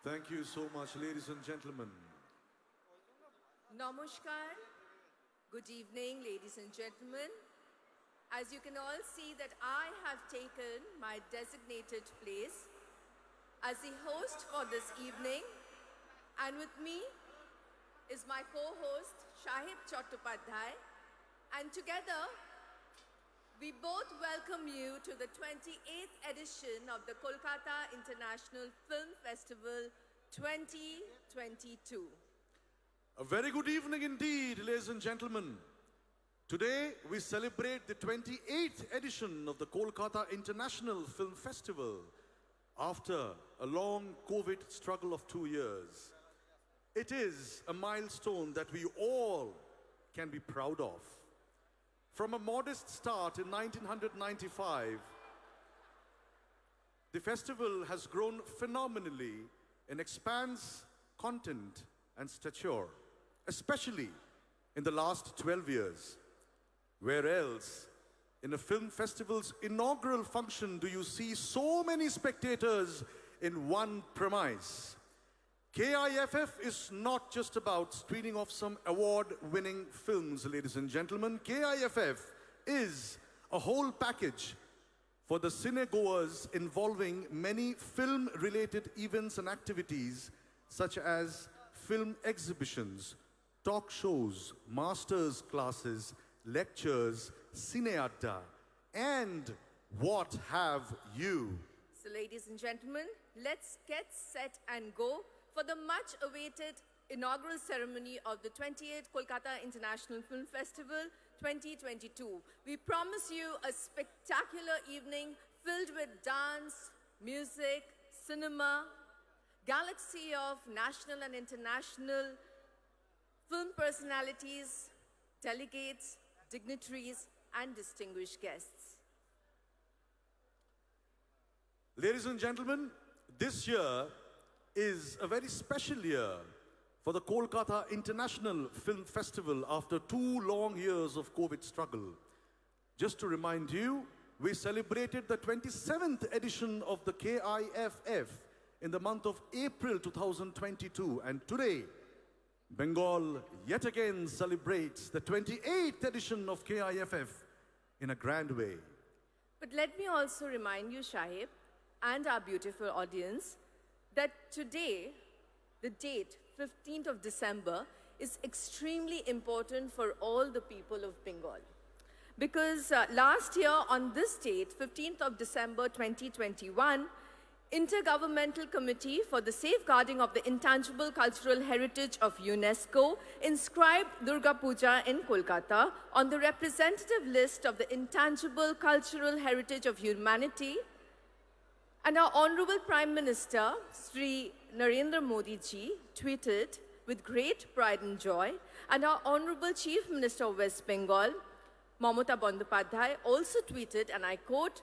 Thank you so much, ladies and gentlemen. Namaskar. Good evening, ladies and gentlemen. As you can all see that I have taken my designated place as the host for this evening, and with me is my co-host Shahid Chattopadhyay, and together we both welcome you to the 28th edition of the Kolkata International Film Festival 2022. A very good evening indeed, ladies and gentlemen. Today we celebrate the 28th edition of the Kolkata International Film Festival after a long COVID struggle of 2 years. It is a milestone that we all can be proud of. From a modest start in 1995, the festival has grown phenomenally and expands content and stature, especially in the last 12 years. Where else, in a film festival's inaugural function, do you see so many spectators in one premise? KIFF is not just about screening of some award-winning films, ladies and gentlemen. KIFF is a whole package for the cinegoers involving many film-related events and activities such as film exhibitions, talk shows, masters classes, lectures, cineadda, and what have you. So ladies and gentlemen, let's get set and go for the much-awaited inaugural ceremony of the 28th Kolkata International Film Festival 2022. We promise you a spectacular evening filled with dance, music, cinema, galaxy of national and international film personalities, delegates, dignitaries, and distinguished guests. Ladies and gentlemen, this year is a very special year for the Kolkata International Film Festival after 2 long years of COVID struggle. Just to remind you, we celebrated the 27th edition of the KIFF in the month of April 2022, and today, Bengal yet again celebrates the 28th edition of KIFF in a grand way. But let me also remind you, Shahib, and our beautiful audience, that today, the date, 15th of December, is extremely important for all the people of Bengal. Because last year on this date, 15th of December 2021, Intergovernmental Committee for the Safeguarding of the Intangible Cultural Heritage of UNESCO inscribed Durga Puja in Kolkata on the representative list of the Intangible Cultural Heritage of Humanity. And our Honorable Prime Minister, Sri Narendra Modi ji, tweeted with great pride and joy, and our Honorable Chief Minister of West Bengal, Mamata Bandyopadhyay, also tweeted, and I quote,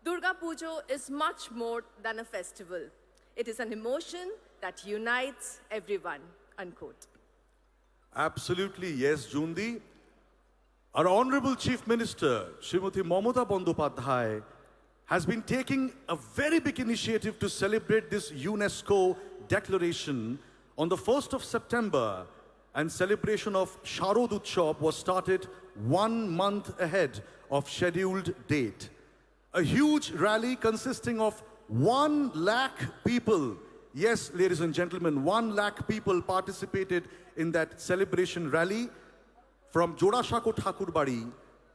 "Durga Puja is much more than a festival. It is an emotion that unites everyone," unquote. Absolutely, yes, Jundi. Our Honorable Chief Minister, Srimati Mamata Bandyopadhyay, has been taking a very big initiative to celebrate this UNESCO declaration on the 1st of September, and celebration of Sharad Utsav was started 1 month ahead of scheduled date. A huge rally consisting of 1 lakh people, yes, ladies and gentlemen, 1 lakh people participated in that celebration rally from Jodashako Thakurbari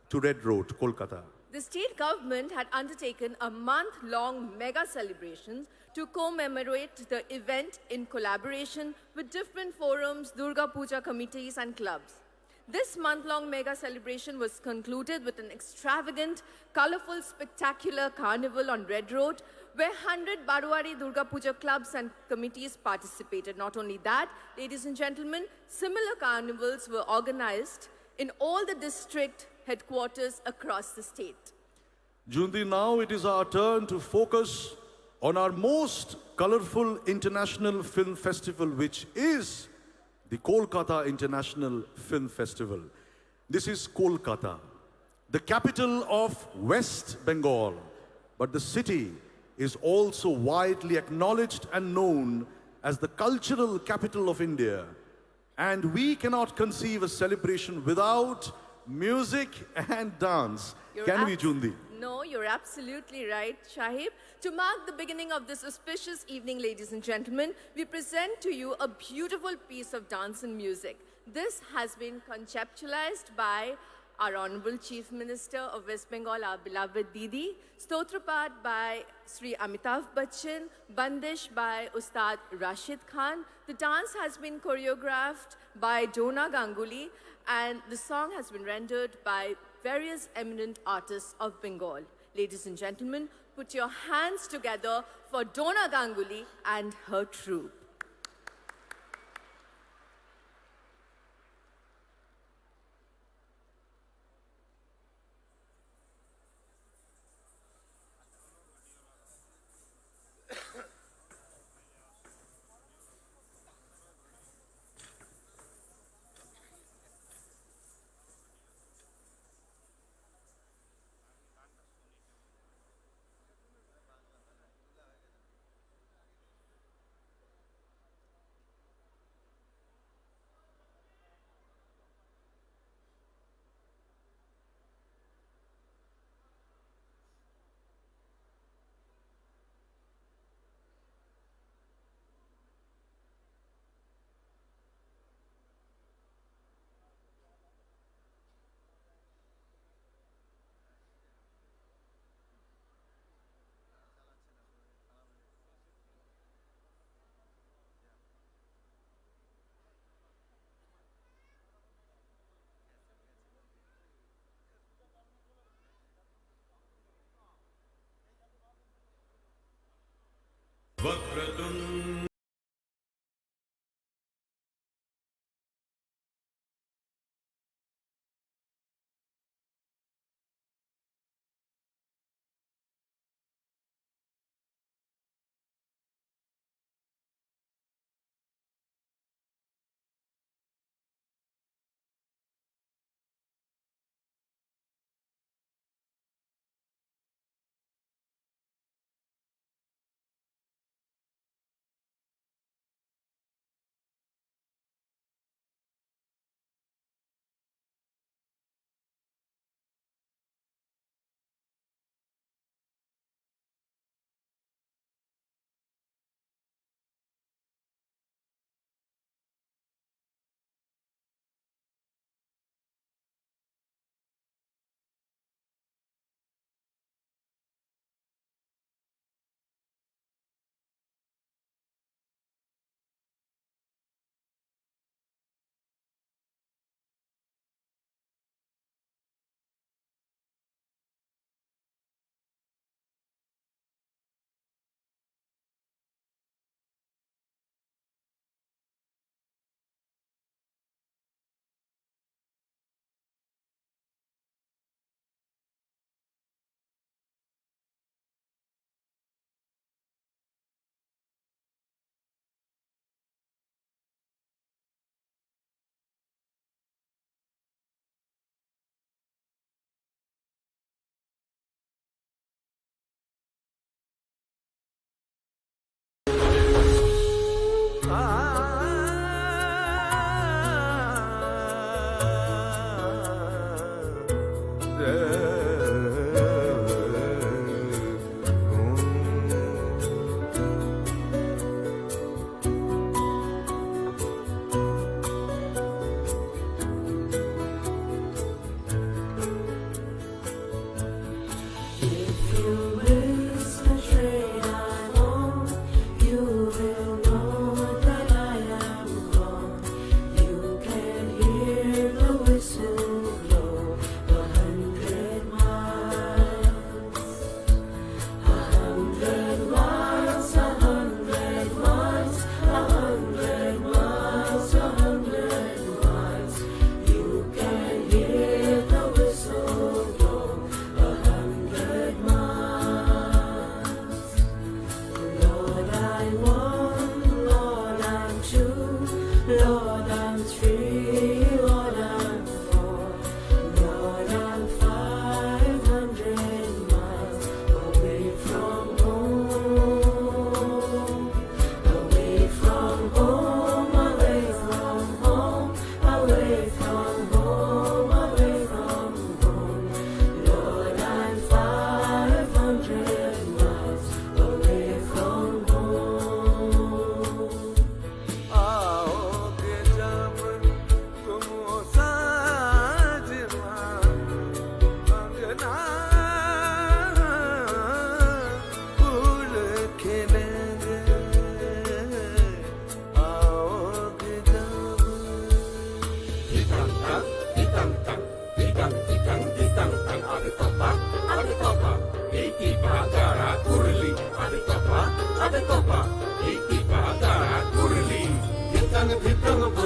to Red Road, Kolkata. The state government had undertaken a month-long mega celebration to commemorate the event in collaboration with different forums, Durga Puja committees and clubs. This month-long mega celebration was concluded with an extravagant, colorful, spectacular carnival on Red Road, where 100 Baruari Durga Puja clubs and committees participated. Not only that, ladies and gentlemen, similar carnivals were organized in all the district headquarters across the state. Jundi, now it is our turn to focus on our most colorful international film festival, which is the Kolkata International Film Festival. This is Kolkata, the capital of West Bengal, but the city is also widely acknowledged and known as the cultural capital of India. And we cannot conceive a celebration without music and dance. Can we, Jundi? No, you're absolutely right, Shahib. To mark the beginning of this auspicious evening, ladies and gentlemen, we present to you a beautiful piece of dance and music. This has been conceptualized by our Honorable Chief Minister of West Bengal, our beloved Didi, Stotrapat by Sri Amitav Bachchan, Bandish by Ustad Rashid Khan. The dance has been choreographed by Dona Ganguly, and the song has been rendered by various eminent artists of Bengal. Ladies and gentlemen, put your hands together for Dona Ganguly and her troupe.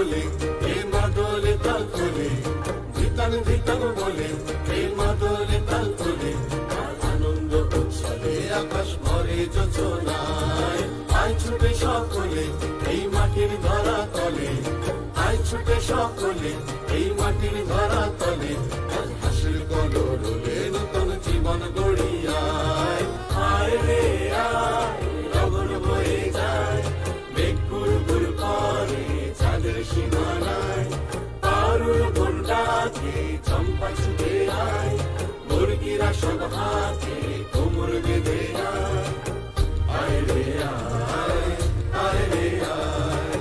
বলে এ মাদলে তাল তোলে ধিতান ধিতান বলে এ মাদলে তাল তোলে আর আনন্দ উচ্ছলে আকাশ ভরে যোচনায় আয় ছুটে সকলে এই মাটির ধরা তলে আয় ছুটে সকলে এই মাটির ধরা তলে আজ হাসির কলরলে নতুন জীবন গড়িয়ায় আয় রে আয় লগন বয়ে যায় মেঘ গুড় গুড় করে চাঁদের সীমানায় পারুল বনটাকে চম্পা ছুটে আয় মুরগিরা সব হাতে কোমর বেঁধে আয় আয় রে আয় আয় রে আয়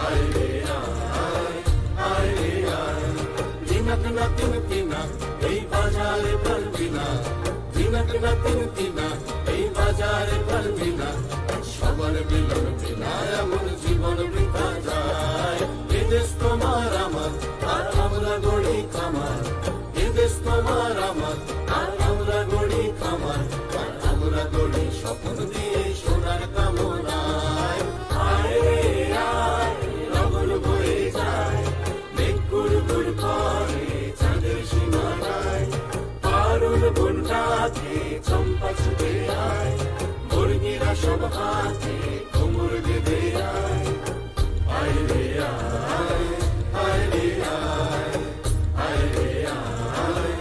আয় রে আয় আয় রে আয় দিনক না তিন তিনা এই বাজারে পারবি না দিনক না তিন তিনা এই বাজারে পারবি না সবার মিলন বিনা এমন জীবন বৃথা যায় এদেশ তোমার আমার আর আমরা গড়ি খামার এদেশ তোমার আমার আর আমরা গড়ি খামার আর আমরা গড়ি স্বপ্ন দিয়ে সোনার কামনায় আয় রে আয় লগন বয়ে যায় মেঘ গুড় গুড় করে চাঁদের সীমানায় পারুল বনটাকে চম্পা ছুটে আয় মুরগিরা সব হাতে কোমর বেঁধে আয় আয় রে আয় আয় রে আয় আয় রে আয়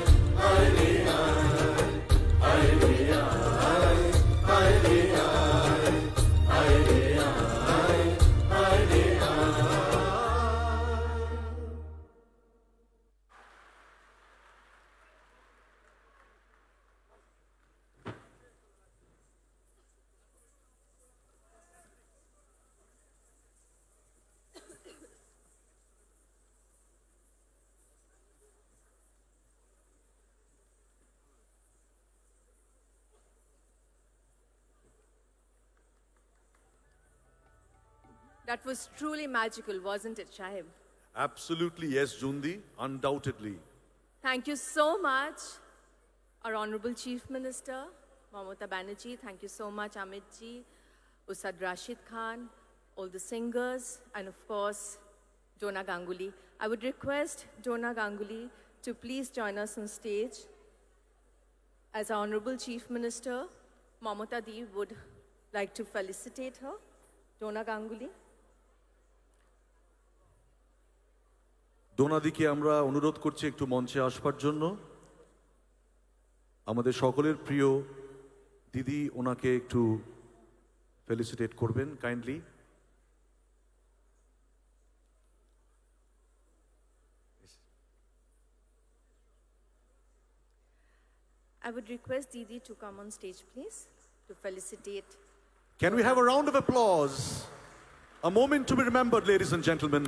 আয় রে আয় আয় রে আয় আয় রে আয় আয় রে আয় আয় রে আয় That was truly magical, wasn't it, Shahib? Absolutely, yes, Jundi, undoubtedly. Thank you so much, our Honorable Chief Minister, Mamata Banerjee. Thank you so much, Amit ji, Ustad Rashid Khan, all the singers, and of course, Dona Ganguly. I would request Dona Ganguly to please join us on stage. As our Honorable Chief Minister, Mamata Di would like to felicitate her. Dona Ganguly. ডোনাদিকে আমরা অনুরোধ করছি একটু মঞ্চে আসবার জন্য। আমাদের সকলের প্রিয় দিদি ওনাকে একটু ফেলিসিটেট করবেন kindly. I would request Didi to come on stage, please, to felicitate. Can we have a round of applause? A moment to be remembered, ladies and gentlemen.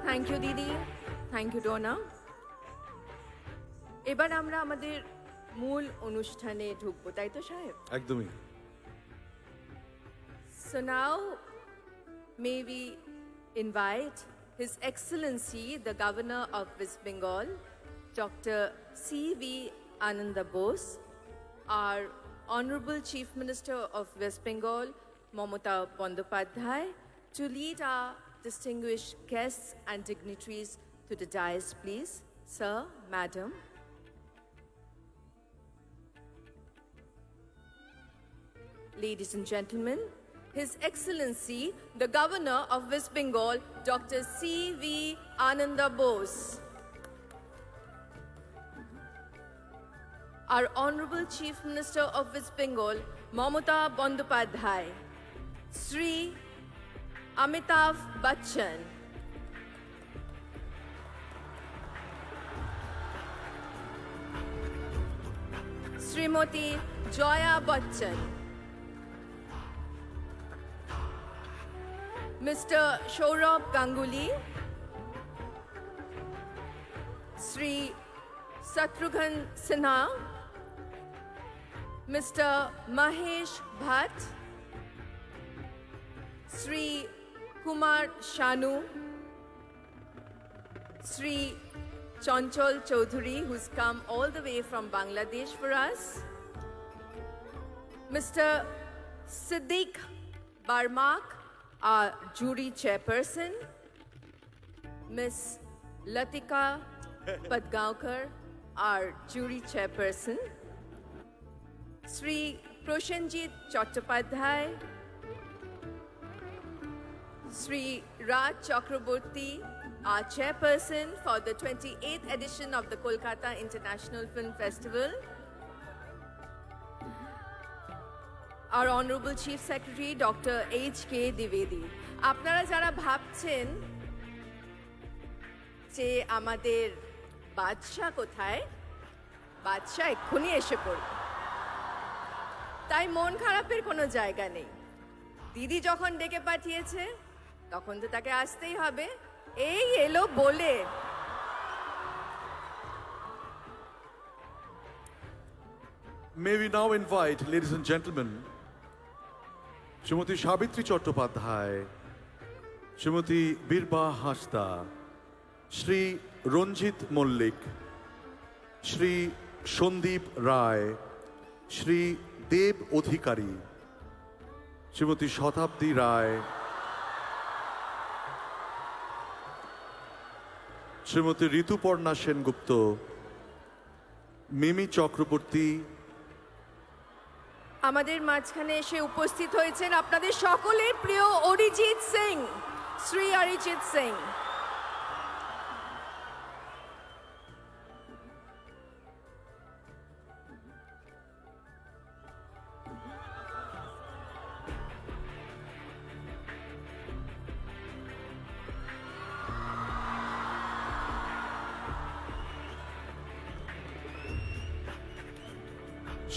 Thank you, Didi. Thank you, Donna. এবার আমরা আমাদের মূল অনুষ্ঠানে ঢুকবো, তাই তো সাহেব? একদমই। So now, may we invite His Excellency, the Governor of West Bengal, Dr. C.V. Ananda Bose, our Honorable Chief Minister of West Bengal, Mamata Bandyopadhyay, to lead our distinguished guests and dignitaries to the dais, please. Sir, Madam. Ladies and gentlemen, His Excellency, the Governor of West Bengal, Dr. C.V. Ananda Bose. Our Honorable Chief Minister of West Bengal, Mamata Bandyopadhyay. Sri Amitav Bachchan. Srimati Joya Bachchan, Mr. Saurabh Ganguly, Sri Shatrughan Sinha, Mr. Mahesh Bhatt, Sri Kumar Shanu, Sri Chanchal Chaudhary, who's come all the way from Bangladesh for us, Mr. Siddiq Barmak, our jury chairperson, Miss Latika Padgaonkar, our jury chairperson, Sri Proshenjit Chattopadhyay, Sri Raj Chakraborty, our chairperson for the 28th edition of the Kolkata International Film Festival, our Honorable Chief Secretary, Dr. H.K. Dwivedi. আপনারা যারা ভাবছেন যে আমাদের বাদশা কোথায়, বাদশা এক্ষুনি এসে পড়বে, তাই মন খারাপের কোনো জায়গা নেই। দিদি যখন ডেকে পাঠিয়েছে তখন তো তাকে আসতেই হবে, এই এলো বলে। May we now invite, ladies and gentlemen, Srimati Sabitri Chattopadhyay, Srimati Birba Hasda, Shri Ranjit Mollik, Shri Shondeep Rai, Shri Deb Odhikari, Srimati Shatabdi Rai, Srimati Rituparna Sengupta, Mimi Chakraborty, আমাদের মাঝখানে এসে উপস্থিত হয়েছেন আপনাদের সকলের প্রিয় Arijit Singh, Shri Arijit Singh.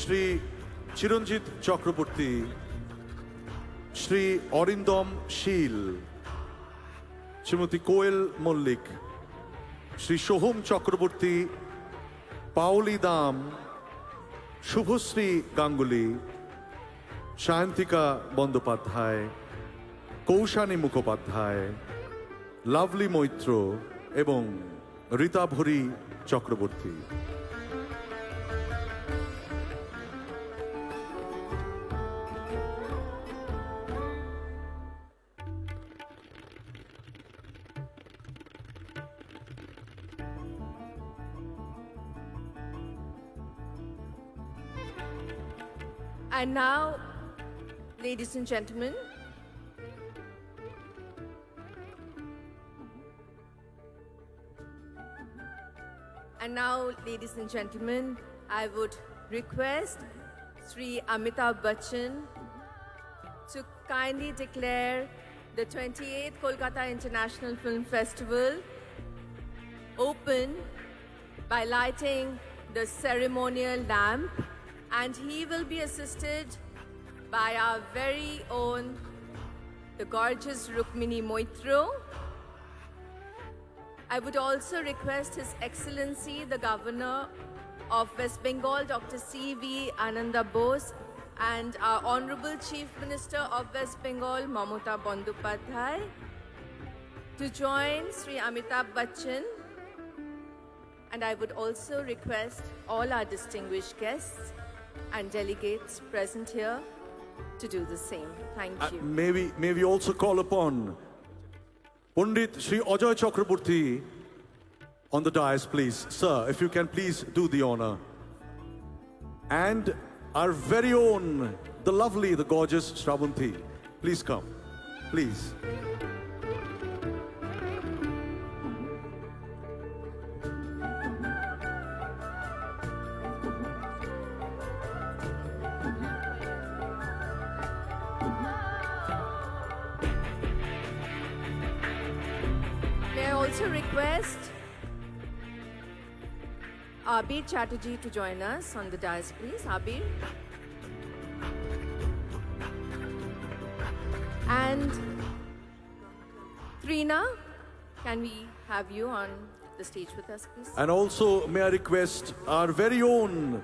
Shri Chiranjit Chakraborty, Shri Arindam Sheel, Srimati Koel Mollik, Shri Shoham Chakraborty, Pauli Dam, Shubhasri Ganguly, Shayantika Bandopadhyay, Kaushani Mukhopadhyay, Lovely Moitro এবং Rita Bhuri Chakraborty. And now, ladies and gentlemen, I would request Sri Amitabh Bachchan to kindly declare the 28th Kolkata International Film Festival open by lighting the ceremonial lamp, and he will be assisted by our very own, the gorgeous Rukmini Moitro. I would also request His Excellency, the Governor of West Bengal, Dr. C.V. Ananda Bose, and our Honorable Chief Minister of West Bengal, Mamata Bandopadhyay, to join Sri Amitabh Bachchan. And I would also request all our distinguished guests and delegates present here to do the same. Thank you. May we also call upon Pandit Sri Ajay Chakraborty on the dais, please. Sir, if you can please do the honor. And our very own, the lovely, the gorgeous Shravanti. Please come. Please. May I also request Abir Chatterjee to join us on the dais, please. Abir. And Trina, can we have you on the stage with us, please? And also, may I request our very own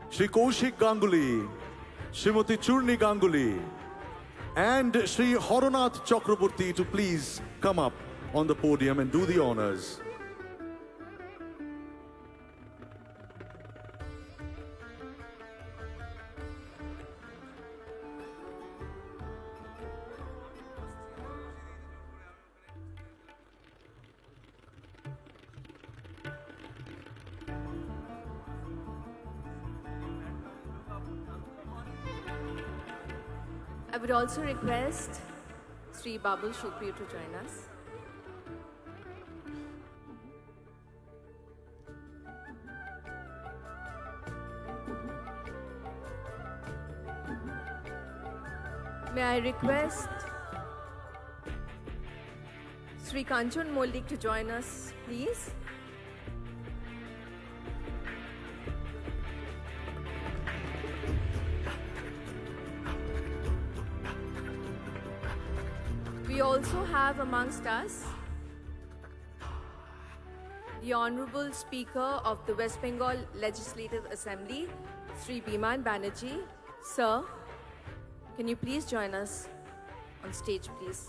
Shri Kaushik Ganguly, Srimati Churni Ganguly, and Shri Horonath Chakraborty to please come up on the podium and do the honors. I would also request Sri Babul Shukri to join us. May I request Sri Kanchan Moldik to join us, please? We also have amongst us the Honorable Speaker of the West Bengal Legislative Assembly, Sri Biman Banerjee. Sir, can you please join us on stage, please?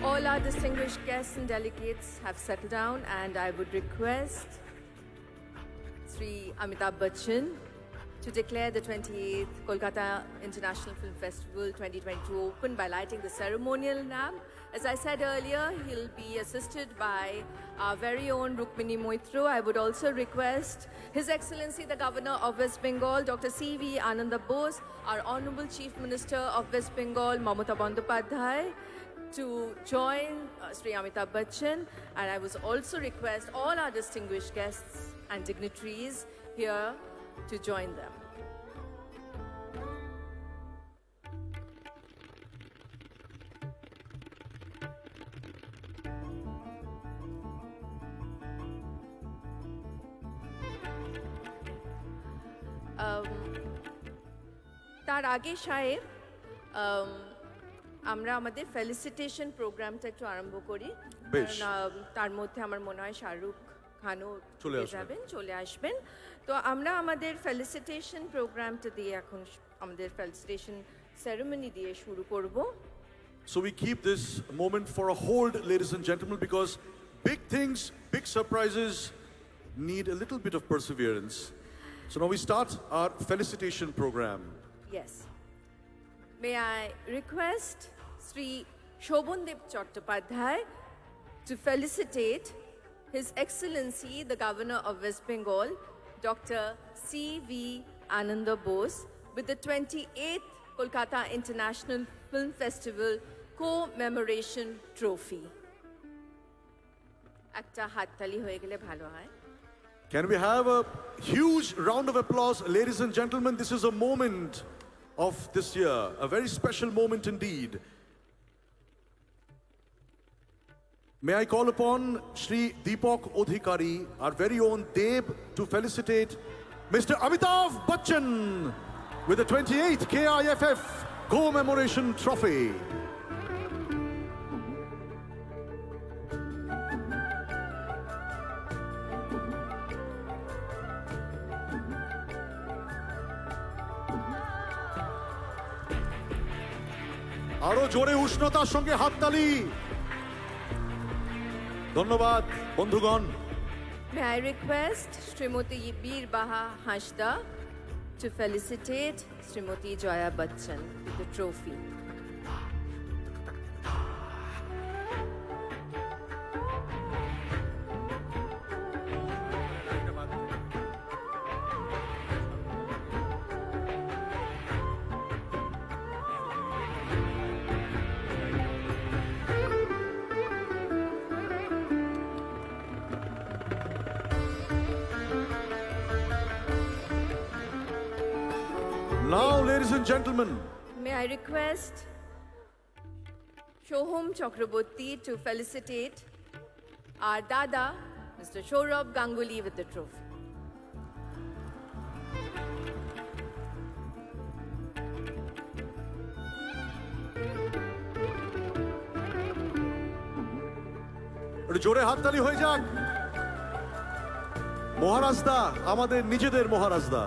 All our distinguished guests and delegates have settled down, and I would request Sri Amitabh Bachchan to declare the 28th Kolkata International Film Festival 2022 open by lighting the ceremonial lamp. As I said earlier, he'll be assisted by our very own Rukmini Moitro. I would also request His Excellency the Governor of West Bengal, Dr. C.V. Ananda Bose, our Honorable Chief Minister of West Bengal, Mamata Bandyopadhyay, to join Sri Amitabh Bachchan, and I would also request all our distinguished guests and dignitaries here to join them. তার আগে সাহেব আমরা আমাদের felicitation প্রোগ্রামটা একটু আরম্ভ করি। বেশ। কারণ, তার মধ্যে আমার মনে হয় শাহরুখ খানও চলে আসবেন। তো আমরা আমাদের ফেলিসিটেশন প্রোগ্রামটা দিয়ে এখন আমাদের ফেলিসিটেশন সেরেমনি দিয়ে শুরু করব। So we keep this moment for a hold, ladies and gentlemen, because big things, big surprises need a little bit of perseverance. So now we start our felicitation program. Yes. May I request Sri Shobhandev Chattopadhyay to felicitate His Excellency the Governor of West Bengal, Dr. C.V. Ananda Bose, with the 28th Kolkata International Film Festival Commemoration Trophy. একটা হাততালি হয়ে গেলে ভালো হয়। Can we have a huge round of applause, ladies and gentlemen? This is a moment of this year, a very special moment indeed. May I call upon Shri Deepak Odhikari, our very own Deb, to felicitate Mr. Amitabh Bachchan with the 28th KIFF Commemoration Trophy. আরো জোরে উষ্ণতার সঙ্গে হাততালি। ধন্যবাদ বন্ধুগণ। May I request Srimati Bir Baha Hashda to felicitate Srimati Joya Bachchan with the trophy. Now, ladies and gentlemen, May I request Shohom Chakraborty to felicitate our Dada, Mr. Shorab Ganguly, with the trophy. একটু জোরে হাততালি হয়ে যাক। মহারাজদা, আমাদের নিজেদের মহারাজদা।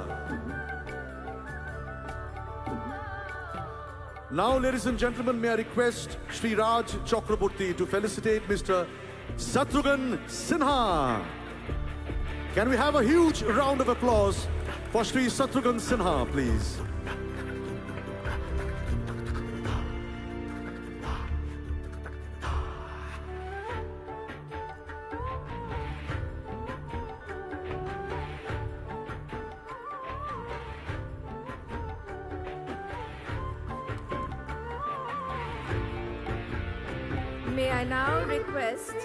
Now, ladies and gentlemen, may I request Shri Raj Chakraborty to felicitate Mr. Shatrughan Sinha. Can we have a huge round of applause for Shri Shatrughan Sinha, please? May I now request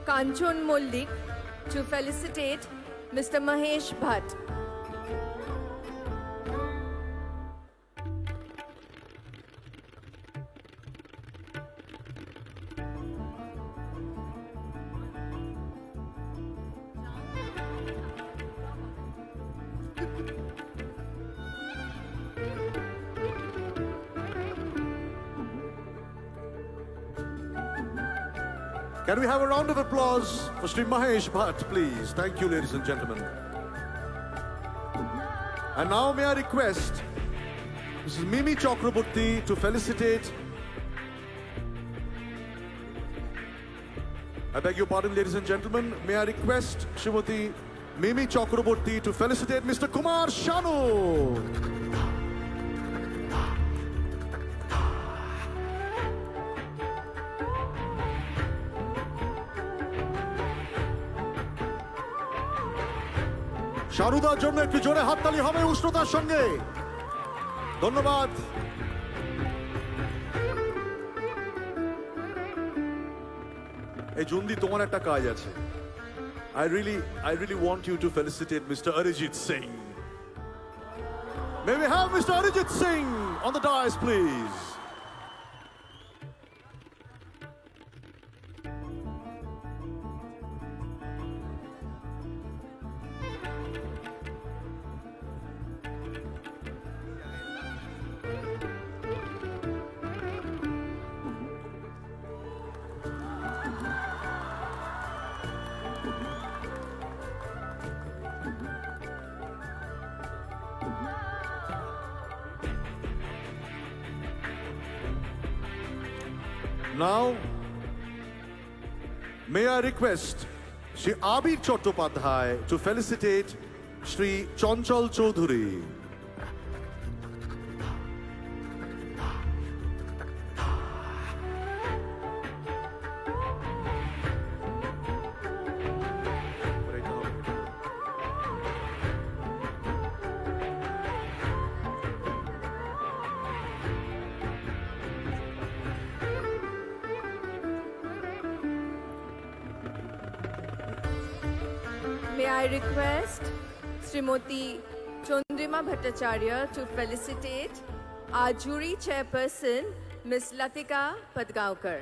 Kanchon Mollik to felicitate Mr. Mahesh Bhatt. Can we have a round of applause for Shri Mahesh Bhatt, please? Thank you, ladies and gentlemen. And now may I request Mrs. Mimi Chakraborty to felicitate. I beg your pardon, ladies and gentlemen. May I request Srimati Mimi Chakraborty to felicitate Mr. Kumar Shanu. শারুদার জন্য একটু জোরে হাততালি হবে উষ্ণতার সঙ্গে। ধন্যবাদ। এই জুন্দি, তোমার একটা কাজ আছে। I really want you to felicitate Mr. Arijit Singh. May we have Mr. Arijit Singh on the dais, please? Now, may I request Shri Abir Chattopadhyay to felicitate Shri Chanchal Chaudhary. May I request Srimati Chandrima Bhattacharya to felicitate our jury chairperson, Ms. Latika Padgaonkar.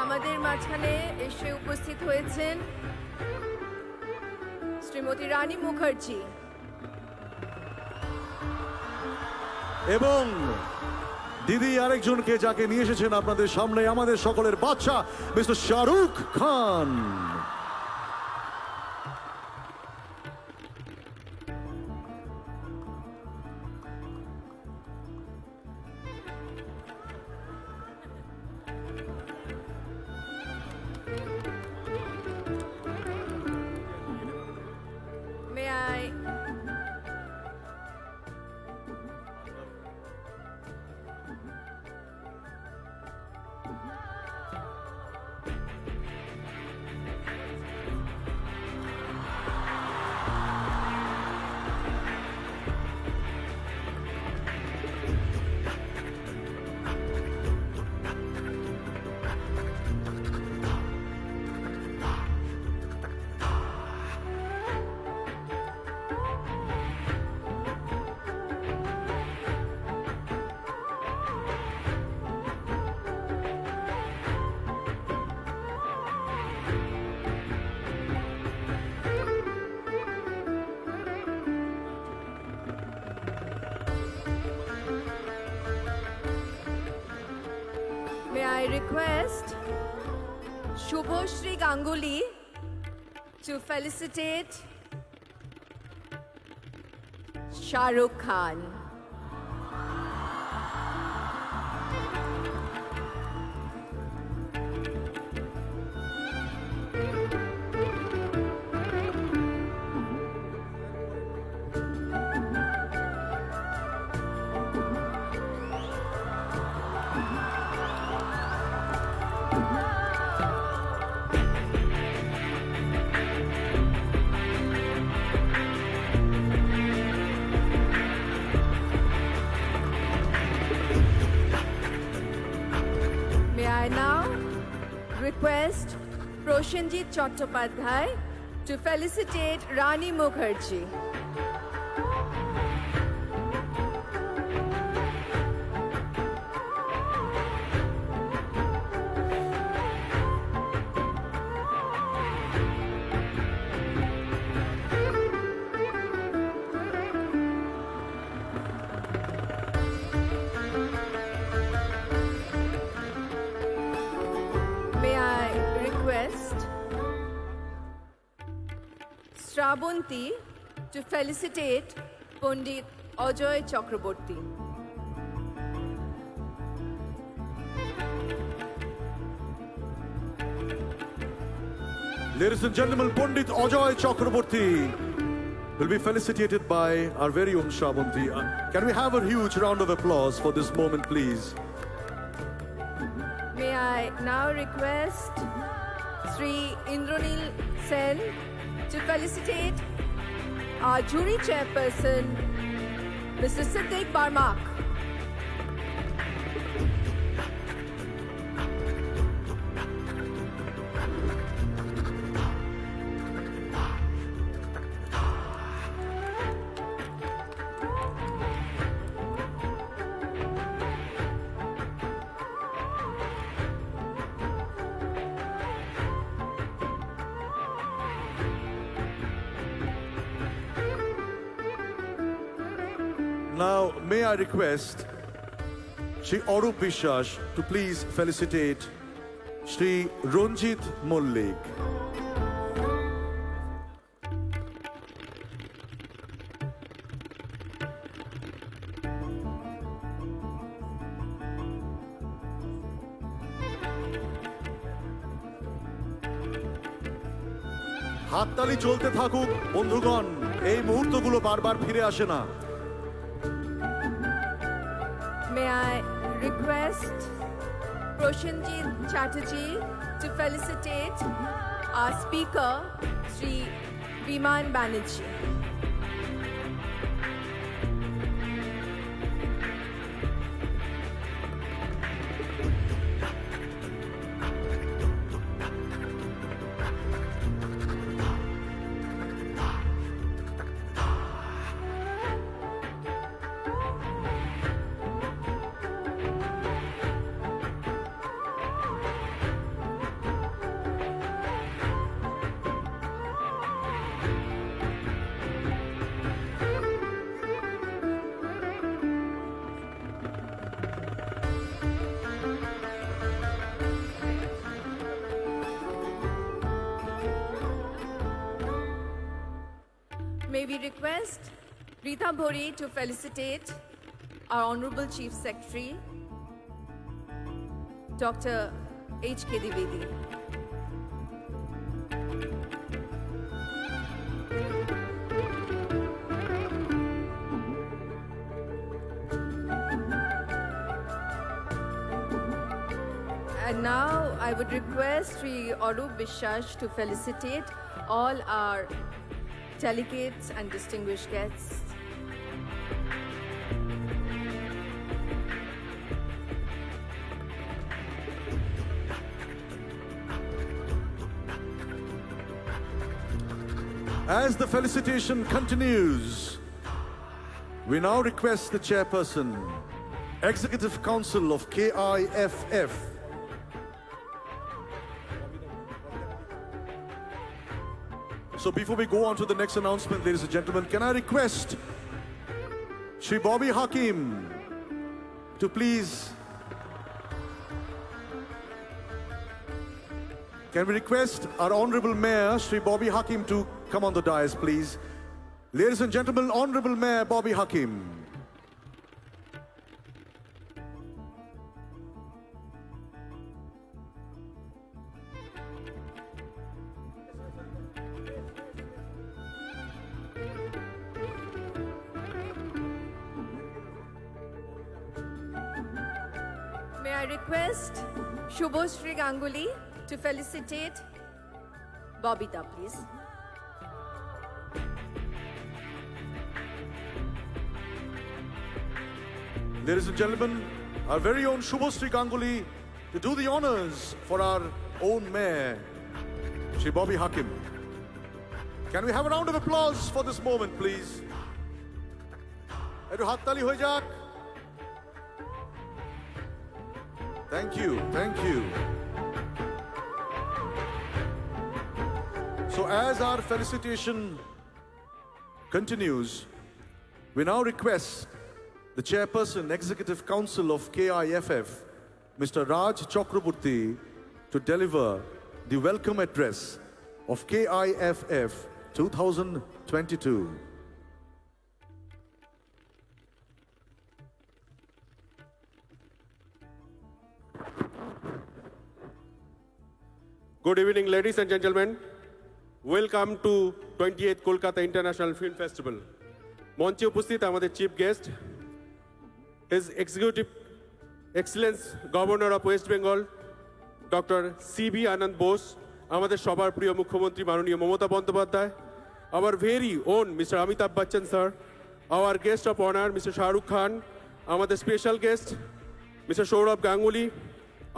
আমাদের মাঝখানে এসে উপস্থিত হয়েছেন শ্রীমতী রানী মুখার্জি এবং দিদি আরেকজনকে যাকে নিয়ে এসেছেন আপনাদের সামনে আমাদের সকলের বাচ্চা mister Shahrukh Khan. May I? May I request Shubhoshri Ganguly to felicitate Shah Rukh Khan. May I now request Proshenjit Chattopadhyay to felicitate Rani Mukherjee. May I request Shravanti to felicitate Pandit Ajoy Chakraborty. Ladies and gentlemen, Pandit Ajoy Chakraborty will be felicitated by our very own Shravanti. Can we have a huge round of applause for this moment, please? May I now request Sri Indranil Sen to felicitate our jury chairperson, Mr. Siddiq Barmak. Now, may I request Shri Arup Biswas to please felicitate Shri Ranjit Mollik. হাততালি চলতে থাকুক বন্ধুগণ, এই মুহূর্তগুলো বারবার ফিরে আসে না। May I request Proshenjit Chatterjee to felicitate our speaker, Sri Biman Banerjee. May we request Rita Bhori to felicitate our Honorable Chief Secretary, Dr. H.K. Dwivedi. And now I would request Sri Arup বিশ্বাস to felicitate all our delegates and distinguished guests. As the felicitation continues, we now request the chairperson, Executive Council of KIFF, so before we go on to the next announcement, ladies and gentlemen, can I request Shri Bobby Hakim to please... Can we request our Honorable Mayor, Shri Bobby Hakim, to come on the dais, please? Ladies and gentlemen, Honorable Mayor Bobby Hakim. May I request Shubhoshri Ganguly to felicitate Bobita, please. Ladies and gentlemen, our very own Shubhoshri Ganguly to do the honors for our own mayor, Shri Bobby Hakim. Can we have a round of applause for this moment, please? Ekটু হাততালি হয়ে যাক। Thank you, thank you. So as our felicitation continues, we now request the Chairperson, Executive Council of KIFF, Mr. Raj Chakraborty, to deliver the welcome address of KIFF 2022. Good evening, ladies and gentlemen. Welcome to 28th Kolkata International Film Festival. মঞ্চে উপস্থিত আমাদের chief guest, His Executive Excellence Governor of West Bengal, Dr. C.B. Anand Bose, আমাদের সবার প্রিয় মুখ্যমন্ত্রী মাননীয় Mamata Bandyopadhyay, our very own Mr. Amitabh Bachchan sir, our guest of honor Mr. Shah Rukh Khan, আমাদের special guest Mr. Saurabh Ganguly,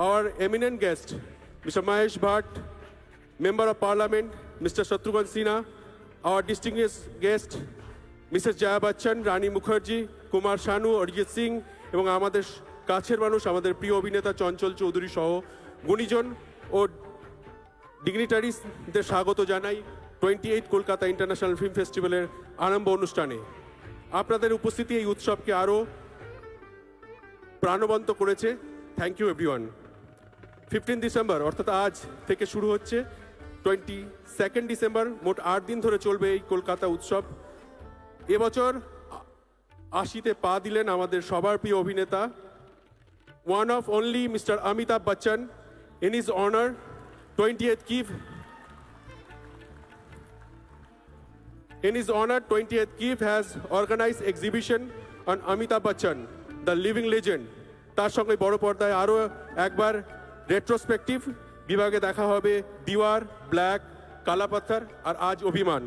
our eminent guest Mr. Mahesh Bhatt, Member of Parliament Mr. Shatrughan Sinha, our distinguished guest Mrs. Jaya Bachchan, Rani Mukherjee, Kumar Sanu, Arijit Singh এবং আমাদের কাছের মানুষ আমাদের প্রিয় অভিনেতা চঞ্চল চৌধুরী সহ গুণীজন ও ডিগনিটারিজদের স্বাগত জানাই 28 কলকাতা ইন্টারন্যাশনাল ফিল্ম ফেস্টিভ্যালের আরম্ভ অনুষ্ঠানে। আপনাদের উপস্থিতি এই উৎসবকে আরও প্রাণবন্ত করেছে। Thank you everyone. 15 ডিসেম্বর অর্থাৎ আজ থেকে শুরু হচ্ছে 22 ডিসেম্বর, মোট 8 দিন ধরে চলবে এই কলকাতা উৎসব। এবছর 80-তে পা দিলেন আমাদের সবার প্রিয় অভিনেতা, one of only Mr. Amitabh Bachchan. In his honor, 28th KIFF has organized exhibition on Amitabh Bachchan, the living legend. তার সঙ্গে বড় পর্দায় আরও একবার রেট্রোস্পেকটিভ বিভাগে দেখা হবে দিওয়ার, ব্ল্যাক, কালা পাথর আর আজ অভিমান।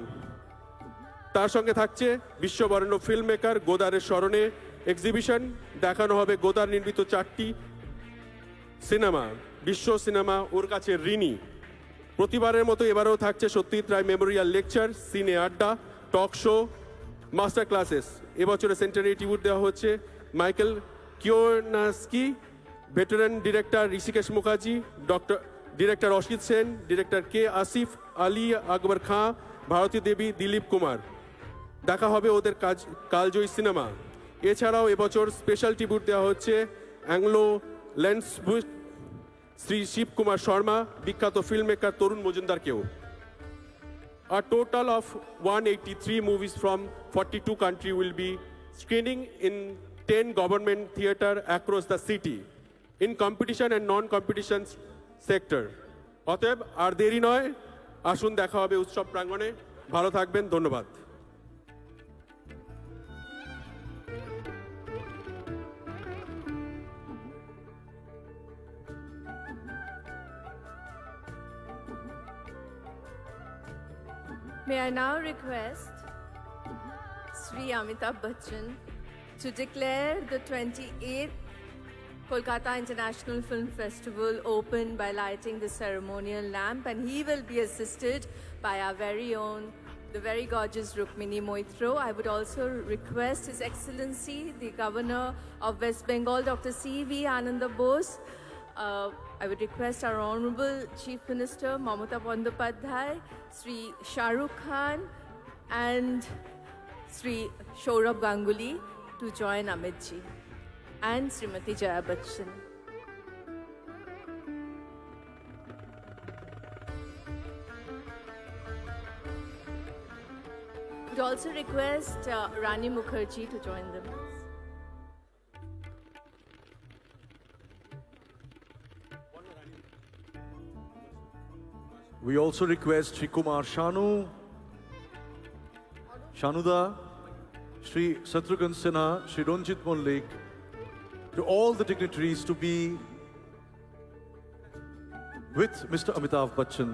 তার সঙ্গে থাকছে বিশ্ববরেণ্য ফিল্ম মেকার গোদারের স্মরণে এক্সিবিশন, দেখানো হবে গোদার নির্মিত 4টি সিনেমা, বিশ্ব সিনেমা ওর কাছে ঋণী। প্রতিবারের মতো এবারেও থাকছে সত্যজিৎ রায় মেমোরিয়াল লেকচার, সিনে আড্ডা, টক শো, মাস্টার ক্লাসেস। এবছরে সেন্টারে ট্রিবিউট দেওয়া হচ্ছে Michael Kionaski, veteran director Hrishikesh Mukherjee, director Asit Sen, director K Asif Ali, Akbar Khan, Bharati Devi, Dilip Kumar. দেখা হবে ওদের কালজয়ী সিনেমা। এছাড়াও এবছর স্পেশাল ট্রিবিউট দেওয়া হচ্ছে অ্যাংলো ল্যান্ডসবুক শ্রী শিব কুমার শর্মা, বিখ্যাত ফিল্ম মেকার তরুণ মজুমদারকেও। A total of 183 movies from 42 countries will be screening in 10 government theater across the city in competition and non-competition sector. অতএব আর দেরি নয়, আসুন দেখা হবে উৎসব প্রাঙ্গণে। ভালো থাকবেন, ধন্যবাদ। May I now request Sri Amitabh Bachchan to declare the 28th Kolkata International Film Festival open by lighting the ceremonial lamp, and he will be assisted by our very own, the very gorgeous Rukmini Moitro. I would also request His Excellency, the Governor of West Bengal, Dr. C.V. Ananda Bose. I would request our Honorable Chief Minister Mamata Bandopadhyay, Sri Shah Rukh Khan and Sri Saurabh Ganguly to join Amit ji and Srimati Jaya Bachchan. Would also request Rani Mukherjee to join them. We also request Sri Kumar Shanuda, Sri Satrughan Sinha, Sri Ranjit Mollik, to all the dignitaries to be with Mr. Amitabh Bachchan.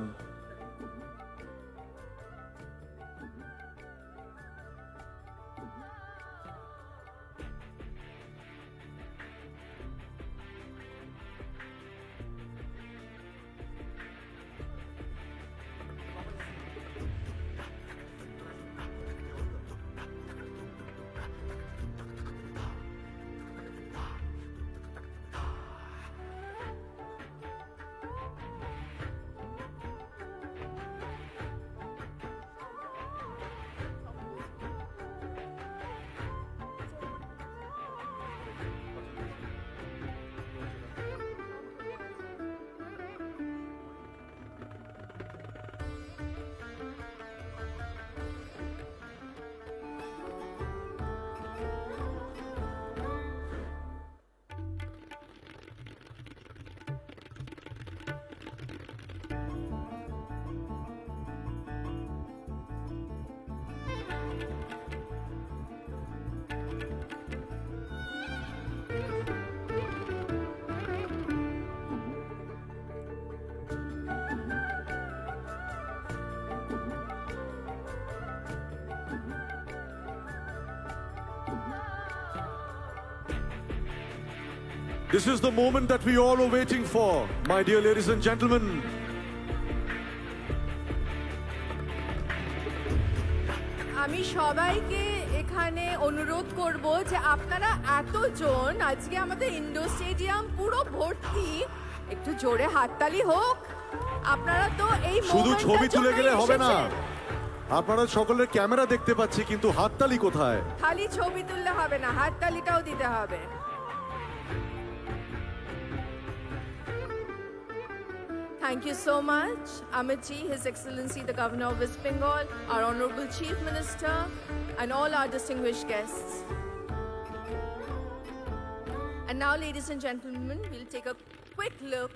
This is the moment that we all are waiting for, my dear ladies and gentlemen. আমি সবাইকে এখানে অনুরোধ করব যে আপনারা এতজন, আজকে আমাদের ইন্ডোর স্টেডিয়াম পুরো ভর্তি, একটু জোরে হাততালি হোক। আপনারা তো এই শুধু ছবি তুলে গেলে হবে না, এসেছেন। আপনারা সকলের ক্যামেরা দেখতে পাচ্ছি, কিন্তু হাততালি কোথায়? খালি ছবি তুললে হবে না, হাততালিটাও দিতে হবে। Thank you so much, Amit ji, His Excellency the Governor of West Bengal, our Honorable Chief Minister, and all our distinguished guests. And now, ladies and gentlemen, we'll take a quick look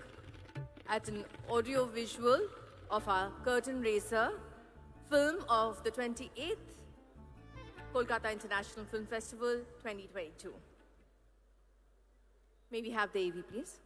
at an audio visual of our curtain raiser film of the 28th Kolkata International Film Festival 2022. May we have the AV, please?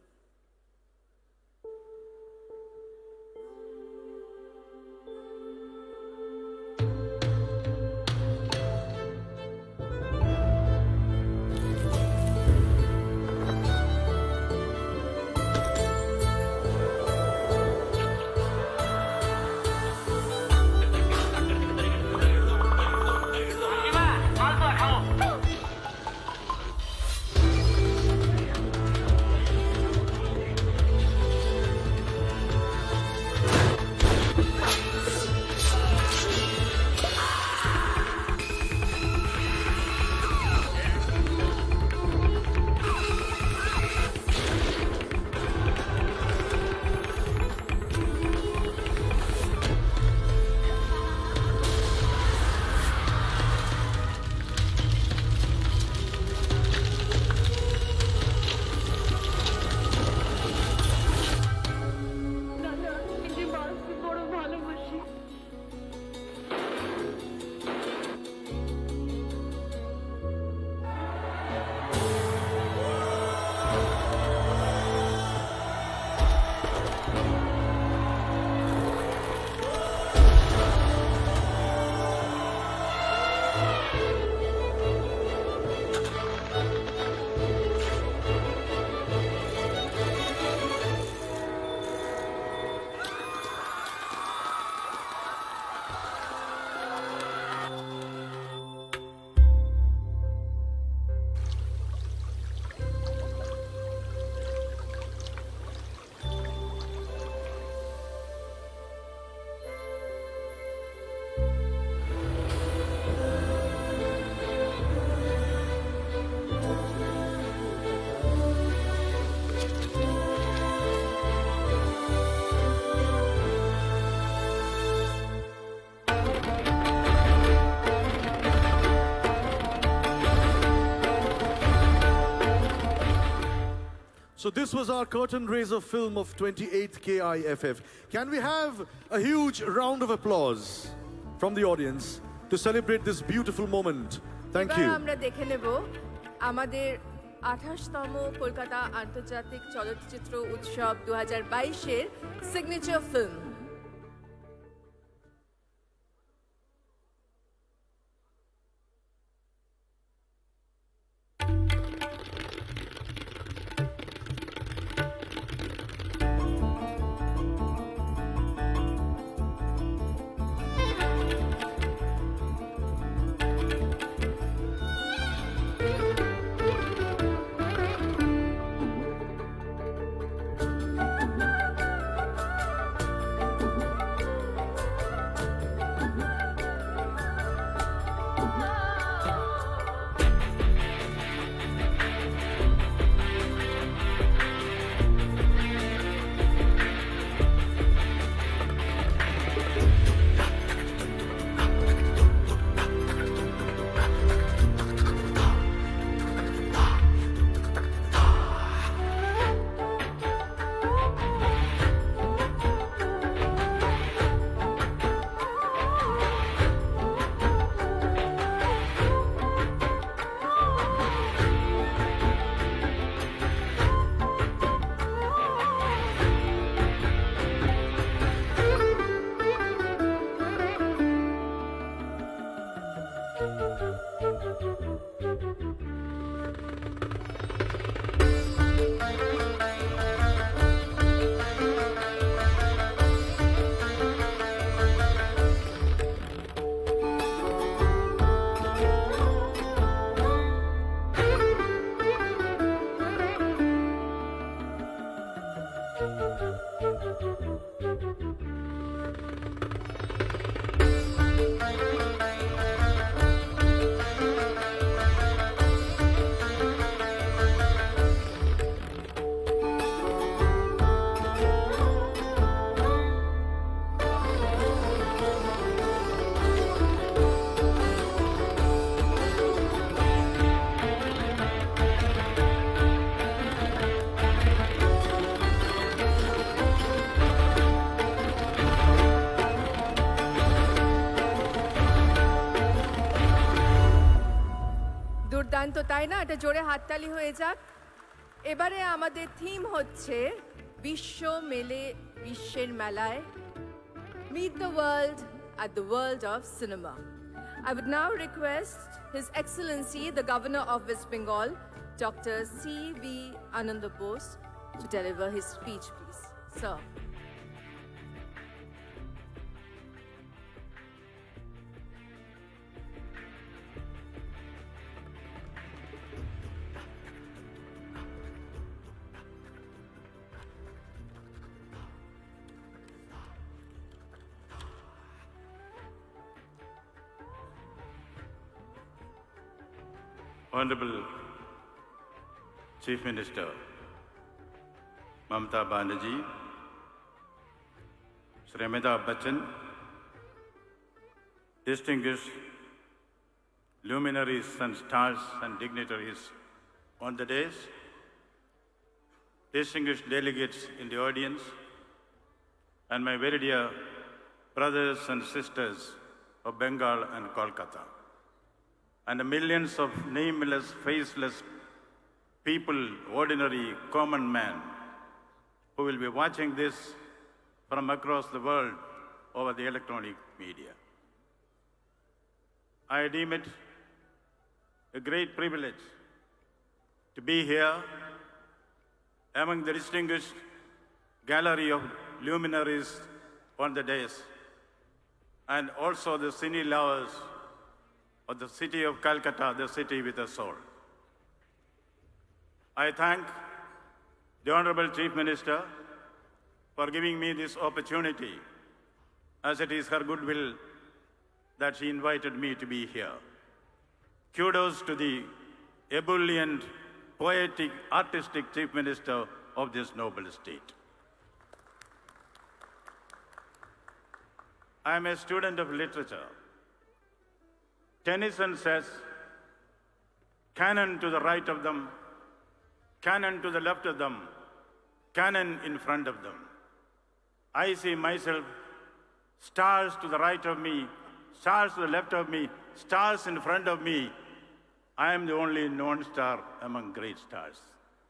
So this was our curtain raiser film of 28th KIFF. Can we have a huge round of applause from the audience to celebrate this beautiful moment? Thank এবার you. আমরা দেখে নেব আমাদের 28তম কলকাতা আন্তর্জাতিক চলচ্চিত্র উৎসব 2022-এর signature film. দুর্দান্ত, তাই না? এটা জোরে হাততালি হয়ে যাক। এবারে আমাদের থিম হচ্ছে বিশ্ব মেলে বিশ্বের মেলায় Meet the world at the world of cinema. I would now request His Excellency, the Governor of West Bengal, Dr. C.V. Ananda Bose, to deliver his speech, please. Sir. Honorable Chief Minister Mamata Banerjee, Shri Amitabh Bachchan, distinguished luminaries and stars and dignitaries on the dais, distinguished delegates in the audience, and my very dear brothers and sisters of Bengal and Kolkata, and the millions of nameless, faceless people, ordinary, common men, who will be watching this from across the world over the electronic media. I deem it a great privilege to be here among the distinguished gallery of luminaries on the dais, and also the cine lovers of the city of Calcutta, the city with a soul. I thank the Honorable Chief Minister for giving me this opportunity, as it is her goodwill that she invited me to be here. Kudos to the ebullient, poetic, artistic Chief Minister of this noble state. I am a student of literature. Tennyson says, cannon to the right of them, cannon to the left of them, cannon in front of them. I see myself, stars to the right of me, stars to the left of me, stars in front of me. I am the only non-star among great stars.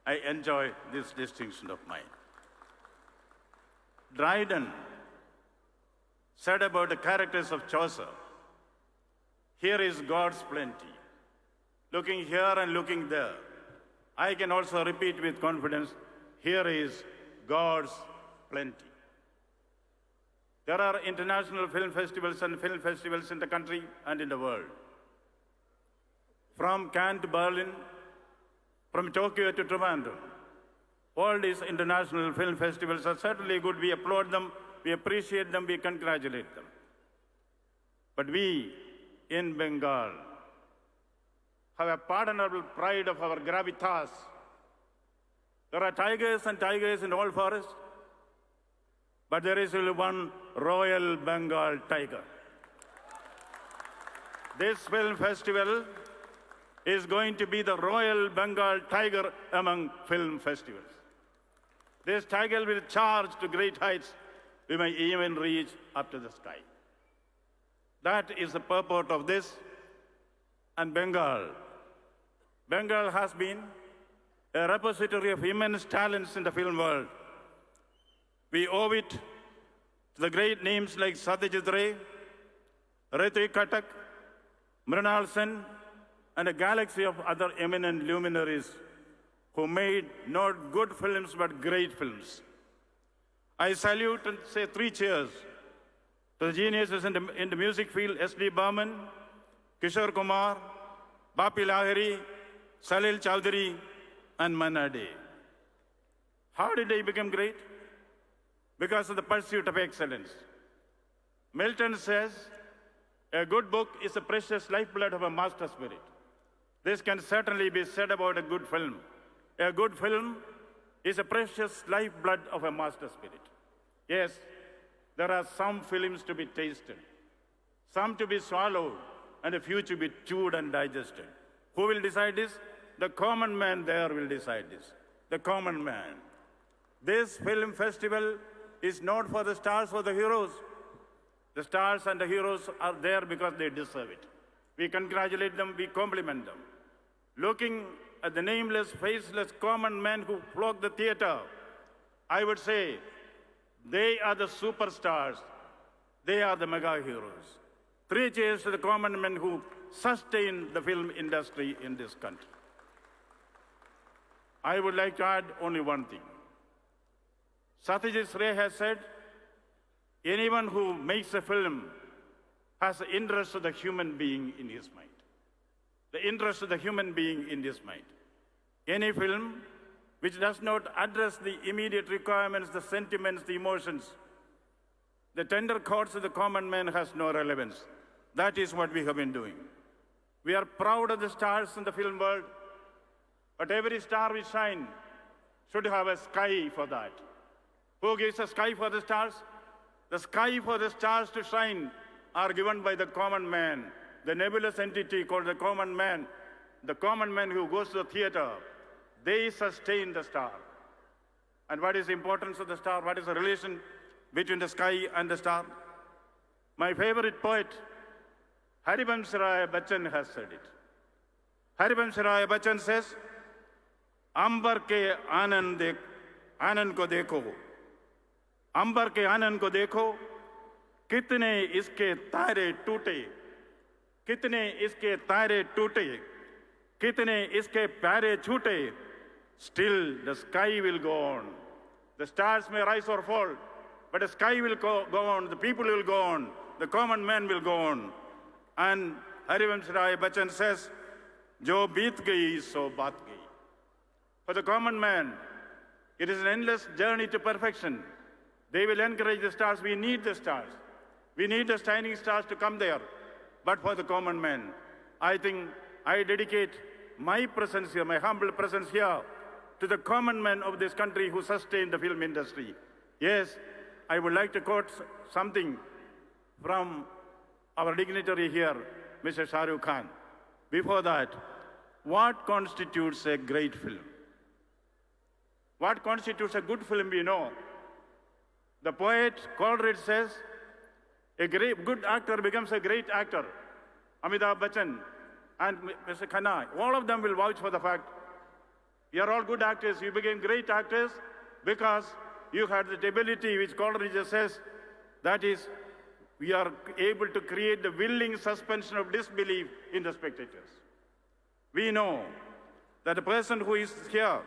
I enjoy this distinction of mine. Dryden said about the characters of Chaucer, here is God's plenty. Looking here and looking there. I can also repeat with confidence, here is God's plenty. There are international film festivals and film festivals in the country and in the world. From Cannes to Berlin, from Tokyo to Trivandrum. All these international film festivals are certainly good. We applaud them, we appreciate them, we congratulate them. But we in Bengal have a pardonable pride of our gravitas. There are tigers and tigers in all forests, but there is only one Royal Bengal tiger. This film festival is going to be the Royal Bengal tiger among film festivals. This tiger will charge to great heights. We may even reach up to the sky. That is the purport of this. And Bengal has been a repository of immense talents in the film world. We owe it to the great names like Satyajit Ray, Ritik Katak, Mrinal Sen, and a galaxy of other eminent luminaries who made not good films but great films. I salute and say 3 cheers to the geniuses in the music field, S.D. Burman, Kishore Kumar, Bapi Lahiri, Salil Chowdhury, and Manna Dey. How did they become great? Because of the pursuit of excellence. Milton says, a good book is the precious lifeblood of a master spirit. This can certainly be said about a good film. A good film is a precious lifeblood of a master spirit. Yes, there are some films to be tasted, some to be swallowed, and a few to be chewed and digested. Who will decide this? The common man there will decide this. The common man. This film festival is not for the stars or the heroes. The stars and the heroes are there because they deserve it. We congratulate them, we compliment them. Looking at the nameless, faceless, common men who flock the theater, I would say they are the superstars. They are the mega heroes. 3 cheers to the common men who sustain the film industry in this country. I would like to add only one thing. Satyajit Ray has said, anyone who makes a film has the interest of the human being in his mind. The interest of the human being in his mind. Any film which does not address the immediate requirements, the sentiments, the emotions, the tender chords of the common man has no relevance. That is what we have been doing. We are proud of the stars in the film world, but every star we shine should have a sky for that. Who gives a sky for the stars? The sky for the stars to shine are given by the common man, the nebulous entity called the common man who goes to the theater. They sustain the star. And what is the importance of the star? What is the relation between the sky and the star? My favorite poet, Haribams Rai Bachchan, has said it. Haribams Rai Bachchan says, अंबर के आनंद को देखो, अंबर के आनंद को देखो, कितने इसके तारे टूटे, कितने इसके तारे टूटे, कितने इसके प्यारे छूटे. Still the sky will go on. The stars may rise or fall, but the sky will go on, the people will go on, the common man will go on. And Haribams Rai Bachchan says, जो बीत गई सो बात गई. For the common man, it is an endless journey to perfection. They will encourage the stars. We need the stars. We need the shining stars to come there. But for the common man, I think I dedicate my presence here, my humble presence here, to the common men of this country who sustain the film industry. Yes, I would like to quote something from our dignitary here, Mr. Shah Rukh Khan. Before that, what constitutes a great film? What constitutes a good film, we know. The poet Coleridge says, a good actor becomes a great actor. Amitabh Bachchan and Mr. Khanna, all of them will vouch for the fact, you are all good actors, you became great actors because you had the ability which Coleridge says, that is, we are able to create the willing suspension of disbelief in the spectators. We know that the person who is here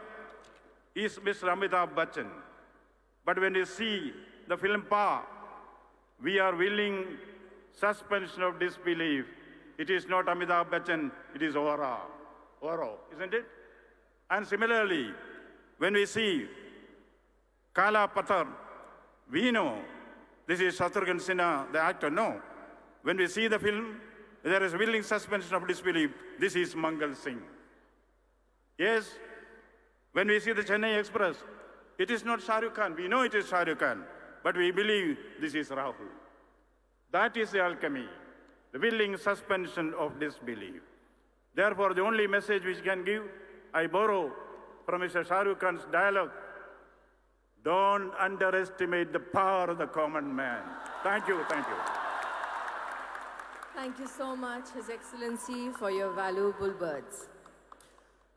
is Mr. Amitabh Bachchan. But when we see the film Pa, we are willing suspension of disbelief. It is not Amitabh Bachchan, it is Oro, isn't it? And similarly, when we see Kala Pathar, we know this is Shatrughan Sinha, the actor. No. When we see the film, there is willing suspension of disbelief. This is Mangal Singh. Yes, when we see the Chennai Express, it is not Shah Rukh Khan. We know it is Shah Rukh Khan, but we believe this is Rahul. That is the alchemy, the willing suspension of disbelief. Therefore, the only message which can give, I borrow from Mr. Shah Rukh Khan's dialogue, don't underestimate the power of the common man. Thank you, thank you. Thank you so much, His Excellency, for your valuable words.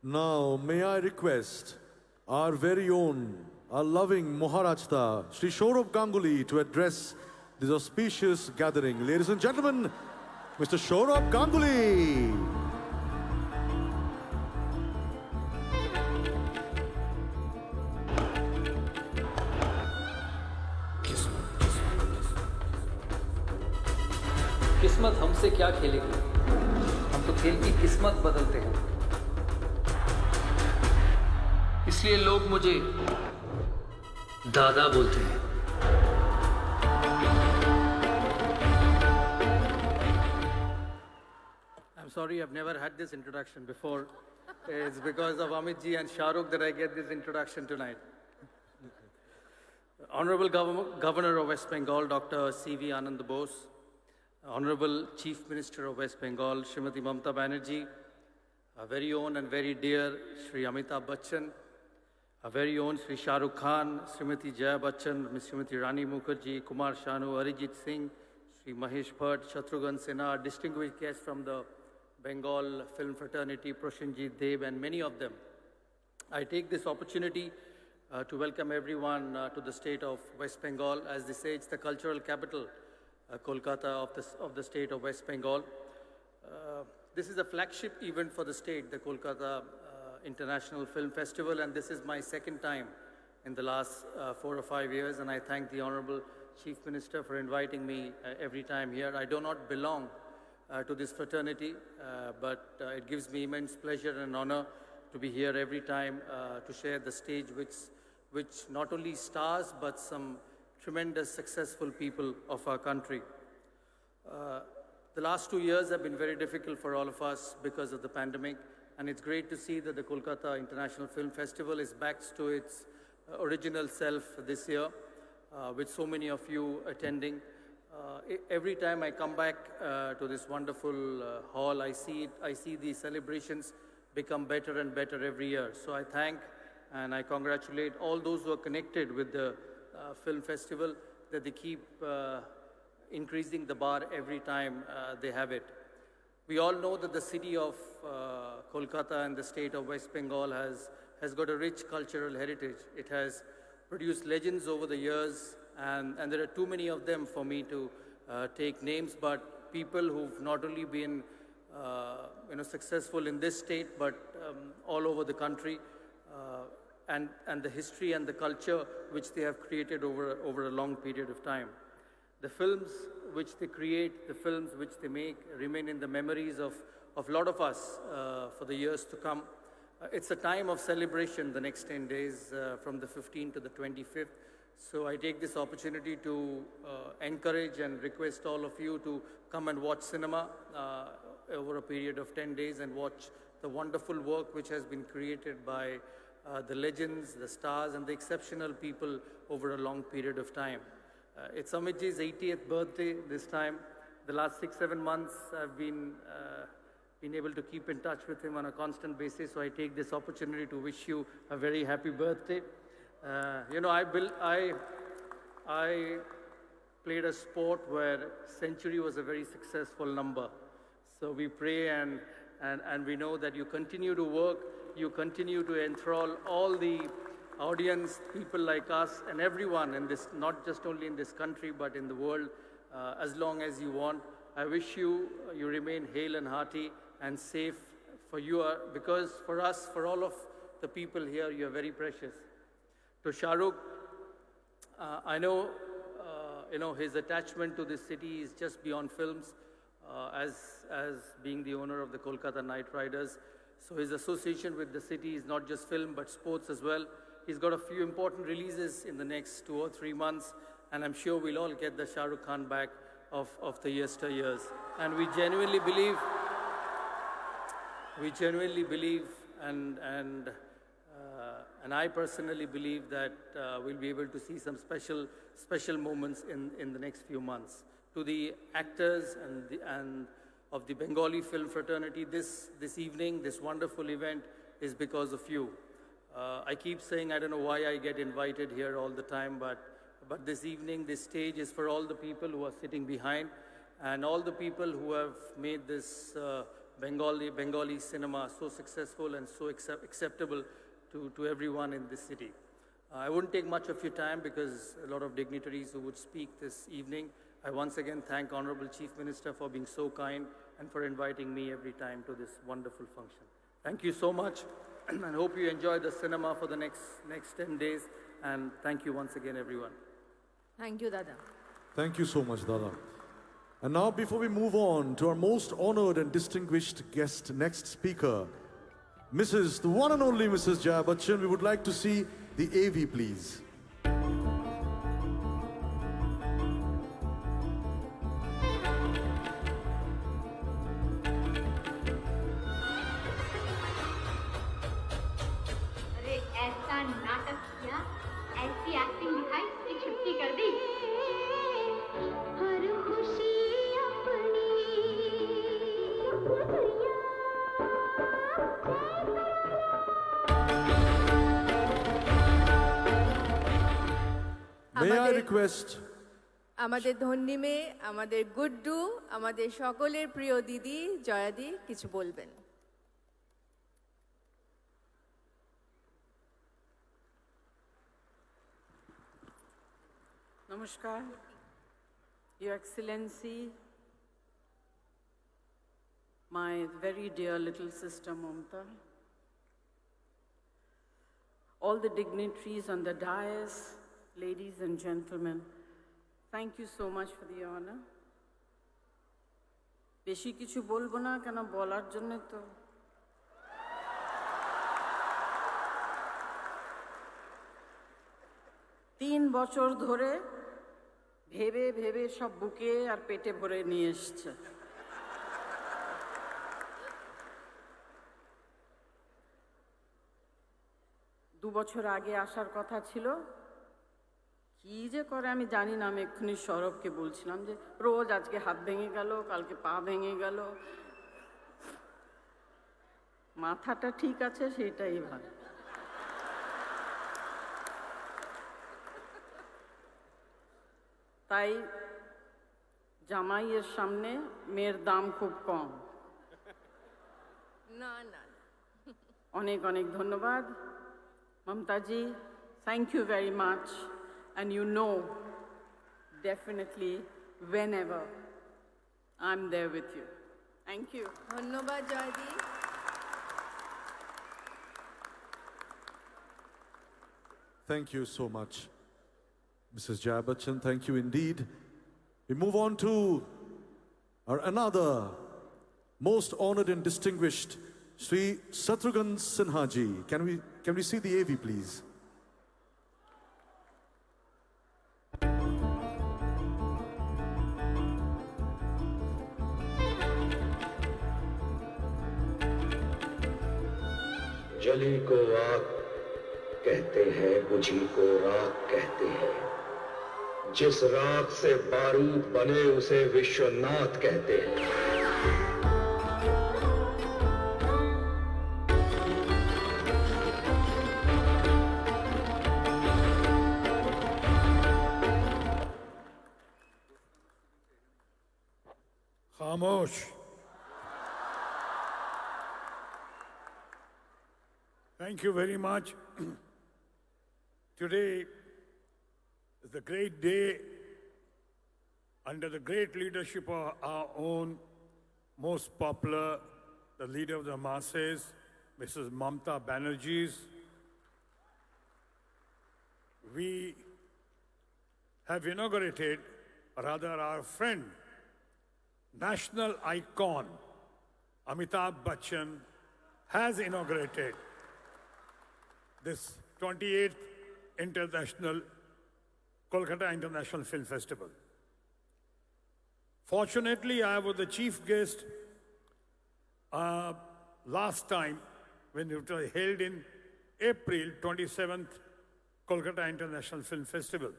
Now, may I request our very own, our loving Maharajta, Shri Saurabh Ganguly, to address this auspicious gathering. Ladies and gentlemen, Mr. Saurabh Ganguly. किस्मत हमसे क्या खेलेगी, हम तो खेल की किस्मत बदलते हैं। इसलिए लोग मुझे दादा बोलते हैं। I'm sorry, I've never had this introduction before. It's because of Amit ji and Shah Rukh that I get this introduction tonight. Honorable Governor of West Bengal, Dr. C.V. Anand Bose, Honorable Chief Minister of West Bengal, Srimati Mamata Banerjee, our very own and very dear Shri Amitabh Bachchan, our very own Shri Shah Rukh Khan, Srimati Jaya Bachchan, Ms. Srimati Rani Mukherjee, Kumar Sanu, Arijit Singh, Shri Mahesh Bhatt, Shatrughan Sinha, distinguished guests from the Bengal film fraternity, Proshenjit Dev, and many of them. I take this opportunity to welcome everyone to the state of West Bengal. As they say, it's the cultural capital, Kolkata of the state of West Bengal. This is a flagship event for the state, the Kolkata International Film Festival, and this is my second time in the last 4 or 5 years, and I thank the Honorable Chief Minister for inviting me every time here. I do not belong to this fraternity, but it gives me immense pleasure and honor to be here every time to share the stage which not only stars, but some tremendous successful people of our country. The last 2 years have been very difficult for all of us because of the pandemic, and it's great to see that the Kolkata International Film Festival is back to its original self this year, with so many of you attending. Every time I come back to this wonderful hall, I see the celebrations become better and better every year. So I thank and I congratulate all those who are connected with the film festival, that they keep increasing the bar every time they have it. We all know that the city of Kolkata and the state of West Bengal has got a rich cultural heritage. It has produced legends over the years, and there are too many of them for me to take names, but people who've not only been successful in this state, but all over the country, and the history and the culture which they have created over a long period of time. The films which they create, the films which they make, remain in the memories of a lot of us for the years to come. It's a time of celebration the next 10 days, from the 15th to the 25th. So I take this opportunity to encourage and request all of you to come and watch cinema over a period of 10 days and watch the wonderful work which has been created by the legends, the stars, and the exceptional people over a long period of time. It's Amitji's 80th birthday this time. The last 6-7 months I've been able to keep in touch with him on a constant basis, so I take this opportunity to wish you a very happy birthday. I played a sport where century was a very successful number. So we pray and we know that you continue to work, you continue to enthrall all the audience, people like us and everyone in this, not just only in this country, but in the world, as long as you want. I wish you remain hale and hearty and safe, for you are, because for us, for all of the people here, you are very precious. To Shah Rukh, I know, his attachment to this city is just beyond films, as being the owner of the Kolkata Knight Riders. So his association with the city is not just film, but sports as well. He's got a few important releases in the next 2 or 3 months, and I'm sure we'll all get the Shah Rukh Khan back of the yesteryears. And we genuinely believe, and I personally believe that we'll be able to see some special moments in the next few months. To the actors and of the Bengali film fraternity, this evening, this wonderful event is because of you. I keep saying I don't know why I get invited here all the time, but this evening, this stage is for all the people who are sitting behind and all the people who have made this Bengali cinema so successful and so acceptable to everyone in this city. I wouldn't take much of your time because a lot of dignitaries who would speak this evening. I once again thank Honorable Chief Minister for being so kind and for inviting me every time to this wonderful function. Thank you so much, and hope you enjoy the cinema for the next 10 days. And thank you once again, everyone. Thank you, Dada. Thank you so much, Dada. And now, before we move on to our most honored and distinguished guest, next speaker, the one and only Mrs. Jaya Bachchan, we would like to see the AV, please. अरे ऐसा नाटक किया, ऐसी acting दिखाई कि छुट्टी कर दी। हर खुशी अपनी May I request আমাদের ধন্যী মেয়ে, আমাদের গুড্ডু, আমাদের সকলের প্রিয় দিদি জয়াদি কিছু বলবেন। Namaskar, Your Excellency, my very dear little sister Mamta, all the dignitaries on the dais, ladies and gentlemen, thank you so much for the honor. বেশি কিছু বলবো না কেন বলার জন্য তো তিন বছর ধরে ভেবে ভেবে সব বুকে আর পেটে ভরে নিয়ে এসছে। দু বছর আগে আসার কথা ছিল, কি যে করে আমি জানি না। আমি এক্ষুনি সৌরভকে বলছিলাম যে রোজ আজকে হাত ভেঙে গেল, কালকে পা ভেঙে গেল, মাথাটা ঠিক আছে সেটাই ভালো। তাই জামাইয়ের সামনে মেয়ের দাম খুব কম। না না, অনেক অনেক ধন্যবাদ মমতাজি, thank you very much, and you know definitely whenever I'm there with you. Thank you. ধন্যবাদ জয়দি। Thank you so much, Mrs. Jaya Bachchan. Thank you indeed. We move on to our another most honored and distinguished, Sri Shatrughan Sinha ji. Can we see the AV, please? जली को आग कहते हैं, बुझी को राख कहते हैं, जिस राख से बारूद बने उसे विश्वनाथ कहते हैं। खामोश। Thank you very much. Today is a great day under the great leadership of our own most popular, the leader of the masses, Mrs. Mamta Banerjee. We have inaugurated, or rather our friend, national icon, Amitabh Bachchan, has inaugurated this 28th Kolkata International Film Festival. Fortunately, I was the chief guest last time when it was held in April 27th Kolkata International Film Festival.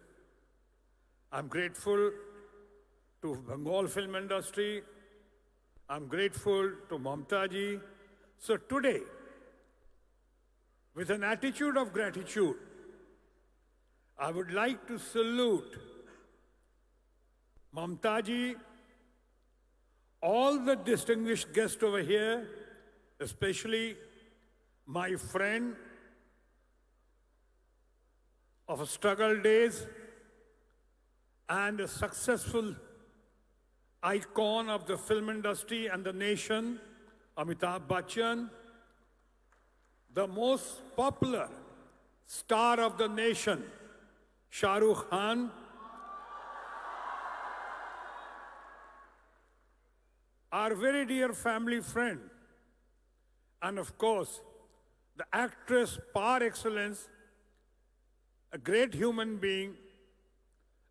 I'm grateful to Bengal film industry. I'm grateful to Mamta ji. So today, with an attitude of gratitude, I would like to salute Mamta ji, all the distinguished guests over here, especially my friend of struggle days and a successful icon of the film industry and the nation, Amitabh Bachchan, the most popular star of the nation, Shah Rukh Khan, our very dear family friend, and of course, the actress par excellence, a great human being,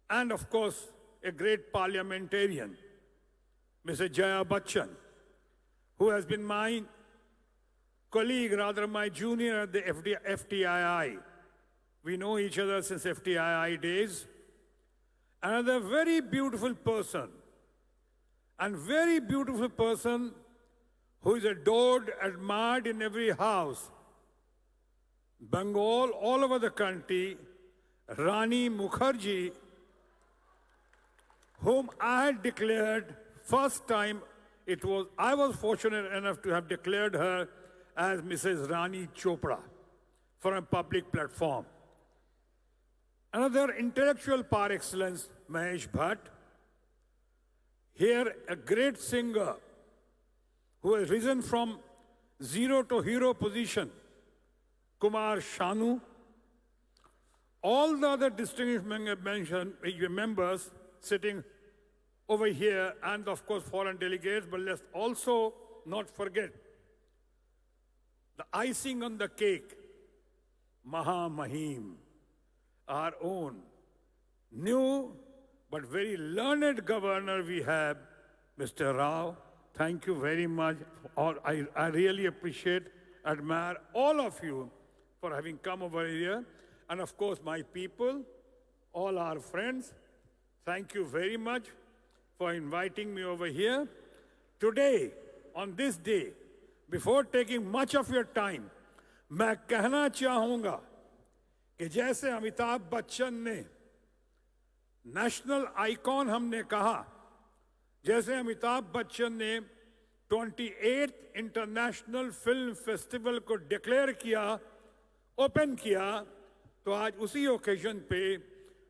and of course, a great parliamentarian, Mrs. Jaya Bachchan, who has been my colleague, rather my junior at the FTII. We know each other since FTII days. Another very beautiful person, and very beautiful person who is adored, admired in every house. Bengal, all over the country, Rani Mukherjee, whom I had declared first time I was fortunate enough to have declared her as Mrs. Rani Chopra for a public platform. Another intellectual par excellence, Mahesh Bhatt. Here, a great singer who has risen from zero to hero position, Kumar Shanu. All the other distinguished members sitting over here, and of course foreign delegates, but let's also not forget the icing on the cake, Maha Mahim, our own new but very learned governor we have, Mr. Rao. Thank you very much. I really appreciate, admire all of you for having come over here. And of course, my people, all our friends, thank you very much for inviting me over here. Today, on this day, before taking much of your time, मैं कहना चाहूँगा कि जैसे अमिताभ बच्चन ने national icon हमने कहा, जैसे अमिताभ बच्चन ने 28th इंटरनेशनल फिल्म फेस्टिवल को डिक्लेयर किया, ओपन किया, तो आज उसी ओकेजन पे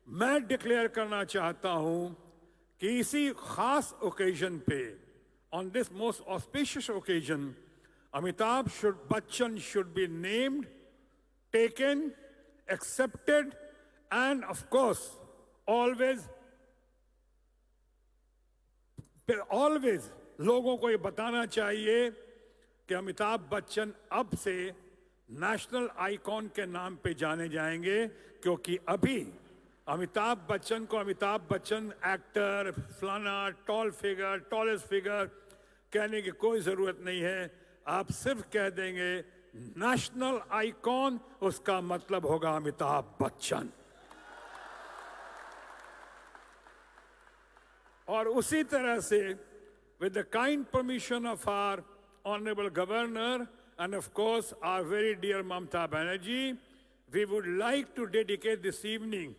मैं डिक्लेयर करना चाहता हूं कि इसी खास ओकेजन पे, on this most auspicious occasion, Amitabh Bachchan should be named, taken, accepted, and of course, always लोगों को ये बताना चाहिए कि अमिताभ बच्चन अब से नेशनल आइकॉन के नाम पे जाने जाएंगे, क्योंकि अभी अमिताभ बच्चन को अमिताभ बच्चन एक्टर, फलाना, टॉल फिगर, टॉलेस्ट फिगर कहने की कोई जरूरत नहीं है. आप सिर्फ कह देंगे नेशनल आइकॉन, उसका मतलब होगा अमिताभ बच्चन. और उसी तरह से, with the kind permission of our honorable governor and of course our very dear Mamta Banerjee, we would like to dedicate this evening,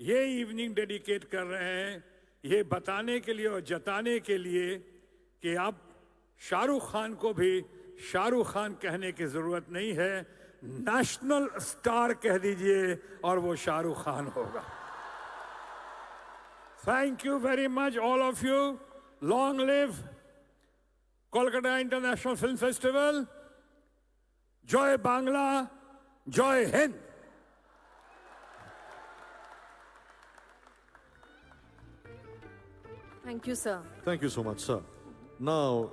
ये evening dedicate कर रहे हैं ये बताने के लिए और जताने के लिए कि अब शाहरुख खान को भी शाहरुख खान कहने की जरूरत नहीं है, नेशनल स्टार कह दीजिए और वो शाहरुख खान होगा. Thank you very much, all of you. Long live Kolkata International Film Festival. Joy Bangla, Joy Hind. Thank you, sir. Thank you so much, sir. Now,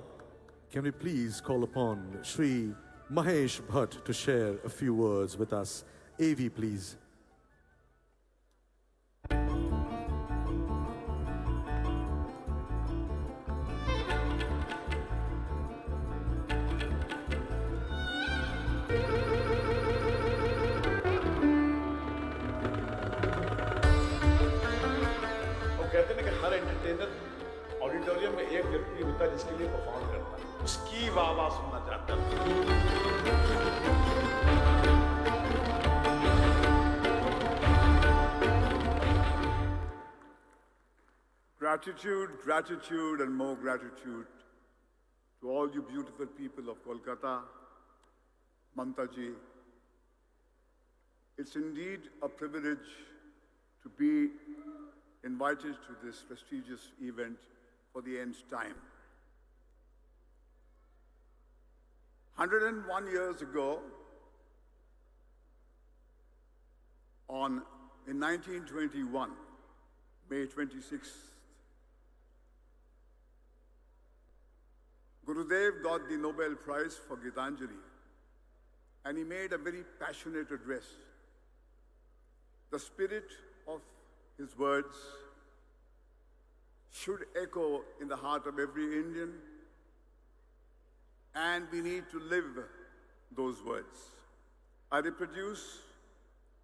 can we please call upon Shri Mahesh Bhatt to share a few words with us? AV, please. कहते हैं कि हर entertainer auditorium में एक व्यक्ति होता है जिसके लिए परफॉर्म करता है, उसकी वाह सुनना चाहता है. Gratitude, gratitude, and more gratitude to all you beautiful people of Kolkata, Mamta ji. It's indeed a privilege to be invited to this prestigious event for the nth time. 101 years ago, in 1921, May 26th, Gurudev got the Nobel Prize for Gitanjali, and he made a very passionate address. The spirit of his words should echo in the heart of every Indian, and we need to live those words. I reproduce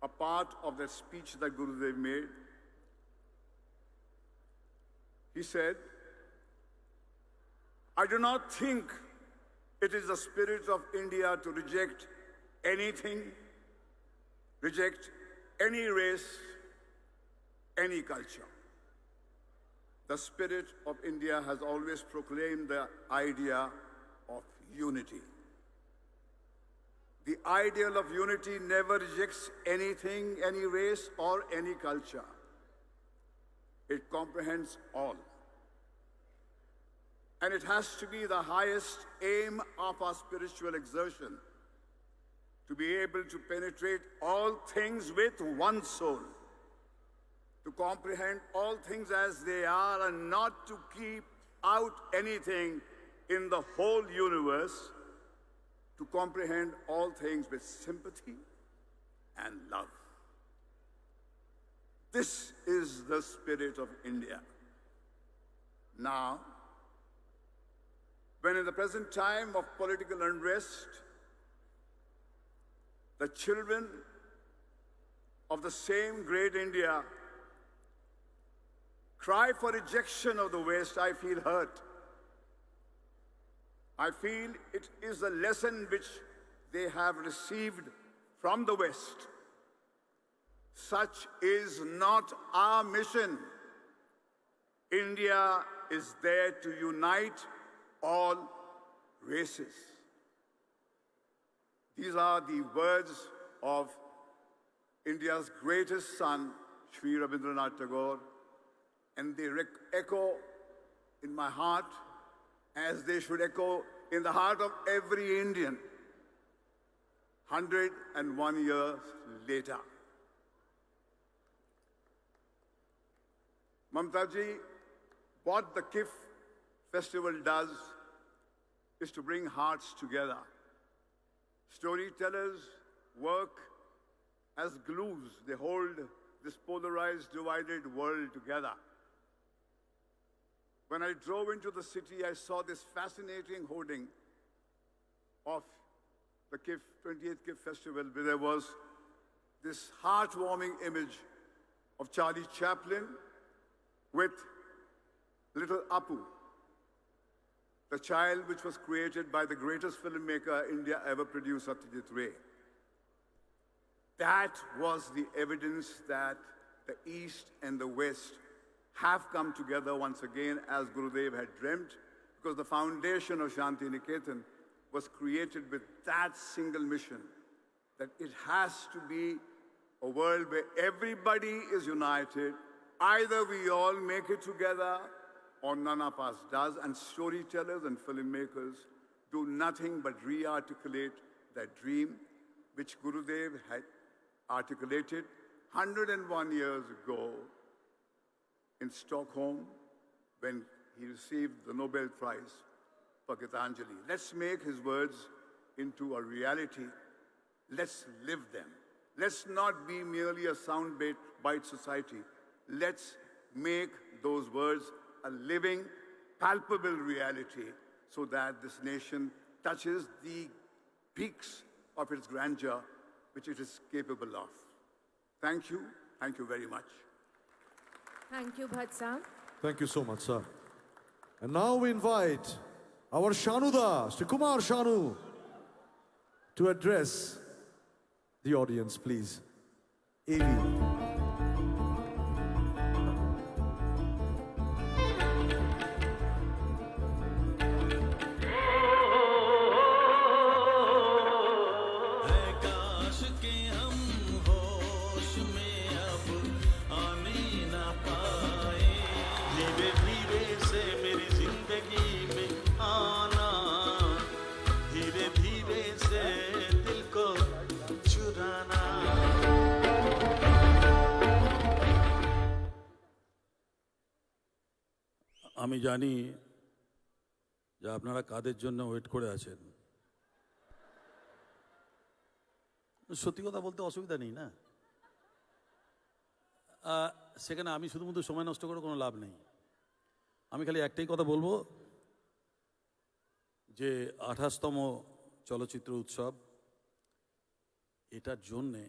a part of that speech that Gurudev made. He said, "I do not think it is the spirit of India to reject anything, reject any race, any culture. the spirit of India has always proclaimed the idea of unity. The ideal of unity never rejects anything, any race, or any culture. It comprehends all. And it has to be the highest aim of our spiritual exertion, to be able to penetrate all things with one soul, to comprehend all things as they are and not to keep out anything in the whole universe, to comprehend all things with sympathy and love. This is the spirit of India. Now, when in the present time of political unrest, the children of the same great India cry for rejection of the West, I feel hurt. I feel it is a lesson which they have received from the West. Such is not our mission. India is there to unite all races. These are the words of India's greatest son, Shri Rabindranath Tagore, and they echo in my heart as they should echo in the heart of every Indian 101 years later. Mamtaji, what the KIFF festival does is to bring hearts together. Storytellers work as glues. They hold this polarized, divided world together. When I drove into the city, I saw this fascinating hoarding of the 28th KIFF festival, where there was this heartwarming image of Charlie Chaplin with little Apu, the child which was created by the greatest filmmaker India ever produced, Satyajit Ray. That was the evidence that the East and the West have come together once again as Gurudev had dreamt, because the foundation of Shanti Niketan was created with that single mission, that it has to be a world where everybody is united. Either we all make it together or none of us does, and storytellers and filmmakers do nothing but re-articulate that dream which Gurudev had articulated 101 years ago in Stockholm when he received the Nobel Prize for Gitanjali. Let's make his words into a reality. Let's live them. Let's not be merely a soundbite society. Let's make those words a living, palpable reality so that this nation touches the peaks of its grandeur which it is capable of. Thank you. Thank you very much. Thank you, Bhatt. Thank you so much, sir. And now we invite our Shanuda, Shri Kumar Shanu, to address the audience, please. AV. আমি জানি যে আপনারা কাদের জন্য wait করে আছেন। সত্যি কথা বলতে অসুবিধা নেই না, সেখানে আমি শুধুমাত্র সময় নষ্ট করে কোনো লাভ নেই। আমি খালি একটাই কথা বলবো যে 28তম চলচ্চিত্র উৎসব, এটার জন্যে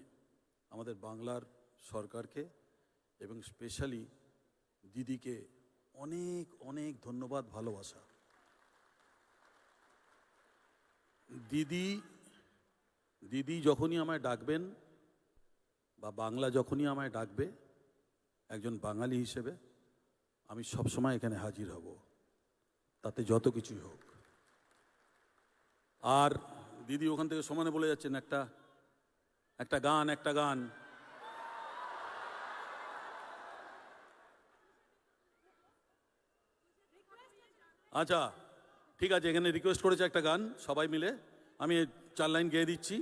আমাদের বাংলার সরকারকে এবং স্পেশালি দিদিকে অনেক অনেক ধন্যবাদ, ভালোবাসা। দিদি যখনই আমায় ডাকবেন বা বাংলা যখনই আমায় ডাকবে একজন বাঙালি হিসেবে, আমি সবসময় এখানে হাজির হব, তাতে যত কিছুই হোক। আর দিদি ওখান থেকে সমানে বলে যাচ্ছেন একটা গান। আচ্ছা ঠিক আছে, এখানে রিকোয়েস্ট করেছে একটা গান, সবাই মিলে আমি 4 লাইন গেয়ে দিচ্ছি।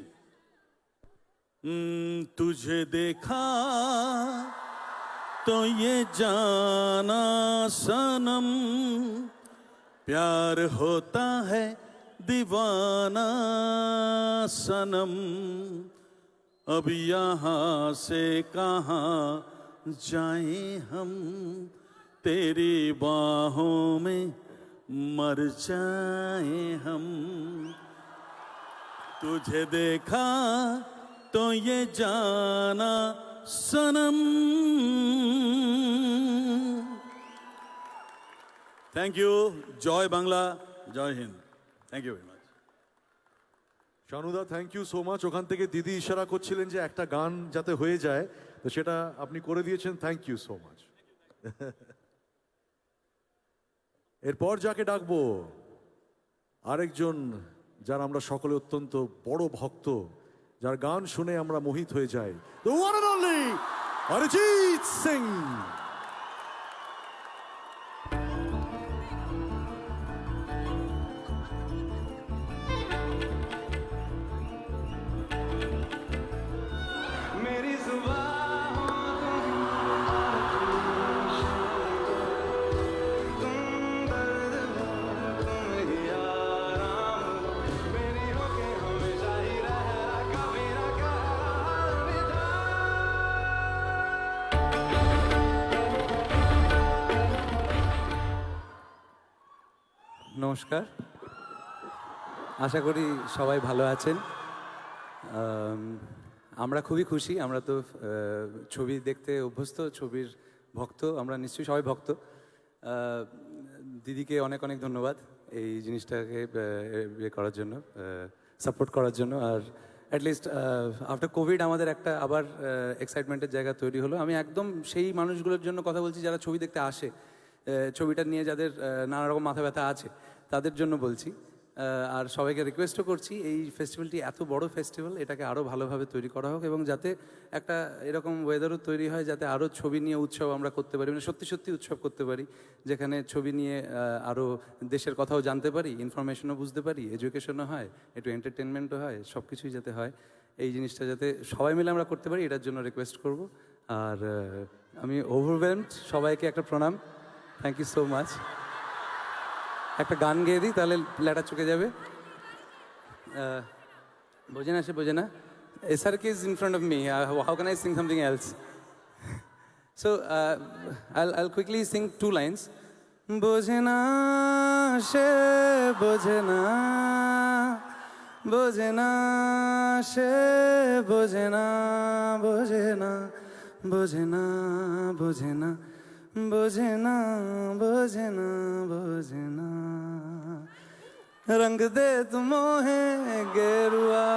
तुझे देखा तो ये जाना सनम, प्यार होता है दीवाना सनम, अब यहाँ से कहाँ जाएं हम, तेरी बाहों में मर जाएं हम। तुझे देखा तो ये जाना सनम। Thank you. जय बांग्ला, जय हिंद। थैंक यू वेरी माच। শানুদা থ্যাংক ইউ সো মাচ। ওখান থেকে দিদি ইশারা করছিলেন যে একটা গান যাতে হয়ে যায়, তো সেটা আপনি করে দিয়েছেন, থ্যাংক ইউ সো মাচ। এরপর যাকে ডাকবো আরেকজন যার আমরা সকলে অত্যন্ত বড় ভক্ত, যার গান শুনে আমরা মোহিত হয়ে যাই, the one and only Arijit Singh. নমস্কার, আশা করি সবাই ভালো আছেন। আমরা খুবই খুশি, আমরা তো ছবি দেখতে অভ্যস্ত, ছবির ভক্ত, আমরা নিশ্চয়ই সবাই ভক্ত। দিদিকে অনেক অনেক ধন্যবাদ এই জিনিসটাকে করার জন্য, সাপোর্ট করার জন্য। আর অ্যাটলিস্ট আফটার কোভিড আমাদের একটা আবার এক্সাইটমেন্টের জায়গা তৈরি হলো। আমি একদম সেই মানুষগুলোর জন্য কথা বলছি যারা ছবি দেখতে আসে, ছবিটা নিয়ে যাদের নানা রকম মাথা ব্যথা আছে, তাদের জন্য বলছি। আর সবাইকে রিকোয়েস্টও করছি, এই ফেস্টিভ্যালটি এত বড় ফেস্টিভ্যাল, এটাকে আরও ভালোভাবে তৈরি করা হোক এবং যাতে একটা এরকম ওয়েদারও তৈরি হয় যাতে আরও ছবি নিয়ে উৎসব আমরা করতে পারি, মানে সত্যি সত্যি উৎসব করতে পারি, যেখানে ছবি নিয়ে আরও দেশের কথাও জানতে পারি, ইনফরমেশনও বুঝতে পারি, এডুকেশনও হয়, একটু এন্টারটেনমেন্টও হয়, সব কিছুই যাতে হয়। এই জিনিসটা যাতে সবাই মিলে আমরা করতে পারি, এটার জন্য রিকোয়েস্ট করব। আর আমি ওভারওয়েলমড, সবাইকে একটা প্রণাম, থ্যাংক ইউ সো মাচ। একটা গান গেয়ে দিই, তাহলে লেটা চুকে যাবে। বোঝে না, সে বোঝে না। SRK is in front of me. How can I sing something else? So I'll quickly sing 2 lines. বোঝে না সে বোঝে না, বোঝে না সে বোঝে না, বোঝে না, বোঝে না, বোঝে না, বোঝে না, বোঝে না, বোঝে না, রঙ দে তুমোহে গেরুয়া।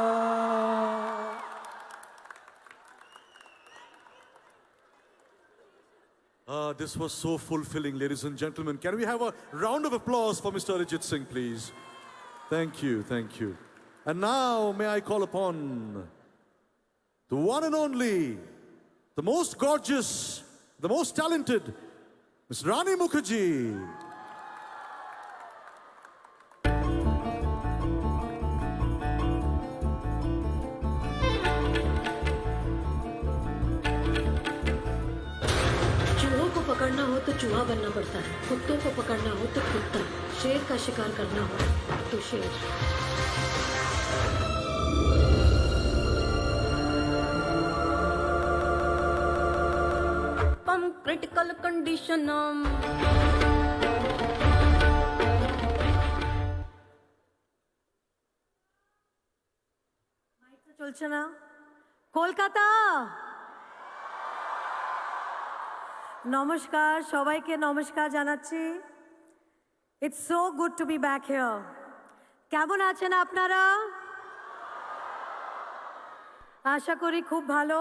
This was so fulfilling, ladies and gentlemen. Can we have a round of applause for Mr. Arijit Singh, please? Thank you, thank you. And now may I call upon the one and only, the most gorgeous, the most talented, Ms. Rani Mukherjee. चूहों को पकड़ना हो तो चूहा बनना पड़ता है, कुत्तों को पकड़ना हो तो कुत्ता, शेर का शिकार करना हो तो शेर। Critical condition. চলছে না? কলকাতা, নমস্কার, সবাইকে নমস্কার জানাচ্ছি। It's so good to be back here. কেমন আছেন আপনারা? আশা করি খুব ভালো।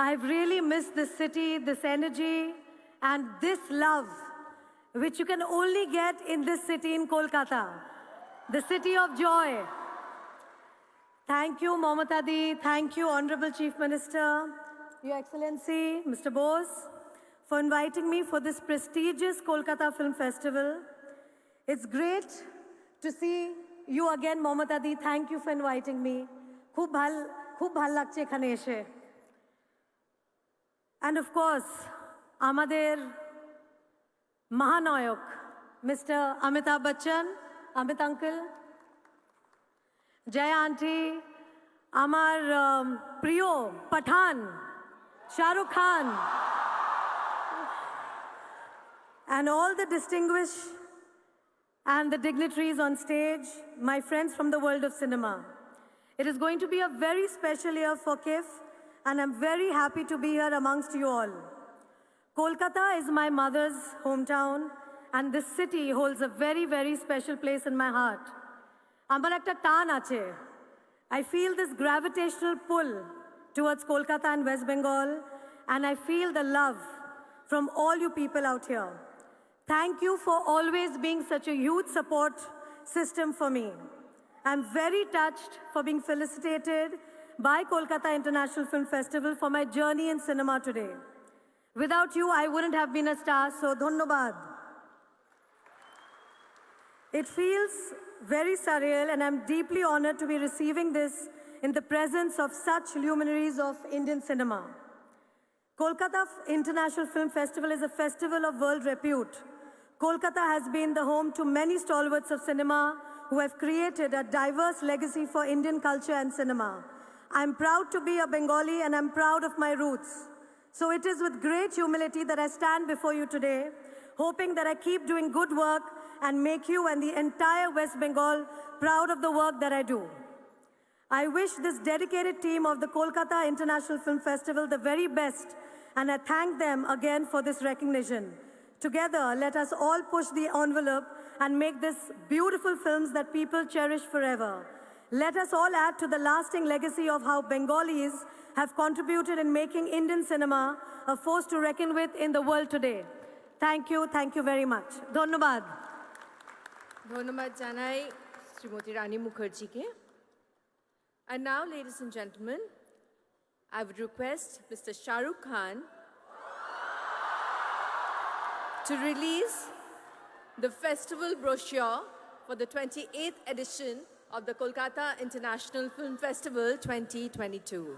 I've really missed this city, this energy, and this love, which you can only get in this city in Kolkata, the city of joy. Thank you, Mamata Di. Thank you, Honorable Chief Minister, Your Excellency, Mr. Bose, for inviting me for this prestigious Kolkata Film Festival. It's great to see you again, Mamata Di. Thank you for inviting me. খুব ভাল লাগছে এখানে এসে। And of course, আমাদের মহানায়ক, Mr. Amitabh Bachchan, Amit Uncle, Jaya Auntie, আমার প্রিয় পাঠান, Shahrukh Khan, and all the distinguished and the dignitaries on stage, my friends from the world of cinema. It is going to be a very special year for KIFF, and I'm very happy to be here amongst you all. Kolkata is my mother's hometown, and this city holds a very, very special place in my heart. Amar ekta taan ache. I feel this gravitational pull towards Kolkata and West Bengal, and I feel the love from all you people out here. Thank you for always being such a huge support system for me. I'm very touched for being felicitated by Kolkata International Film Festival for my journey in cinema today. Without you, I wouldn't have been a star, so dhanyabad. It feels very surreal, and I'm deeply honored to be receiving this in the presence of such luminaries of Indian cinema. Kolkata International Film Festival is a festival of world repute. Kolkata has been the home to many stalwarts of cinema who have created a diverse legacy for Indian culture and cinema. I'm proud to be a Bengali, and I'm proud of my roots. So it is with great humility that I stand before you today, hoping that I keep doing good work and make you and the entire West Bengal proud of the work that I do. I wish this dedicated team of the Kolkata International Film Festival the very best, and I thank them again for this recognition. Together, let us all push the envelope and make this beautiful films that people cherish forever. Let us all add to the lasting legacy of how Bengalis have contributed in making Indian cinema a force to reckon with in the world today. Thank you very much. Dhanyabad. ধন্যবাদ জানাই শ্রীমতী রানী মুখার্জিকে। And now, ladies and gentlemen, I would request Mr. Shahrukh Khan to release the festival brochure for the 28th edition of the Kolkata International Film Festival 2022.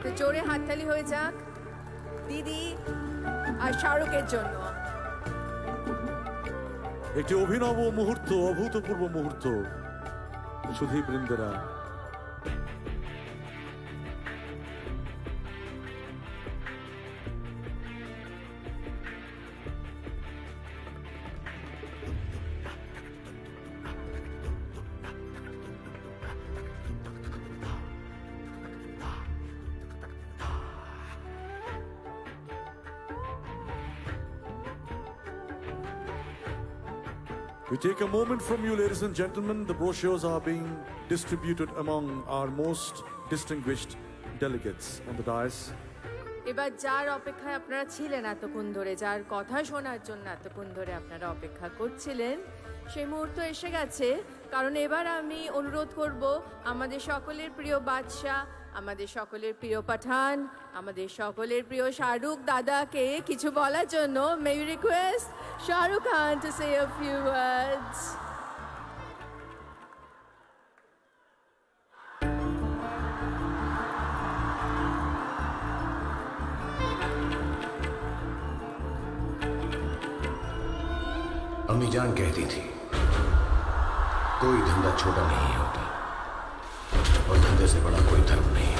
তো জোরে হাততালি হয়ে যাক দিদি আর শাহরুখের জন্য। একটি অভিনব মুহূর্ত, অভূতপূর্ব মুহূর্ত। সুধীবৃন্দেরা, we take a moment from you, ladies and gentlemen. The brochures are being distributed among our most distinguished delegates on the dais. এবার যার অপেক্ষায় আপনারা ছিলেন এতক্ষণ ধরে, যার কথা শোনার জন্য এতক্ষণ ধরে আপনারা অপেক্ষা করছিলেন, সেই মুহূর্ত এসে গেছে। কারণ এবার আমি অনুরোধ করব আমাদের সকলের প্রিয় বাদশা, আমাদের সকলের প্রিয় পাঠান, আমাদের সকলের প্রিয় শাহরুখ দাদাকে কিছু বলার জন্য। May we request Shahrukh Khan to say a few words. अम्मी जान कहती थी कोई धंधा छोटा नहीं होता और धंधे से बड़ा कोई धर्म नहीं।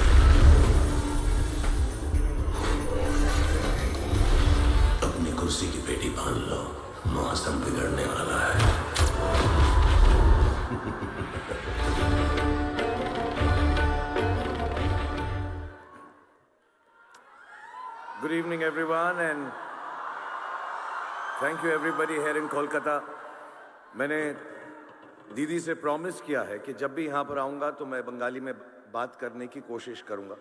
अपनी कुर्सी की पेटी बांध लो, मौसम बिगड़ने वाला है। Good evening, everyone, and thank you, everybody here in Kolkata. मैंने दीदी से प्रॉमिस किया है कि जब भी यहाँ पर आऊँगा तो मैं बंगाली में बात करने की कोशिश करूँगा.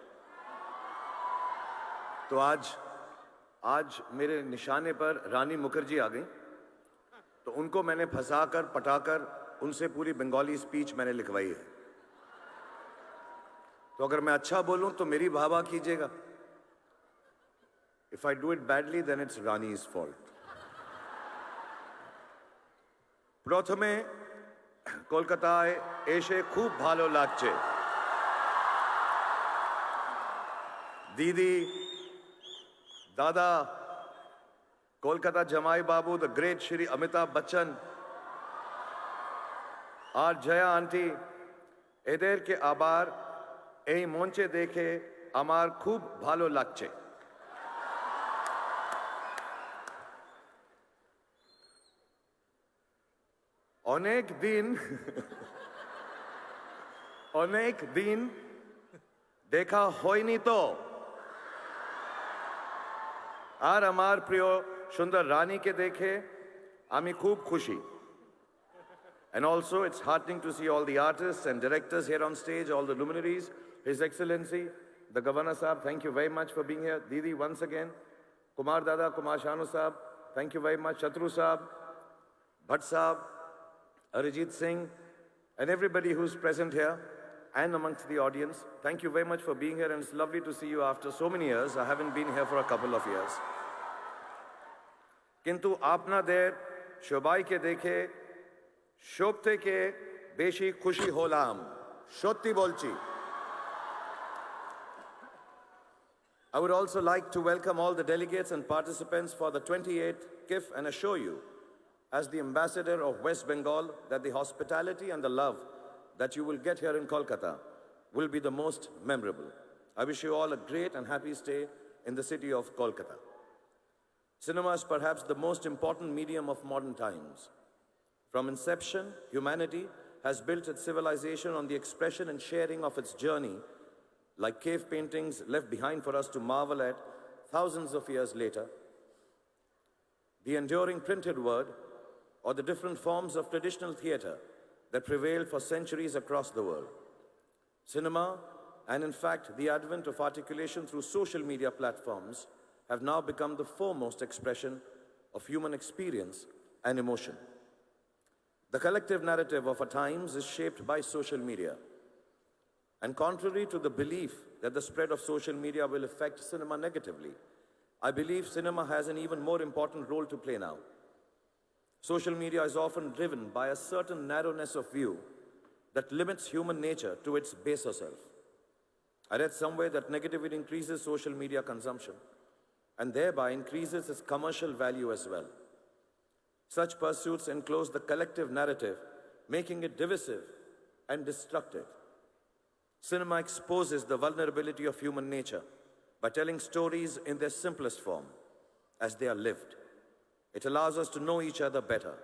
तो आज मेरे निशाने पर रानी मुखर्जी आ गई, तो उनको मैंने फंसाकर पटाकर उनसे पूरी बंगाली स्पीच मैंने लिखवाई है. तो अगर मैं अच्छा बोलूं तो मेरी वाह कीजिएगा. If I do it badly, then it's Rani's fault. প্রথমে কলকাতায় এসে খুব ভালো লাগছে. দিদি, দাদা, কলকাতা জামাই বাবু, the great Shri Amitabh Bachchan, R Jaya aunty, এদেরকে আবার এই মঞ্চে দেখে আমার খুব ভালো লাগছে. অনেক দিন দেখা হয়নি তো, আর আমার প্রিয় সুন্দর রানীকে দেখে আমি খুব খুশি. And also it's heartening to see all the artists and directors here on stage, all the luminaries, His Excellency, the Governor Sahab, thank you very much for being here. Didi, once again, Kumar Dada, Kumar Shanu Sahab, thank you very much. Chatru Sahab, Bhatt Sahab, Arijit Singh, and everybody who's present here and amongst the audience, thank you very much for being here, and it's lovely to see you after so many years. I haven't been here for a couple of years. কিন্তু আপনাদের সবাইকে দেখে সব থেকে বেশি খুশি হলাম, সত্যি বলছি. I would also like to welcome all the delegates and participants for the 28th KIFF and assure you, as the ambassador of West Bengal, that the hospitality and the love that you will get here in Kolkata will be the most memorable. I wish you all a great and happy stay in the city of Kolkata. Cinema is perhaps the most important medium of modern times. From inception, humanity has built its civilization on the expression and sharing of its journey, like cave paintings left behind for us to marvel at thousands of years later. The enduring printed word, or the different forms of traditional theater that prevailed for centuries across the world. Cinema, and in fact, the advent of articulation through social media platforms, have now become the foremost expression of human experience and emotion. The collective narrative of our times is shaped by social media. And contrary to the belief that the spread of social media will affect cinema negatively, I believe cinema has an even more important role to play now. Social media is often driven by a certain narrowness of view that limits human nature to its baser self. I read somewhere that negativity increases social media consumption and thereby increases its commercial value as well. Such pursuits enclose the collective narrative, making it divisive and destructive. Cinema exposes the vulnerability of human nature by telling stories in their simplest form, as they are lived. It allows us to know each other better.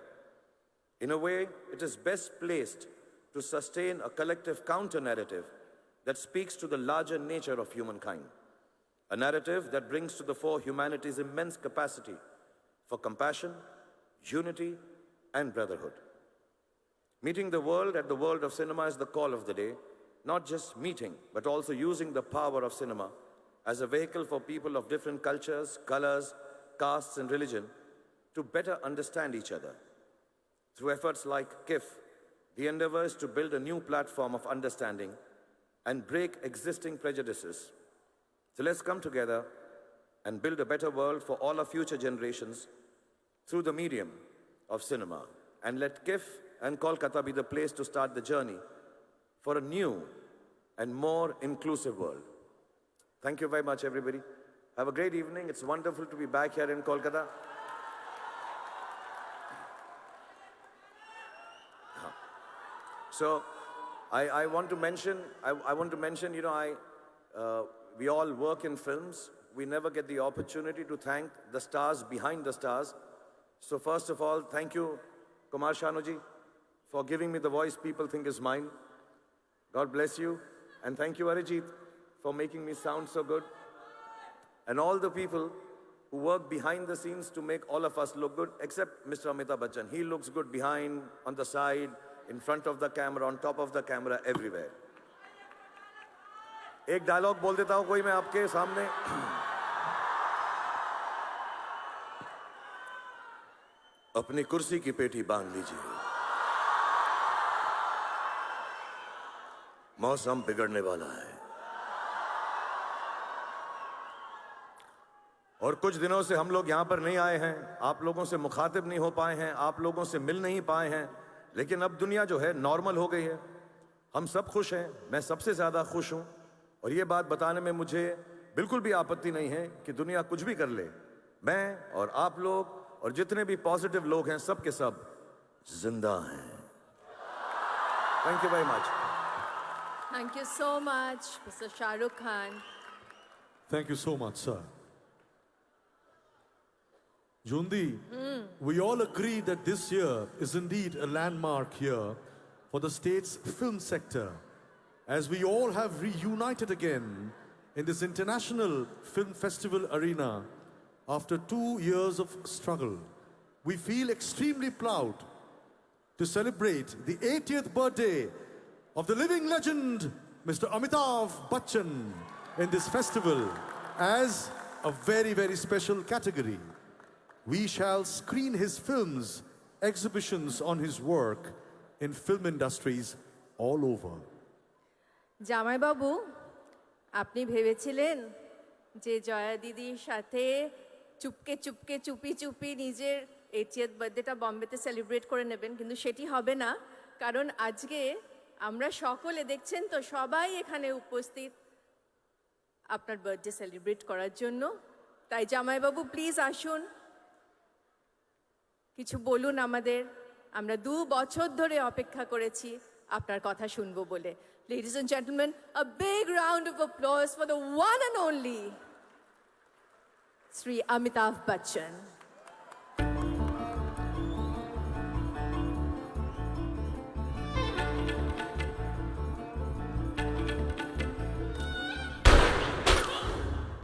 In a way, it is best placed to sustain a collective counter-narrative that speaks to the larger nature of humankind. A narrative that brings to the fore humanity's immense capacity for compassion, unity, and brotherhood. Meeting the world at the world of cinema is the call of the day, not just meeting, but also using the power of cinema as a vehicle for people of different cultures, colors, castes, and religion to better understand each other. Through efforts like KIFF, the endeavor is to build a new platform of understanding and break existing prejudices. So let's come together and build a better world for all our future generations through the medium of cinema. And let KIFF and Kolkata be the place to start the journey for a new and more inclusive world. Thank you very much, everybody. Have a great evening. It's wonderful to be back here in Kolkata. So I want to mention, you know, we all work in films. We never get the opportunity to thank the stars behind the stars. So first of all, thank you, Kumar Shanuji, for giving me the voice people think is mine. God bless you. And thank you, Arijit, for making me sound so good. and all the people who work behind the scenes to make all of us look good, except Mr. Amitabh Bachchan. He looks good behind, on the side, in front of the camera, on top of the camera, everywhere. एक dialogue बोल देता हूं कोई मैं आपके सामने. अपनी कुर्सी की पेटी बांध लीजिए. मौसम बिगड़ने वाला है. और कुछ दिनों से हम लोग यहां पर नहीं आए हैं, आप लोगों से मुखातिब नहीं हो पाए हैं, आप लोगों से मिल नहीं पाए हैं, लेकिन अब दुनिया जो है नॉर्मल हो गई है. हम सब खुश हैं, मैं सबसे ज्यादा खुश हूं. और ये बात बताने में मुझे बिल्कुल भी आपत्ति नहीं है कि दुनिया कुछ भी कर ले, मैं और आप लोग और जितने भी पॉजिटिव लोग हैं सब के सब जिंदा हैं. Thank you very much. Thank you so much, Mr. Shah Rukh Khan. Thank you so much, sir. Jundi, we all agree that this year is indeed a landmark year for the state's film sector, as we all have reunited again in this international film festival arena after 2 years of struggle. We feel extremely proud to celebrate the 80th birthday of the living legend, Mr. Amitabh Bachchan, in this festival as a very, very special category. We shall screen his films, exhibitions on his work in film industries all over. জামাই বাবু, আপনি ভেবেছিলেন যে জয়া দিদির সাথে চুপকে চুপকে চুপি চুপি নিজের 80th বার্থডেটা বম্বেতে celebrate করে নেবেন, কিন্তু সেটি হবে না, কারণ আজকে আমরা সকলে দেখছেন তো সবাই এখানে উপস্থিত আপনার বার্থডে সেলিব্রেট করার জন্য. তাই জামাই বাবু প্লিজ আসুন, কিছু বলুন আমাদের. আমরা 2 বছর ধরে অপেক্ষা করেছি আপনার কথা শুনবো বলে. Ladies and gentlemen, a big round of applause for the one and only Sri Amitabh Bachchan.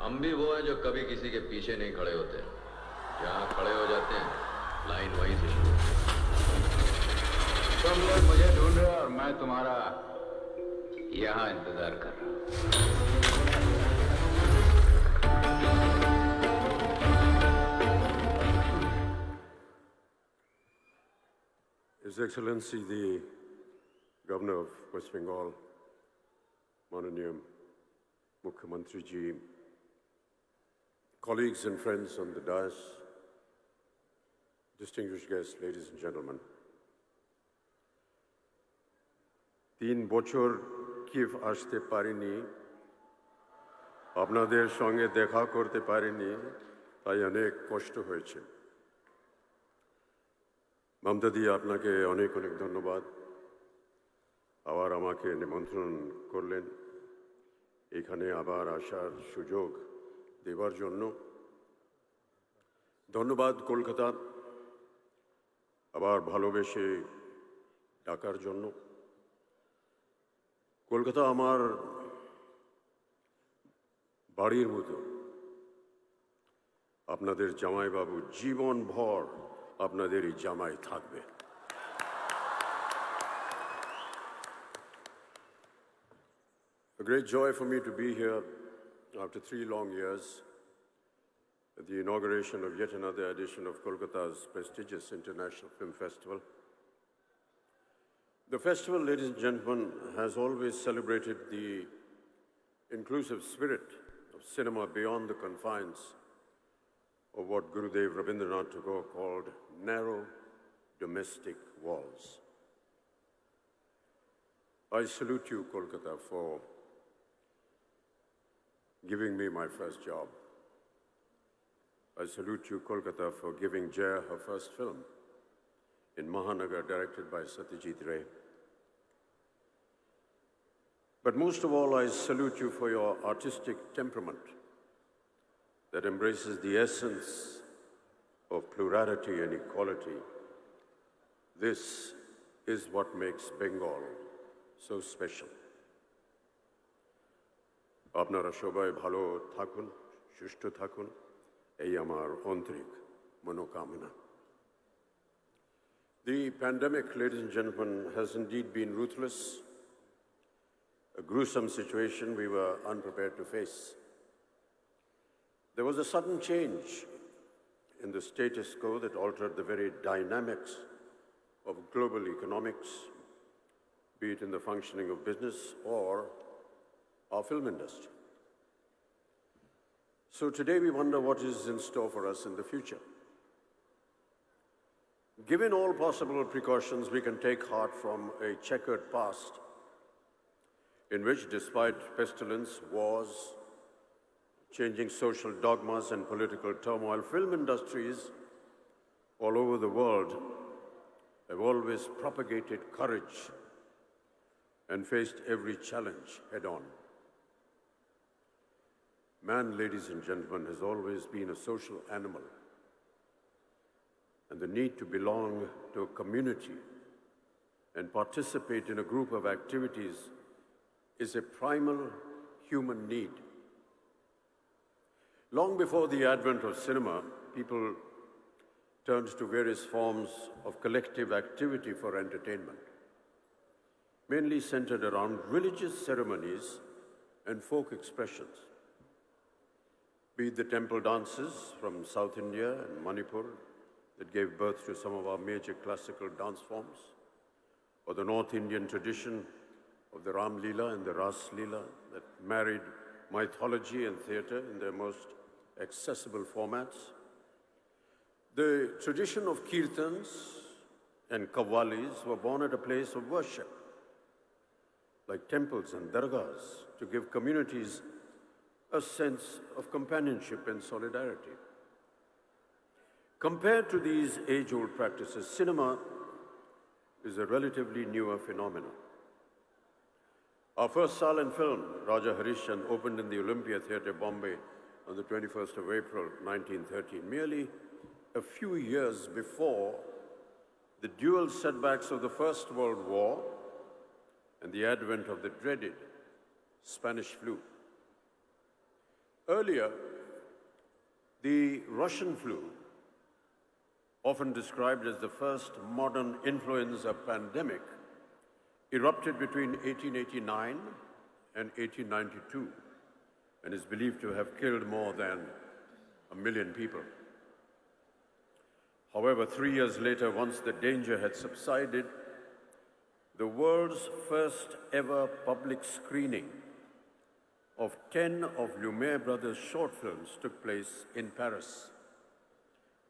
हम भी वो हैं जो कभी किसी के पीछे नहीं खड़े होते. जहाँ खड़े हो जाते हैं लाइन वहीं से शुरू. तुम लोग मुझे ढूंढ रहे हो और मैं तुम्हारा यहाँ इंतजार कर रहा हूँ. His Excellency the Governor of West Bengal, Mananiya Mukhyamantri Ji, colleagues and friends on the dais, distinguished guests, ladies and gentlemen. 3 বছর কিফ আসতে পারিনি, আপনাদের সঙ্গে দেখা করতে পারিনি, তাই অনেক কষ্ট হয়েছে. মমতা দি, আপনাকে অনেক অনেক ধন্যবাদ. আবার আমাকে নিমন্ত্রণ করলেন এখানে আবার আসার সুযোগ দেওয়ার জন্য. ধন্যবাদ কলকাতা আবার ভালোবেসে ডাকার জন্য. কলকাতা আমার বাড়ির মতো. আপনাদের জামাইবাবু জীবনভর আপনাদেরই জামাই থাকবে. A great joy for me to be here after 3 long years at the inauguration of yet another edition of Kolkata's prestigious International Film Festival. The festival, ladies and gentlemen, has always celebrated the inclusive spirit of cinema beyond the confines of what Gurudev Rabindranath Tagore called narrow domestic walls. I salute you, Kolkata, for giving me my first job. I salute you, Kolkata, for giving Jaya her first film in Mahanagar, directed by Satyajit Ray. But most of all, I salute you for your artistic temperament that embraces the essence of plurality and equality. This is what makes Bengal so special. আপনারা সবাই ভালো থাকুন, সুস্থ থাকুন, এই আমার আন্তরিক মনোকামনা। The pandemic, ladies and gentlemen, has indeed been ruthless, a gruesome situation we were unprepared to face. There was a sudden change in the status quo that altered the very dynamics of global economics, be it in the functioning of business or our film industry. So today we wonder what is in store for us in the future. Given all possible precautions, we can take heart from a checkered past in which, despite pestilence, wars, changing social dogmas and political turmoil, film industries all over the world have always propagated courage and faced every challenge head-on. Man, ladies and gentlemen, has always been a social animal, and the need to belong to a community and participate in a group of activities is a primal human need. Long before the advent of cinema, people turned to various forms of collective activity for entertainment, mainly centered around religious ceremonies and folk expressions. Be it the temple dances from South India and Manipur that gave birth to some of our major classical dance forms, or the North Indian tradition of the Ram Leela and the Ras Leela that married mythology and theatre in their most accessible formats. The tradition of kirtans and qawwalis were born at a place of worship, like temples and dargahs, to give communities a sense of companionship and solidarity. Compared to these age-old practices, cinema is a relatively newer phenomenon. Our first silent film, Raja Harishchandra, opened in the Olympia Theatre, Bombay, on the 21st of April, 1913, merely a few years before the dual setbacks of the First World War and the advent of the dreaded Spanish flu. Earlier, the Russian flu, often described as the first modern influenza pandemic, erupted between 1889 and 1892 and is believed to have killed more than 1 million people. However, 3 years later, once the danger had subsided, the world's first ever public screening of 10 of Lumiere brothers' short films took place in Paris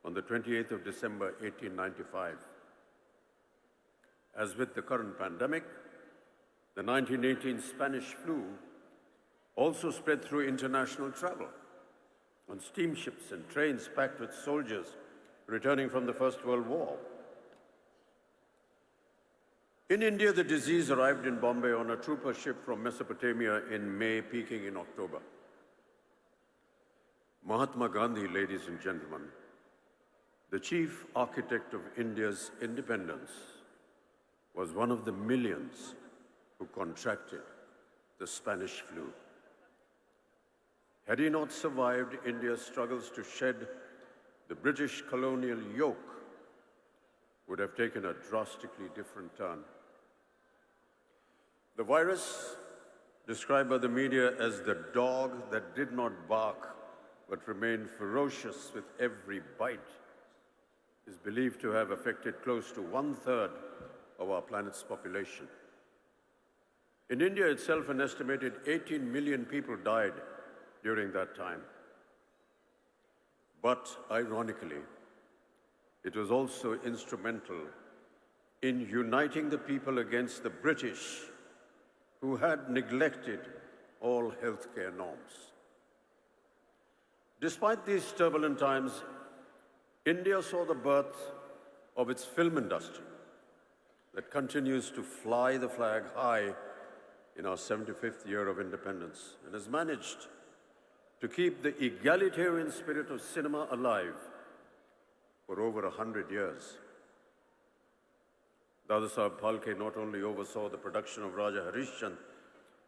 on the 28th of December, 1895. As with the current pandemic, the 1918 Spanish flu also spread through international travel on steamships and trains packed with soldiers returning from the First World War. In India, the disease arrived in Bombay on a trooper ship from Mesopotamia in May, peaking in October. Mahatma Gandhi, ladies and gentlemen, the chief architect of India's independence, was one of the millions who contracted the Spanish flu. Had he not survived India's struggles to shed the British colonial yoke, would have taken a drastically different turn. The virus, described by the media as the dog that did not bark but remained ferocious with every bite, is believed to have affected close to 1/3 of our planet's population. In India itself, an estimated 18 million people died during that time. But ironically, it was also instrumental in uniting the people against the British, who had neglected all healthcare norms. Despite these turbulent times, India saw the birth of its film industry that continues to fly the flag high in our 75th year of independence and has managed to keep the egalitarian spirit of cinema alive for over 100 years. Dadasaheb Phalke not only oversaw the production of Raja Harishchandra,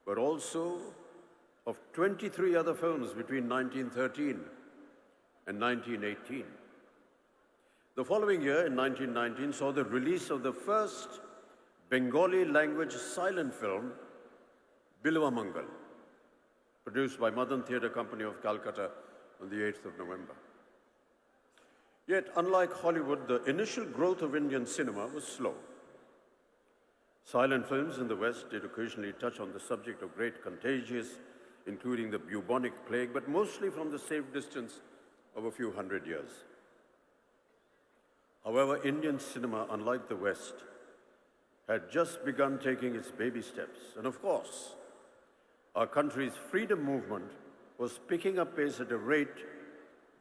but also of 23 other films between 1913 and 1918. The following year, in 1919, saw the release of the first Bengali language silent film, Bilwa Mangal, produced by Madan Theatre Company of Calcutta on the 8th of November. Yet, unlike Hollywood, the initial growth of Indian cinema was slow. Silent films in the West did occasionally touch on the subject of great contagions, including the bubonic plague, but mostly from the safe distance of a few hundred years. However, Indian cinema, unlike the West, had just begun taking its baby steps. And of course, our country's freedom movement was picking up pace at a rate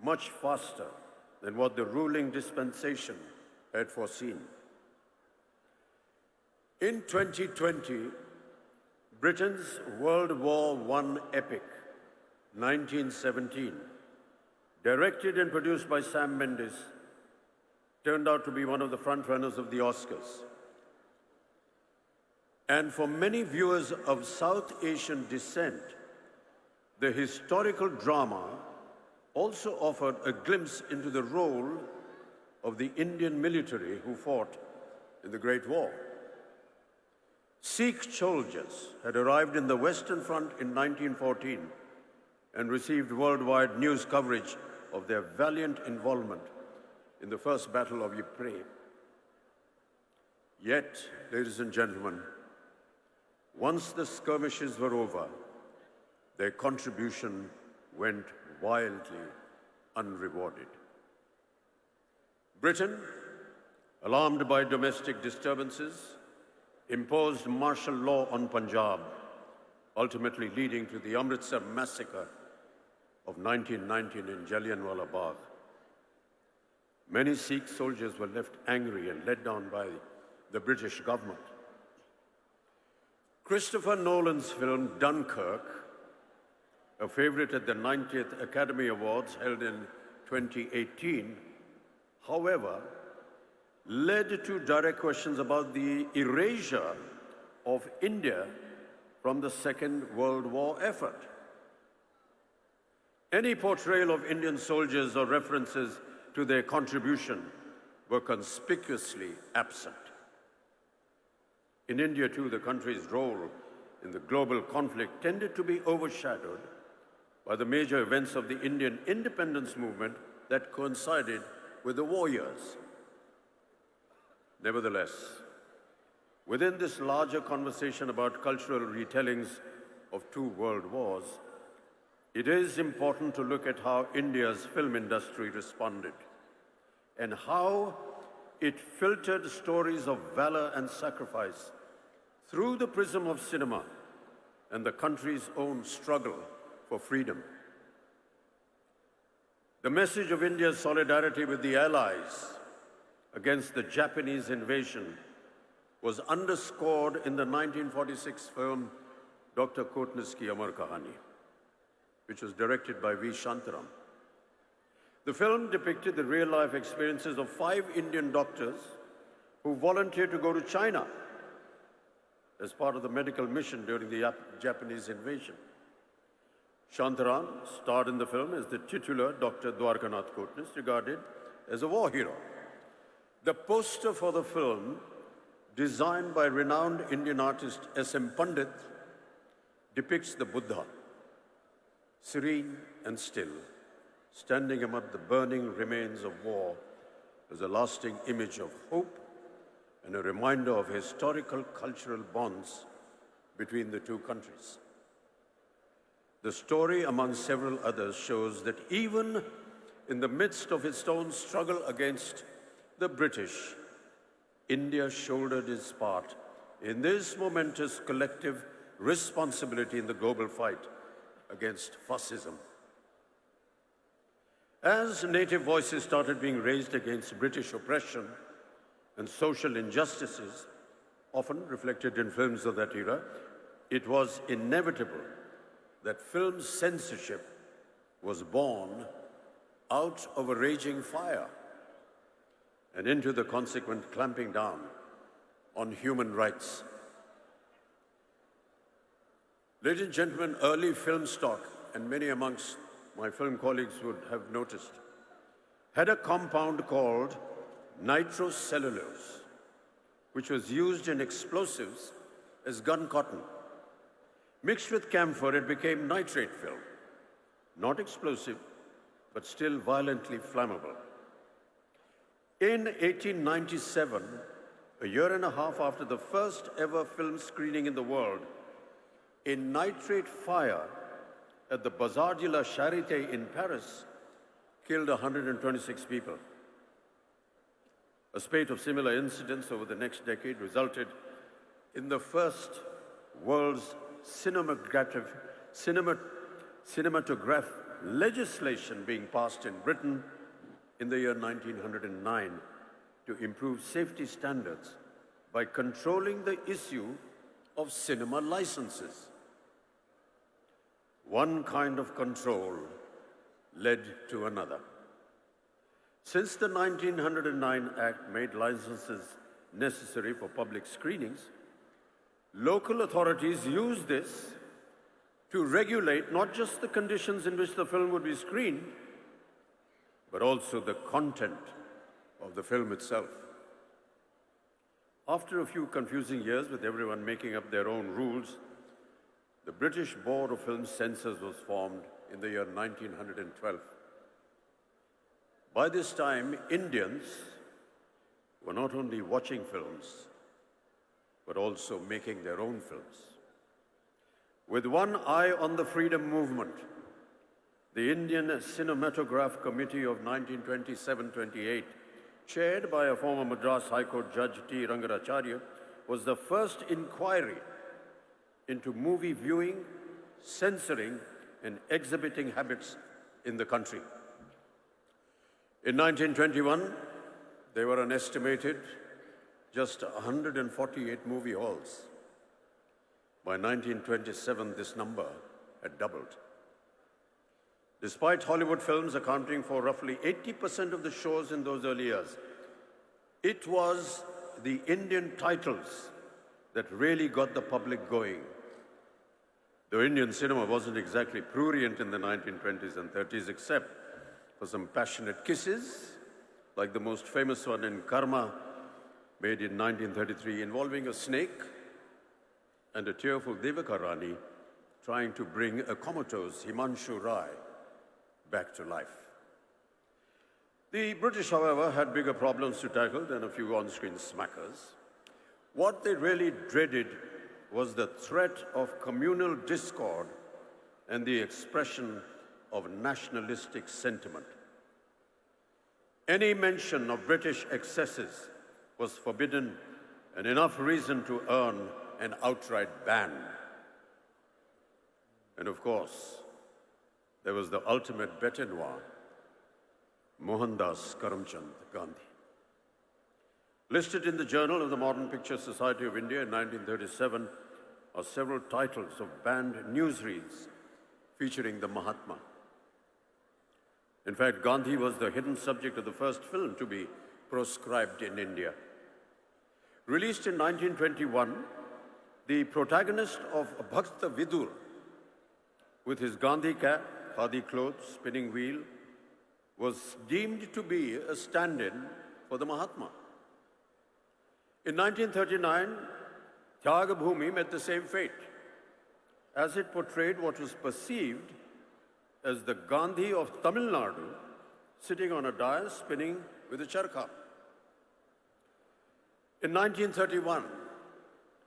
much faster than what the ruling dispensation had foreseen. In 2020, Britain's World War I epic, 1917, directed and produced by Sam Mendes, turned out to be one of the frontrunners of the Oscars. And for many viewers of South Asian descent, the historical drama also offered a glimpse into the role of the Indian military who fought in the Great War. Sikh soldiers had arrived in the Western Front in 1914 and received worldwide news coverage of their valiant involvement in the First Battle of Ypres. Yet, ladies and gentlemen, once the skirmishes were over, their contribution went wildly unrewarded. Britain, alarmed by domestic disturbances, imposed martial law on Punjab, ultimately leading to the Amritsar massacre of 1919 in Jallianwala Bagh. Many Sikh soldiers were left angry and let down by the British government. Christopher Nolan's film Dunkirk, a favorite at the 90th Academy Awards held in 2018, however, led to direct questions about the erasure of India from the Second World War effort. Any portrayal of Indian soldiers or references to their contribution were conspicuously absent. In India, too, the country's role in the global conflict tended to be overshadowed by the major events of the Indian independence movement that coincided with the war years. Nevertheless, within this larger conversation about cultural retellings of two world wars, it is important to look at how India's film industry responded and how it filtered stories of valor and sacrifice through the prism of cinema and the country's own struggle for freedom. The message of India's solidarity with the Allies against the Japanese invasion was underscored in the 1946 film Dr. Kotnis Ki Amar Kahani, which was directed by V. Shantaram. The film depicted the real-life experiences of 5 Indian doctors who volunteered to go to China as part of the medical mission during the Japanese invasion. Shantaram starred in the film as the titular Dr. Dwarkanath Kotnis, regarded as a war hero. The poster for the film, designed by renowned Indian artist S.M. Pandit, depicts the Buddha, serene and still, standing amid the burning remains of war as a lasting image of hope and a reminder of historical cultural bonds between the two countries. The story, among several others, shows that even in the midst of its own struggle against the British, India shouldered its part in this momentous collective responsibility in the global fight against fascism. As native voices started being raised against British oppression and social injustices, often reflected in films of that era, it was inevitable that film censorship was born out of a raging fire and into the consequent clamping down on human rights. Ladies and gentlemen, early film stock, and many amongst my film colleagues would have noticed, had a compound called nitrocellulose, which was used in explosives as gun cotton. Mixed with camphor, it became nitrate film. Not explosive, but still violently flammable. In 1897, a year and a half after the first ever film screening in the world, a nitrate fire at the Bazar de la Charité in Paris killed 126 people. A spate of similar incidents over the next decade resulted in the first world's cinematograph legislation being passed in Britain in the year 1909 to improve safety standards by controlling the issue of cinema licenses. One kind of control led to another. Since the 1909 Act made licenses necessary for public screenings, local authorities used this to regulate not just the conditions in which the film would be screened, but also the content of the film itself. After a few confusing years with everyone making up their own rules, the British Board of Film Censors was formed in the year 1912. By this time, Indians were not only watching films, but also making their own films. With one eye on the freedom movement, the Indian Cinematograph Committee of 1927-28, chaired by a former Madras High Court Judge T. Rangaracharya, was the first inquiry into movie viewing, censoring, and exhibiting habits in the country. In 1921, there were an estimated just 148 movie halls. By 1927, this number had doubled. Despite Hollywood films accounting for roughly 80% of the shows in those early years, it was the Indian titles that really got the public going. Though Indian cinema wasn't exactly prurient in the 1920s and 30s, except for some passionate kisses, like the most famous one in Karma, made in 1933, involving a snake and a tearful Devaka Rani trying to bring a comatose Himanshu Rai back to life. The British, however, had bigger problems to tackle than a few on-screen smackers. What they really dreaded was the threat of communal discord and the expression of nationalistic sentiment. Any mention of British excesses was forbidden, and enough reason to earn an outright ban. And of course, there was the ultimate bête noire, Mohandas Karamchand Gandhi. Listed in the Journal of the Modern Picture Society of India in 1937 are several titles of banned newsreels featuring the Mahatma. In fact, Gandhi was the hidden subject of the first film to be proscribed in India. Released in 1921, the protagonist of Bhakta Vidur, with his Gandhi cap, khadi clothes, spinning wheel, was deemed to be a stand-in for the Mahatma. In 1939, Tyag Bhumi met the same fate, as it portrayed what was perceived as the Gandhi of Tamil Nadu sitting on a dais spinning with a charkha. In 1931,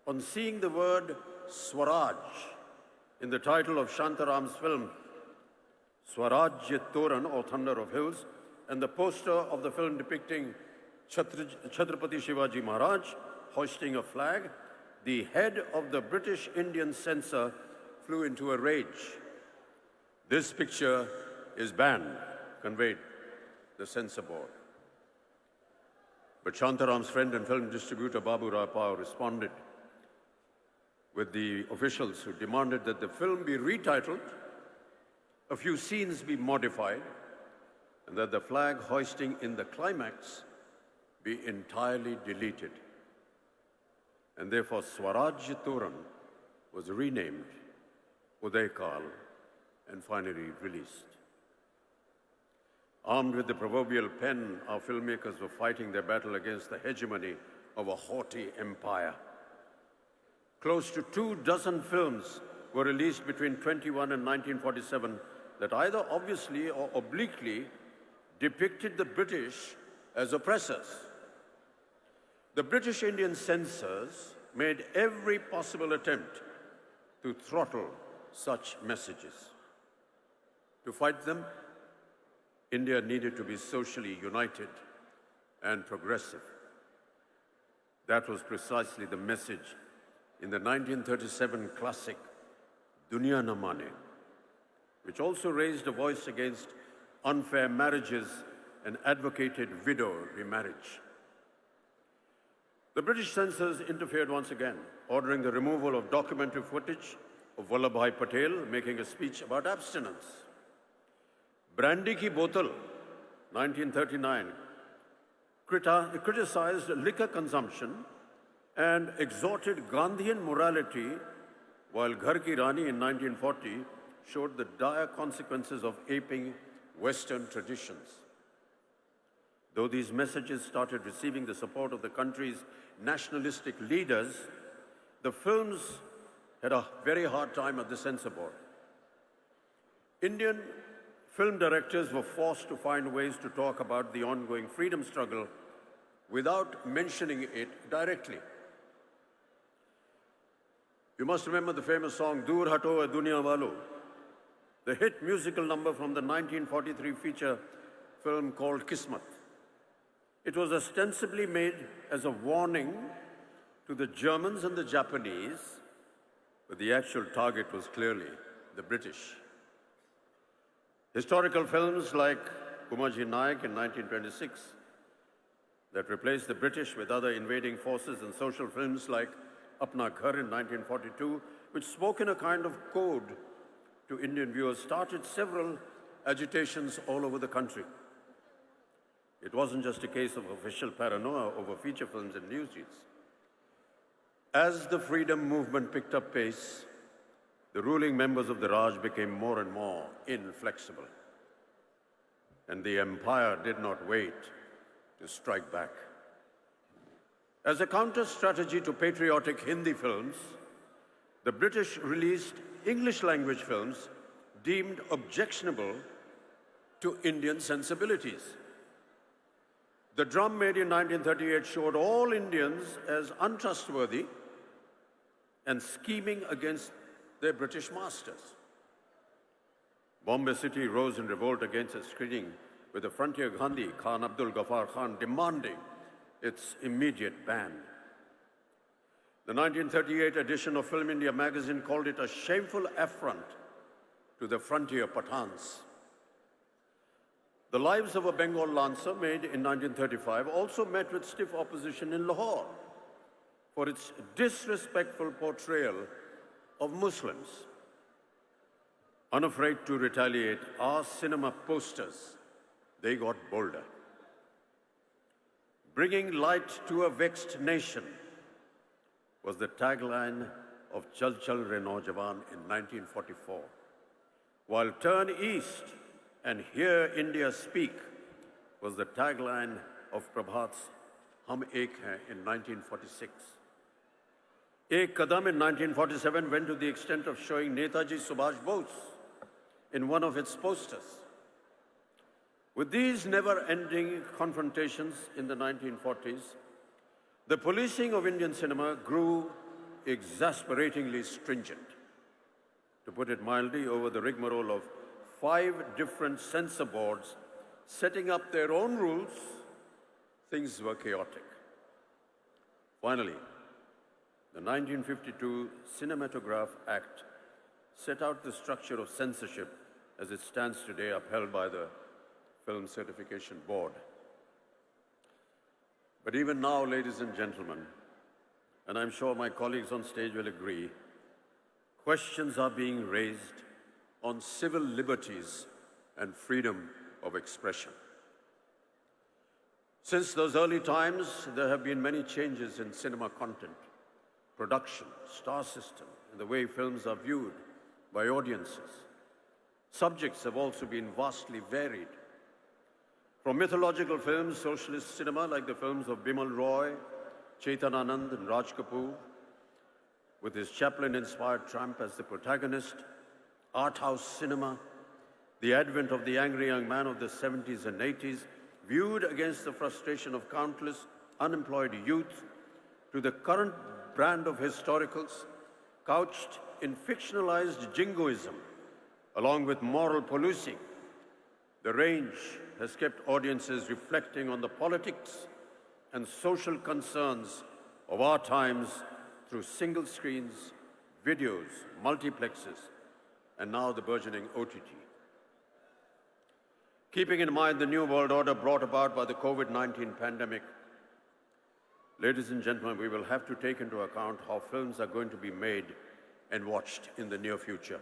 on seeing the word Swaraj in the title of Shantaram's film, Swarajya Toran, or Thunder of Hills, and the poster of the film depicting Chhatrapati Shivaji Maharaj hoisting a flag, the head of the British Indian censor flew into a rage. This picture is banned, conveyed the censor board. But Shantaram's friend and film distributor Babu Rai Pao responded with the officials who demanded that the film be retitled, a few scenes be modified, and that the flag hoisting in the climax be entirely deleted. And therefore Swaraj Toran was renamed Uday Kal, and finally released. Armed with the proverbial pen, our filmmakers were fighting their battle against the hegemony of a haughty empire. Close to 24 films were released between 21 and 1947 that either obviously or obliquely depicted the British as oppressors. The British Indian censors made every possible attempt to throttle such messages. To fight them, India needed to be socially united and progressive. That was precisely the message in the 1937 classic Duniya Na Mane, which also raised a voice against unfair marriages and advocated widow remarriage. The British censors interfered once again, ordering the removal of documentary footage of Vallabhbhai Patel making a speech about abstinence. Brandy Ki Botal, 1939, criticized liquor consumption and exhorted Gandhian morality, while Ghar Ki Rani in 1940 showed the dire consequences of aping Western traditions. Though these messages started receiving the support of the country's nationalistic leaders, the films had a very hard time at the censor board. Indian film directors were forced to find ways to talk about the ongoing freedom struggle without mentioning it directly. You must remember the famous song, Dur Hato Hai Duniya Walo, the hit musical number from the 1943 feature film called Kismat. It was ostensibly made as a warning to the Germans and the Japanese, but the actual target was clearly the British. Historical films like Kumaji Naik in 1926 that replaced the British with other invading forces, and social films like Apna Ghar in 1942, which spoke in a kind of code to Indian viewers, started several agitations all over the country. It wasn't just a case of official paranoia over feature films and newsreels. As the freedom movement picked up pace, the ruling members of the Raj became more and more inflexible. And the empire did not wait to strike back. As a counter-strategy to patriotic Hindi films, the British released English-language films deemed objectionable to Indian sensibilities. The Drum made in 1938 showed all Indians as untrustworthy and scheming against their British masters. Bombay City rose in revolt against its screening, with the frontier Gandhi, Khan Abdul Ghaffar Khan, demanding its immediate ban. The 1938 edition of Film India magazine called it a shameful affront to the frontier Pathans. The Lives of a Bengal Lancer, made in 1935, also met with stiff opposition in Lahore for its disrespectful portrayal of Muslims. Unafraid to retaliate, our cinema posters, they got bolder. Bringing light to a vexed nation was the tagline of Chal Chal Re Naujawan in 1944, while Turn East and Hear India Speak was the tagline of Prabhat's Hum Ek Hain in 1946. Ek Kadam in 1947 went to the extent of showing Netaji Subhash Bose in one of its posters. With these never-ending confrontations in the 1940s, the policing of Indian cinema grew exasperatingly stringent. To put it mildly, over the rigmarole of 5 different censor boards setting up their own rules, things were chaotic. Finally, the 1952 Cinematograph Act set out the structure of censorship as it stands today, upheld by the Film Certification Board. But even now, ladies and gentlemen, and I'm sure my colleagues on stage will agree, questions are being raised on civil liberties and freedom of expression. Since those early times, there have been many changes in cinema content, production, star system, and the way films are viewed by audiences. Subjects have also been vastly varied. From mythological films, socialist cinema like the films of Bimal Roy, Chetan Anand and Raj Kapoor, with his Chaplin-inspired Trump as the protagonist, art house cinema, the advent of the angry young man of the 70s and 80s, viewed against the frustration of countless unemployed youth, to the current brand of historicals, couched in fictionalized jingoism, along with moral policing. The range has kept audiences reflecting on the politics and social concerns of our times through single screens, videos, multiplexes, and now the burgeoning OTT. Keeping in mind the new world order brought about by the COVID-19 pandemic, ladies and gentlemen, we will have to take into account how films are going to be made and watched in the near future.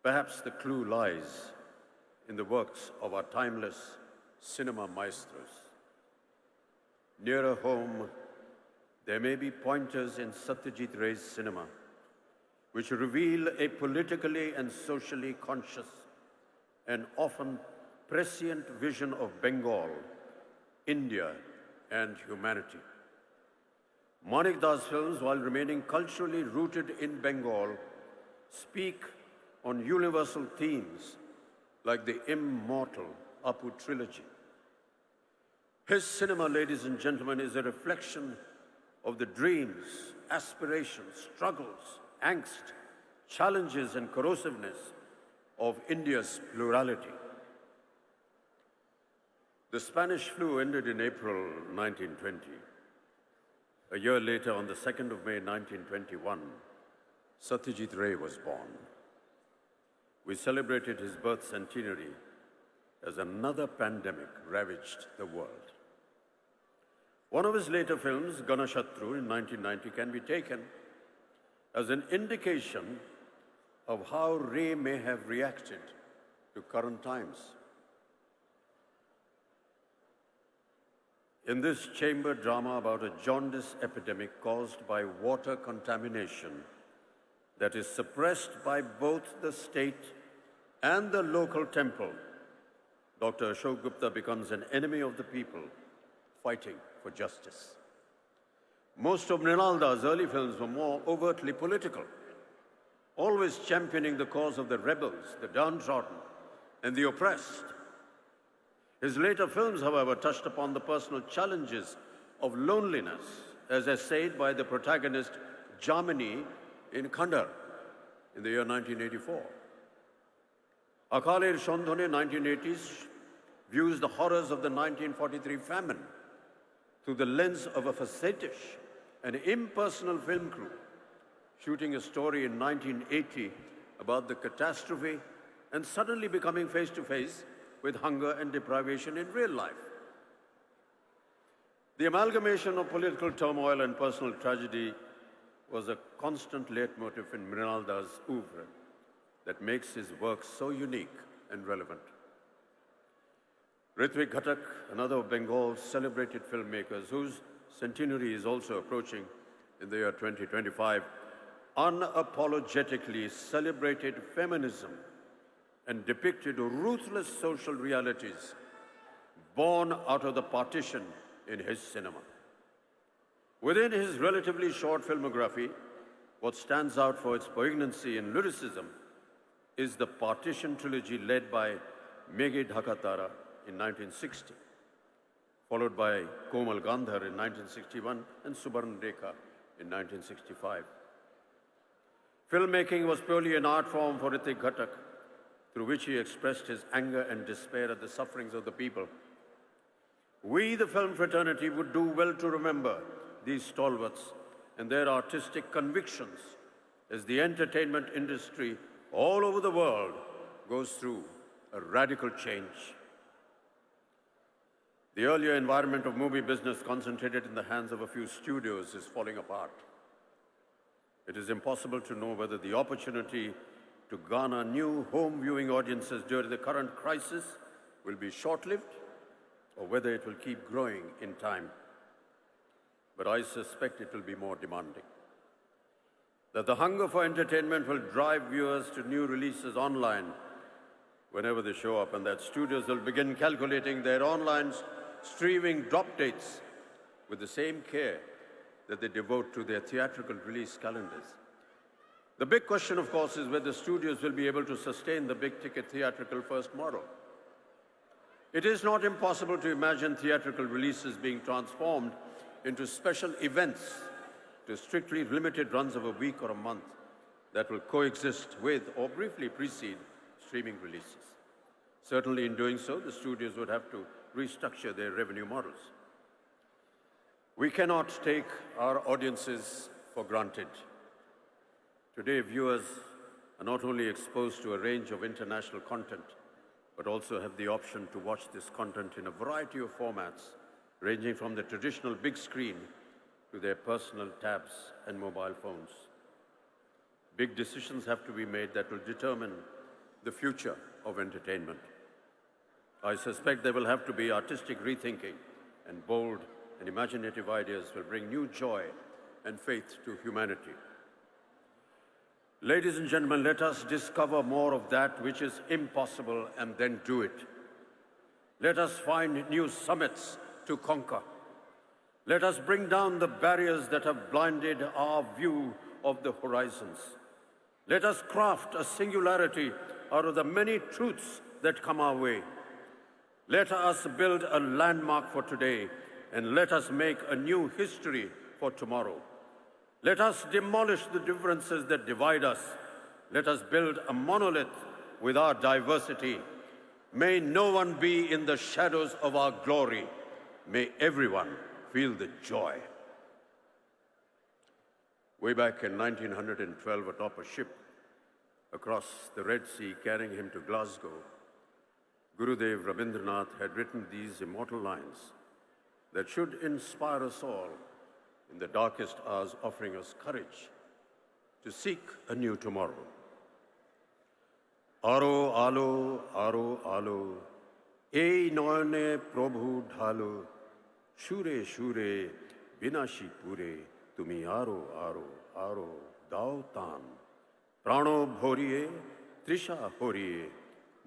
Perhaps the clue lies in the works of our timeless cinema maestros. Nearer home, there may be pointers in Satyajit Ray's cinema which reveal a politically and socially conscious and often prescient vision of Bengal, India, and humanity. Manik Das films, while remaining culturally rooted in Bengal, speak on universal themes like the immortal Apu trilogy. His cinema, ladies and gentlemen, is a reflection of the dreams, aspirations, struggles, angst, challenges, and corrosiveness of India's plurality. The Spanish flu ended in April 1920. A year later, on the 2nd of May 1921, Satyajit Ray was born. We celebrated his birth centenary as another pandemic ravaged the world. One of his later films, Ganashatru in 1990, can be taken as an indication of how Ray may have reacted to current times. In this chamber drama about a jaundice epidemic caused by water contamination that is suppressed by both the state and the local temple, Dr. Ashok Gupta becomes an enemy of the people fighting for justice. Most of Mrinalda's early films were more overtly political, always championing the cause of the rebels, the downtrodden, and the oppressed. His later films, however, touched upon the personal challenges of loneliness, as essayed by the protagonist Jamini in Khandar in the year 1984. Akaler Shandhone, 1980s, views the horrors of the 1943 famine through the lens of a facetious and impersonal film crew, shooting a story in 1980 about the catastrophe and suddenly becoming face to face with hunger and deprivation in real life. The amalgamation of political turmoil and personal tragedy was a constant leitmotif in Mrinalda's oeuvre that makes his work so unique and relevant. Ritwik Ghatak, another of Bengal's celebrated filmmakers, whose centenary is also approaching in the year 2025, unapologetically celebrated feminism and depicted ruthless social realities born out of the partition in his cinema. Within his relatively short filmography, what stands out for its poignancy and lyricism is the Partition trilogy led by Meghe Dhakatara in 1960, followed by Komal Gandhar in 1961 and Subarn Rekha in 1965. Filmmaking was purely an art form for Ritwik Ghatak, through which he expressed his anger and despair at the sufferings of the people. We, the film fraternity, would do well to remember these stalwarts and their artistic convictions as the entertainment industry all over the world goes through a radical change. The earlier environment of movie business concentrated in the hands of a few studios is falling apart. It is impossible to know whether the opportunity to garner new home viewing audiences during the current crisis will be short-lived or whether it will keep growing in time. But I suspect it will be more demanding. that the hunger for entertainment will drive viewers to new releases online whenever they show up, and that studios will begin calculating their online streaming drop dates with the same care that they devote to their theatrical release calendars. The big question, of course, is whether studios will be able to sustain the big-ticket theatrical first model. It is not impossible to imagine theatrical releases being transformed into special events to strictly limited runs of a week or a month that will coexist with or briefly precede streaming releases. Certainly in doing so, the studios would have to restructure their revenue models. We cannot take our audiences for granted. Today, viewers are not only exposed to a range of international content, but also have the option to watch this content in a variety of formats, ranging from the traditional big screen to their personal tabs and mobile phones. Big decisions have to be made that will determine the future of entertainment. I suspect there will have to be artistic rethinking, and bold and imaginative ideas will bring new joy and faith to humanity. Ladies and gentlemen, let us discover more of that which is impossible and then do it. Let us find new summits to conquer. Let us bring down the barriers that have blinded our view of the horizons. Let us craft a singularity out of the many truths that come our way. Let us build a landmark for today, and let us make a new history for tomorrow. Let us demolish the differences that divide us. Let us build a monolith with our diversity. May no one be in the shadows of our glory. May everyone feel the joy. Way back in 1912, atop a ship across the Red Sea carrying him to Glasgow, Gurudev Rabindranath had written these immortal lines that should inspire us all in the darkest hours, offering us courage to seek a new tomorrow. Aro alo, aro alo, ei noyane prabhu dhalo, shure shure, binashi pure, tumi aro aro aro, dao tan, prano bhoriye, trisha horiye,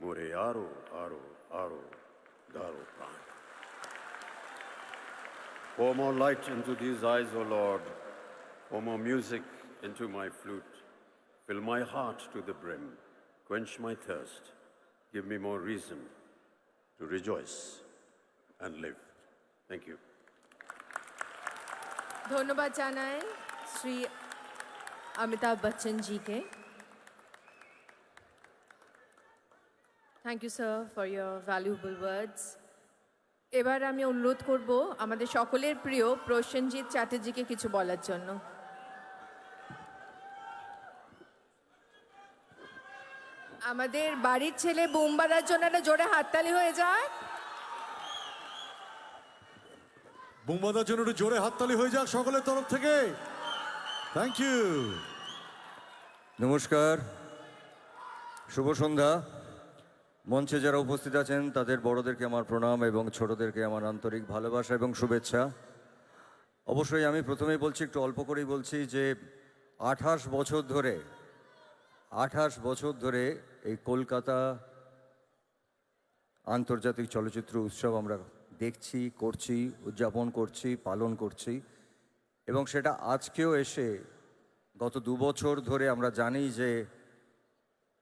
more aro aro aro, daro pran. Pour more light into these eyes, O Lord. Pour more music into my flute. Fill my heart to the brim. Quench my thirst. Give me more reason to rejoice and live. Thank you. ধন্যবাদ জানাই Shri Amitabh Bachchan GK. Thank you, sir, for your valuable words. এবার আমি অনুরোধ করব আমাদের সকলের প্রিয় প্রসেনজিৎ চ্যাটার্জিকে কিছু বলার জন্য। আমাদের বাড়ির ছেলে বুম বাজার জন্য একটা জোরে হাততালি হয়ে যাক। বুম বাজার জন্য একটু জোরে হাততালি হয়ে যাক সকলের তরফ থেকে। Thank you. নমস্কার, শুভ সন্ধ্যা। মঞ্চে যারা উপস্থিত আছেন তাদের বড়দেরকে আমার প্রণাম এবং ছোটদেরকে আমার আন্তরিক ভালোবাসা এবং শুভেচ্ছা। অবশ্যই আমি প্রথমেই বলছি, একটু অল্প করেই বলছি, যে 28 বছর ধরে এই কলকাতা আন্তর্জাতিক চলচ্চিত্র উৎসব আমরা দেখছি, করছি, উদযাপন করছি, পালন করছি, এবং সেটা আজকেও এসে গত 2 বছর ধরে আমরা জানি যে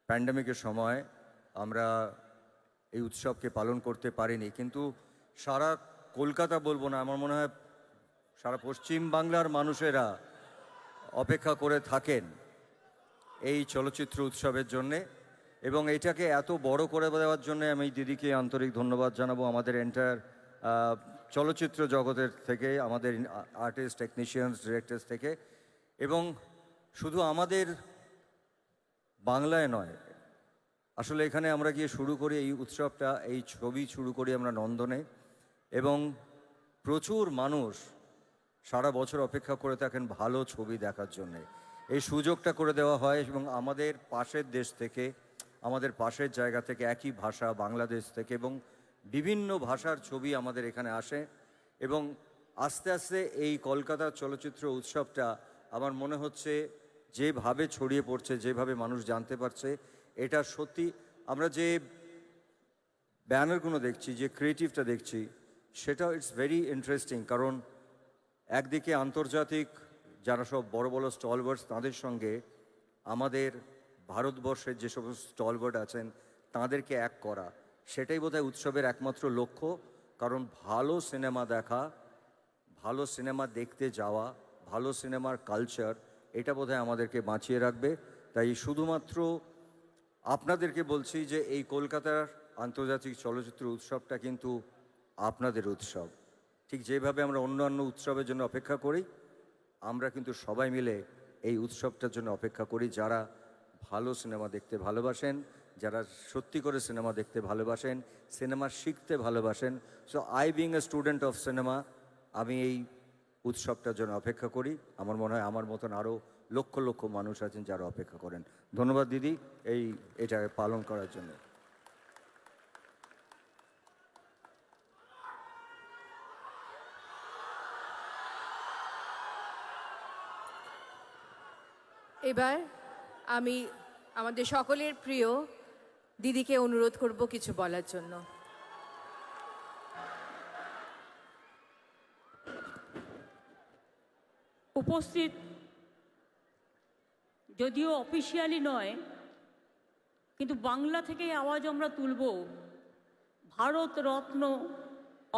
প্যান্ডেমিকের সময় আমরা এই উৎসবকে পালন করতে পারিনি, কিন্তু সারা কলকাতা বলবো না, আমার মনে হয় সারা পশ্চিম বাংলার মানুষেরা অপেক্ষা করে থাকেন এই চলচ্চিত্র উৎসবের জন্যে, এবং এটাকে এত বড় করে দেওয়ার জন্যে আমি দিদিকে আন্তরিক ধন্যবাদ জানাবো, আমাদের এন্টায়ার চলচ্চিত্র জগতের থেকে, আমাদের আর্টিস্ট, টেকনিশিয়ানস, ডিরেক্টরস থেকে, এবং শুধু আমাদের বাংলায় নয়, আসলে এখানে আমরা গিয়ে শুরু করি এই উৎসবটা, এই ছবি শুরু করি আমরা নন্দনে, এবং প্রচুর মানুষ সারা বছর অপেক্ষা করে থাকেন ভালো ছবি দেখার জন্যে। এই সুযোগটা করে দেওয়া হয়, এবং আমাদের পাশের দেশ থেকে, আমাদের পাশের জায়গা থেকে, একই ভাষা বাংলাদেশ থেকে, এবং বিভিন্ন ভাষার ছবি আমাদের এখানে আসে, এবং আস্তে আস্তে এই কলকাতা চলচ্চিত্র উৎসবটা আমার মনে হচ্ছে যেভাবে ছড়িয়ে পড়ছে, যেভাবে মানুষ জানতে পারছে, এটা সত্যি আমরা যে ব্যানারগুলো দেখছি, যে ক্রিয়েটিভটা দেখছি, সেটা ইটস ভেরি ইন্টারেস্টিং। কারণ একদিকে আন্তর্জাতিক যারা সব বড় বড় স্টলওয়ার্ডস, তাদের সঙ্গে আমাদের ভারতবর্ষের যে সমস্ত স্টলওয়ার্ড আছেন তাদেরকে এক করা, সেটাই বোধহয় উৎসবের একমাত্র লক্ষ্য। কারণ ভালো সিনেমা দেখা, ভালো সিনেমা দেখতে যাওয়া, ভালো সিনেমার কালচার, এটা বোধহয় আমাদেরকে বাঁচিয়ে রাখবে। তাই শুধুমাত্র আপনাদেরকে বলছি যে এই কলকাতার আন্তর্জাতিক চলচ্চিত্র উৎসবটা কিন্তু আপনাদের উৎসব। ঠিক যেভাবে আমরা অন্যান্য উৎসবের জন্য অপেক্ষা করি, আমরা কিন্তু সবাই মিলে এই উৎসবটার জন্য অপেক্ষা করি, যারা ভালো সিনেমা দেখতে ভালোবাসেন, যারা সত্যি করে সিনেমা দেখতে ভালোবাসেন, সিনেমা শিখতে ভালোবাসেন। So I being a student of cinema, আমি এই উৎসবটার জন্য অপেক্ষা করি। আমার মনে হয় আমার মতন আরও লক্ষ লক্ষ মানুষ আছেন যারা অপেক্ষা করেন। ধন্যবাদ দিদি এটা পালন করার জন্য। এবার আমি আমাদের সকলের প্রিয় দিদিকে অনুরোধ করব কিছু বলার জন্য। উপস্থিত, যদিও অফিসিয়ালি নয়, কিন্তু বাংলা থেকে আওয়াজ আমরা তুলব ভারত রত্ন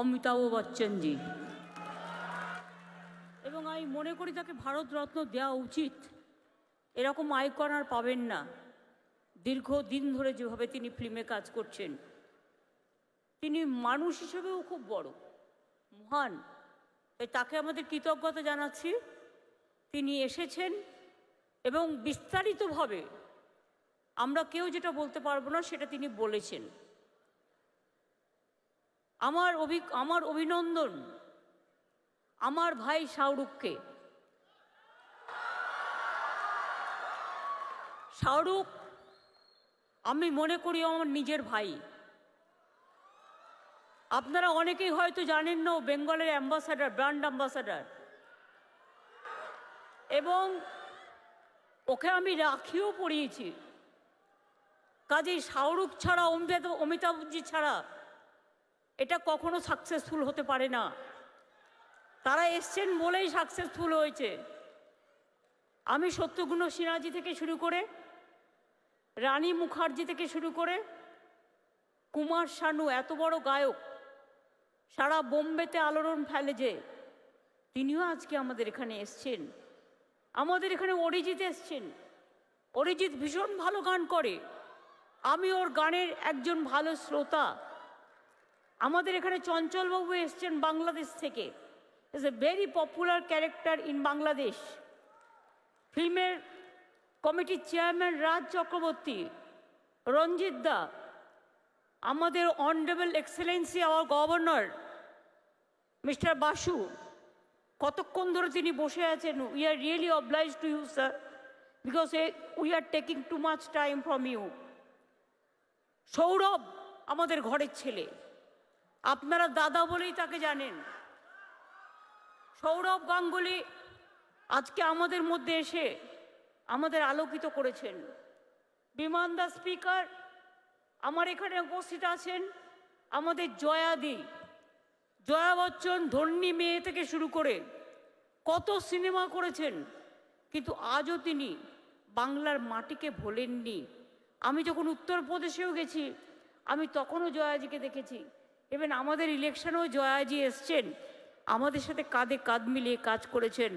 অমিতাভ বচ্চনজি, এবং আমি মনে করি তাকে ভারত রত্ন দেওয়া উচিত। এরকম আইকন আর পাবেন না। দীর্ঘদিন ধরে যেভাবে তিনি ফিল্মে কাজ করছেন, তিনি মানুষ হিসেবেও খুব বড়, মহান। তাই তাকে আমাদের কৃতজ্ঞতা জানাচ্ছি। তিনি এসেছেন এবং বিস্তারিতভাবে আমরা কেউ যেটা বলতে পারবো না সেটা তিনি বলেছেন। আমার অভিনন্দন আমার ভাই শাহরুখকে। শাহরুখ আমি মনে করি আমার নিজের ভাই। আপনারা অনেকেই হয়তো জানেন না, বেঙ্গলের অ্যাম্বাসাডার, ব্র্যান্ড অ্যাম্বাসাডার, এবং ওকে আমি রাখিও পরিয়েছি। কাজেই শাহরুখ ছাড়া, অমিতাভজি ছাড়া এটা কখনো সাকসেসফুল হতে পারে না। তারা এসছেন বলেই সাকসেসফুল হয়েছে। আমি সত্যগুণ সিনহাজি থেকে শুরু করে, রানী মুখার্জি থেকে শুরু করে, কুমার শানু, এত বড় গায়ক, সারা বোম্বেতে আলোড়ন ফেলে যে, তিনিও আজকে আমাদের এখানে এসছেন। আমাদের এখানে অরিজিৎ এসছেন। অরিজিৎ ভীষণ ভালো গান করে, আমি ওর গানের একজন ভালো শ্রোতা। আমাদের এখানে চঞ্চলবাবু এসছেন বাংলাদেশ থেকে, is a very popular character in Bangladesh. ফিল্মের কমিটির চেয়ারম্যান রাজ চক্রবর্তী, রঞ্জিত দা, আমাদের honourable excellency our governor mister Basu, কতক্ষণ ধরে তিনি বসে আছেন। We are really obliged to you sir, because we are taking too much time from you. Sourav আমাদের ঘরের ছেলে, আপনারা দাদা বলেই তাকে জানেন। সৌরভ গাঙ্গুলি আজকে আমাদের মধ্যে এসে আমাদের আলোকিত করেছেন। বিমান দা স্পিকার আমার এখানে উপস্থিত আছেন। আমাদের জয়াদি, জয়া বচ্চন, ধন্যী মেয়ে থেকে শুরু করে কত সিনেমা করেছেন, কিন্তু আজও তিনি বাংলার মাটিকে ভোলেননি। আমি যখন উত্তরপ্রদেশেও গেছি, আমি তখনও জয়াজিকে দেখেছি। ইভেন আমাদের ইলেকশনেও জয়াজি এসছেন, আমাদের সাথে কাঁধে কাঁধ মিলিয়ে কাজ করেছেন।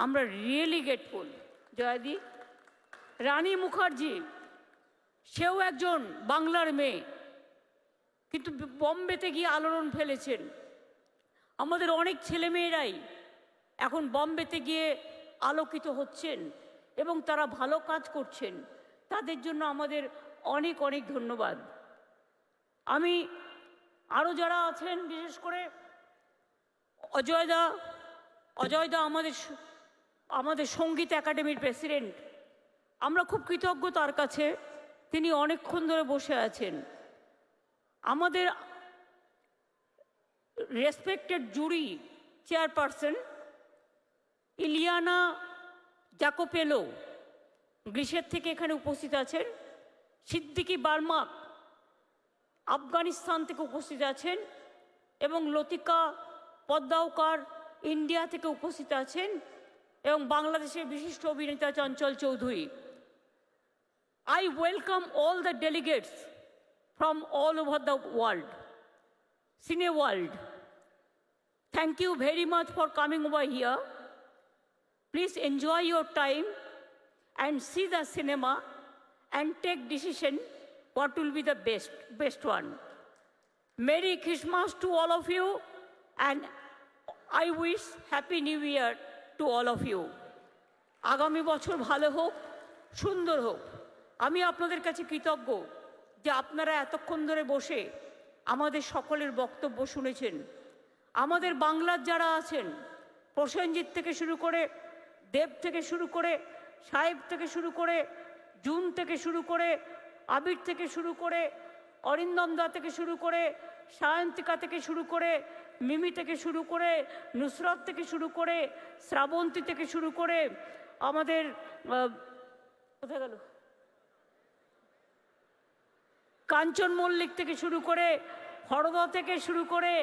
আমরা রিয়েলি গ্রেটফুল জয়াদি। রানী মুখার্জি, সেও একজন বাংলার মেয়ে, কিন্তু বম্বেতে গিয়ে আলোড়ন ফেলেছেন। আমাদের অনেক ছেলেমেয়েরাই এখন বম্বেতে গিয়ে আলোকিত হচ্ছেন এবং তারা ভালো কাজ করছেন। তাদের জন্য আমাদের অনেক অনেক ধন্যবাদ। আমি আরও যারা আছেন, বিশেষ করে অজয়দা আমাদের সঙ্গীত একাডেমির প্রেসিডেন্ট, আমরা খুব কৃতজ্ঞ তার কাছে। তিনি অনেকক্ষণ ধরে বসে আছেন। আমাদের রেসপেক্টেড জুরি চেয়ারপারসন ইলিয়ানা জাকোপেলো, গ্রিসের থেকে এখানে উপস্থিত আছেন, সিদ্দিকি বার্মাক আফগানিস্তান থেকে উপস্থিত আছেন, এবং লতিকা পদ্মাওকার ইন্ডিয়া থেকে উপস্থিত আছেন, এবং বাংলাদেশের বিশিষ্ট অভিনেতা Chanchal Chowdhury. I welcome all the delegates from all over the world, cine world. Thank you very much for coming over here. Please enjoy your time and see the cinema and take decision what will be the best one. Merry Christmas to all of you, and I wish Happy New Year to all of you. আগামী বছর ভালো হোক, সুন্দর হোক। আমি আপনাদের কাছে কৃতজ্ঞ যে আপনারা এতক্ষণ ধরে বসে আমাদের সকলের বক্তব্য শুনেছেন। আমাদের বাংলার যারা আছেন, প্রসেনজিৎ থেকে শুরু করে, দেব থেকে শুরু করে, সাহেব থেকে শুরু করে, জুন থেকে শুরু করে, আবির থেকে শুরু করে, অরিন্দম দা থেকে শুরু করে, সায়ন্তিকা থেকে শুরু করে, মিমি থেকে শুরু করে, নুসরত থেকে শুরু করে, শ্রাবন্তী থেকে শুরু করে, আমাদের কোথায় গেল, কাঞ্চন মল্লিক থেকে শুরু করে, হরদা থেকে শুরু করে,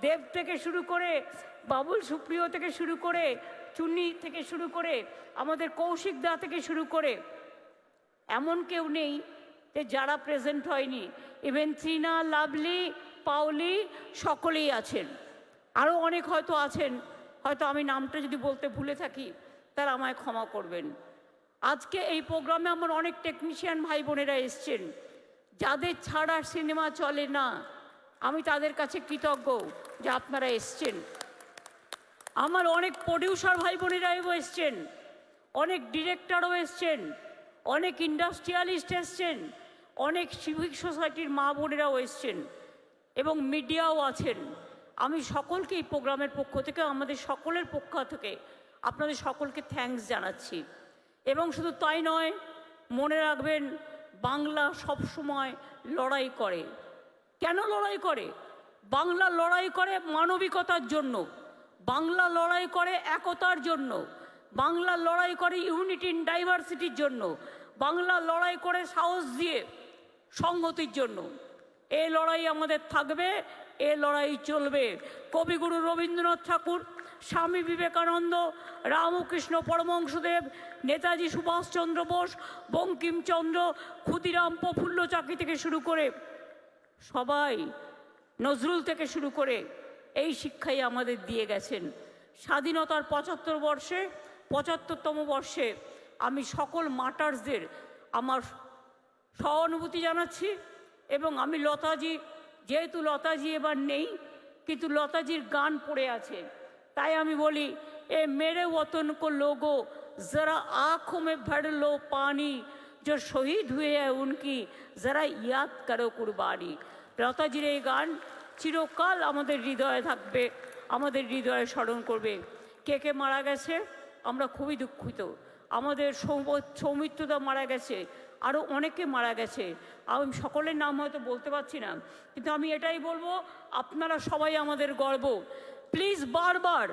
দেব থেকে শুরু করে, বাবুল সুপ্রিয় থেকে শুরু করে, চুন্নি থেকে শুরু করে, আমাদের কৌশিক দা থেকে শুরু করে, এমন কেউ নেই যে যারা প্রেজেন্ট হয়নি। ইভেন ত্রিনা, লাভলি, পাওলি সকলেই আছেন। আরও অনেক হয়তো আছেন, হয়তো আমি নামটা যদি বলতে ভুলে থাকি তারা আমায় ক্ষমা করবেন। আজকে এই প্রোগ্রামে আমার অনেক টেকনিশিয়ান ভাই বোনেরা এসছেন, যাদের ছাড়া সিনেমা চলে না। আমি তাদের কাছে কৃতজ্ঞ যে আপনারা এসছেন। আমার অনেক প্রডিউসার ভাই বোনেরাও এসছেন, অনেক ডিরেক্টরও এসছেন, অনেক ইন্ডাস্ট্রিয়ালিস্ট এসছেন, অনেক সিভিক সোসাইটির মা বোনেরাও এসছেন, এবং মিডিয়াও আছেন। আমি সকলকে এই প্রোগ্রামের পক্ষ থেকে, আমাদের সকলের পক্ষ থেকে আপনাদের সকলকে থ্যাঙ্কস জানাচ্ছি। এবং শুধু তাই নয়, মনে রাখবেন বাংলা সবসময় লড়াই করে। কেন লড়াই করে? বাংলা লড়াই করে মানবিকতার জন্য, বাংলা লড়াই করে একতার জন্য, বাংলা লড়াই করে ইউনিটি ইন ডাইভার্সিটির জন্য, বাংলা লড়াই করে সাহস দিয়ে সংহতির জন্য। এই লড়াই আমাদের থাকবে, এই লড়াই চলবে। কবিগুরু রবীন্দ্রনাথ ঠাকুর, স্বামী বিবেকানন্দ, রামকৃষ্ণ পরমহংসদেব, নেতাজি সুভাষচন্দ্র বোস, বঙ্কিমচন্দ্র, ক্ষুদিরাম প্রফুল্ল চাকি থেকে শুরু করে সবাই, নজরুল থেকে শুরু করে এই শিক্ষাই আমাদের দিয়ে গেছেন। স্বাধীনতার ৭৫তম বর্ষে আমি সকল মার্টার্সদের আমার সহানুভূতি জানাচ্ছি। এবং আমি লতাজি, যেহেতু লতাজি এবার নেই, কিন্তু লতাজির গান পড়ে আছে, তাই আমি বলি, এ মেরে ওতন কো লোগো जरा आँखों में भर लो पानी, जो शहीद हुए हैं उनकी जरा याद करो कुर्बानी। লতাজির এই গান চিরকাল আমাদের হৃদয়ে থাকবে, আমাদের হৃদয়ে স্মরণ করবে। কে কে মারা গেছে আমরা খুবই দুঃখিত। আমাদের সৌমিত্রদা মারা গেছে, আরও অনেকে মারা গেছে। আমি সকলের নাম হয়তো বলতে পারছি না, কিন্তু আমি এটাই বলবো, আপনারা সবাই আমাদের গর্ব। প্লিজ বারবার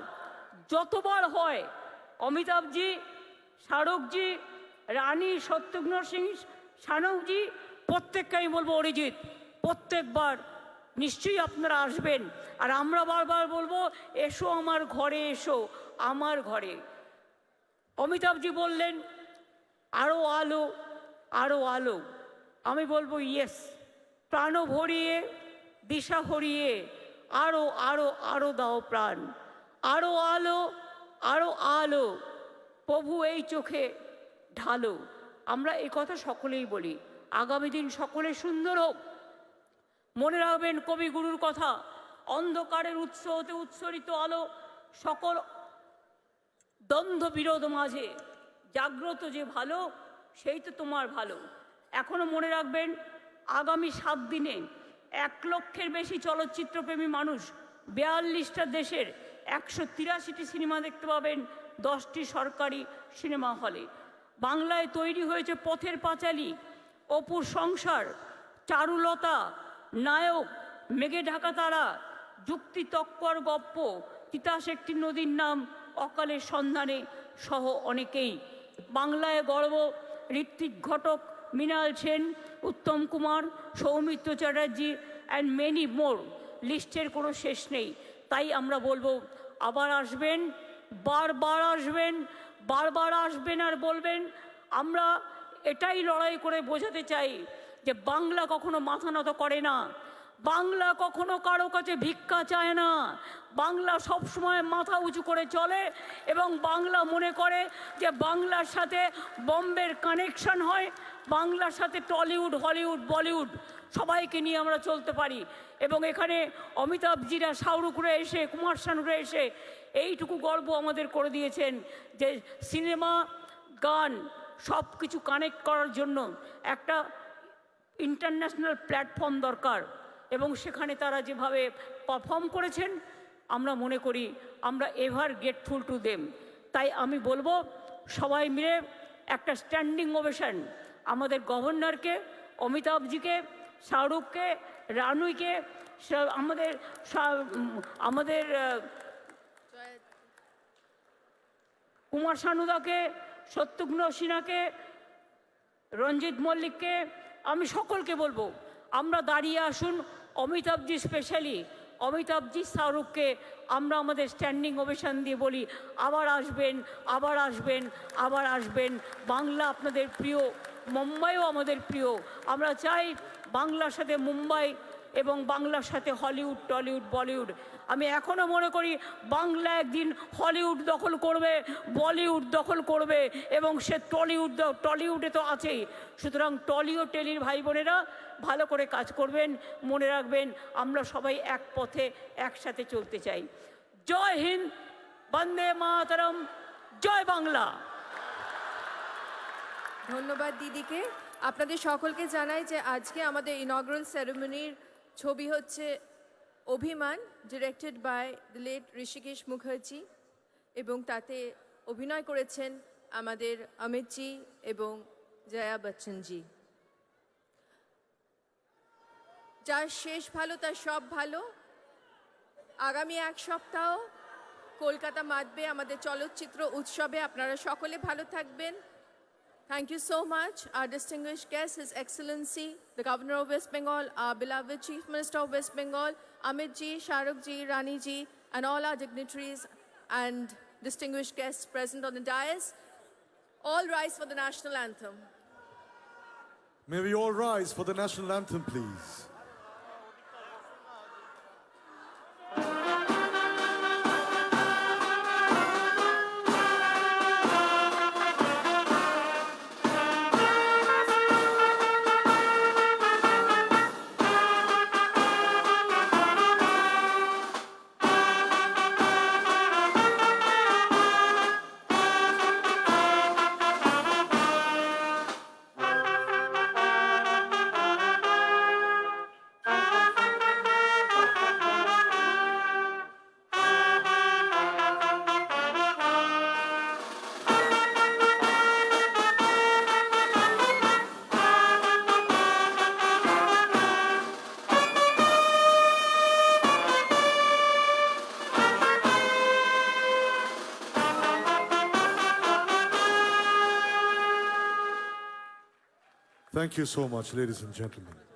যতবার হয়, অমিতাভজি, শাহরুখজি, রানী, শত্রুঘ্ন সিং, শাহরুখজি, প্রত্যেককে আমি বলবো অরিজিৎ, প্রত্যেকবার নিশ্চয়ই আপনারা আসবেন। আর আমরা বারবার বলবো, এসো আমার ঘরে, এসো আমার ঘরে। অমিতাভজি বললেন আরও আলো, আরও আলো। আমি বলবো ইয়েস, প্রাণ ভরিয়ে, দিশা হরিয়ে, আরও আরও আরও দাও প্রাণ, আরও আলো, আরও আলো, প্রভু এই চোখে ঢালো। আমরা এই কথা সকলেই বলি। আগামী দিন সকলে সুন্দর হোক। মনে রাখবেন কবিগুরুর কথা, অন্ধকারের উৎস হতে উৎসরিত আলো, সকল দ্বন্দ্ব বিরোধ মাঝে জাগ্রত যে ভালো, সেই তো তোমার ভালো। এখনো মনে রাখবেন, আগামী 7 দিনে 1 লক্ষের বেশি চলচ্চিত্রপ্রেমী মানুষ 42টা দেশের 183টি সিনেমা দেখতে পাবেন 10টি সরকারি সিনেমা হলে। বাংলায় তৈরি হয়েছে পথের পাঁচালী, অপুর সংসার, চারুলতা, নায়ক, মেঘে ঢাকা তারা, যুক্তি তৎপর গপ্প, তিতাস একটি নদীর নাম, অকালের সন্ধানে সহ অনেকেই। বাংলায় গর্ব, Ritwik Ghatak, Mrinal Sen, Uttam Kumar, Soumitra Chatterjee and many more. লিস্টের কোনো শেষ নেই। তাই আমরা বলবো আবার আসবেন, বারবার আসবেন, বারবার আসবেন আর বলবেন। আমরা এটাই লড়াই করে বোঝাতে চাই যে বাংলা কখনো মাথা নত করে না, বাংলা কখনো কারো কাছে ভিক্ষা চায় না, বাংলা সবসময় মাথা উঁচু করে চলে এবং বাংলা মনে করে যে বাংলার সাথে বম্বের কানেকশন হয়, বাংলার সাথে টলিউড, হলিউড, বলিউড সবাইকে নিয়ে আমরা চলতে পারি। এবং এখানে অমিতাভজিরা, শাহরুখরা এসে, কুমার শানুরা এসে এইটুকু গর্ব আমাদের করে দিয়েছেন যে সিনেমা, গান সব কিছু কানেক্ট করার জন্য একটা ইন্টারন্যাশনাল প্ল্যাটফর্ম দরকার। এবং সেখানে তারা যেভাবে পারফর্ম করেছেন আমরা মনে করি আমরা এভার গ্রেটফুল টু দেম। তাই আমি বলবো সবাই মিলে একটা স্ট্যান্ডিং ওভেশন আমাদের গভর্নরকে, অমিতাভজিকে, শাহরুখকে, রানুইকে, আমাদের আমাদের কুমার শানুদাকে, শত্রুঘ্ন সিনহাকে, রঞ্জিত মল্লিককে, আমি সকলকে বলবো আমরা দাঁড়িয়ে আসুন। অমিতাভজি স্পেশালি, অমিতাভজি, শাহরুখকে আমরা আমাদের স্ট্যান্ডিং ওভেশন দিয়ে বলি আবার আসবেন, আবার আসবেন, আবার আসবেন। বাংলা আপনাদের প্রিয়, মুম্বাইও আমাদের প্রিয়। আমরা চাই বাংলার সাথে মুম্বাই এবং বাংলার সাথে হলিউড, টলিউড, বলিউড। আমি এখনও মনে করি বাংলা একদিন হলিউড দখল করবে, বলিউড দখল করবে এবং সে টলিউডে তো আছেই। সুতরাং টলি ও টেলির ভাই বোনেরা ভালো করে কাজ করবেন, মনে রাখবেন আমরা সবাই এক পথে একসাথে চলতে চাই। জয় হিন্দ, বন্দে মাতরম, জয় বাংলা। ধন্যবাদ দিদিকে। আপনাদের সকলকে জানাই যে আজকে আমাদের ইনগ্রাল সেরেমনির ছবি হচ্ছে Abhimaan, directed by the late Hrishikesh Mukherjee, এবং তাতে অভিনয় করেছেন আমাদের অমিতজি এবং জয়া বচ্চনজি। যার শেষ ভালো তার সব ভালো। আগামী এক সপ্তাহ কলকাতা মাতবে আমাদের চলচ্চিত্র উৎসবে। আপনারা সকলে ভালো থাকবেন। Thank you so much, our distinguished guest, His Excellency, the Governor of West Bengal, our beloved Chief Minister of West Bengal, Amit ji, Shahrukh ji, Rani ji, and all our dignitaries and distinguished guests present on the dais. All rise for the national anthem. May we all rise for the national anthem, please. Thank you so much, ladies and gentlemen.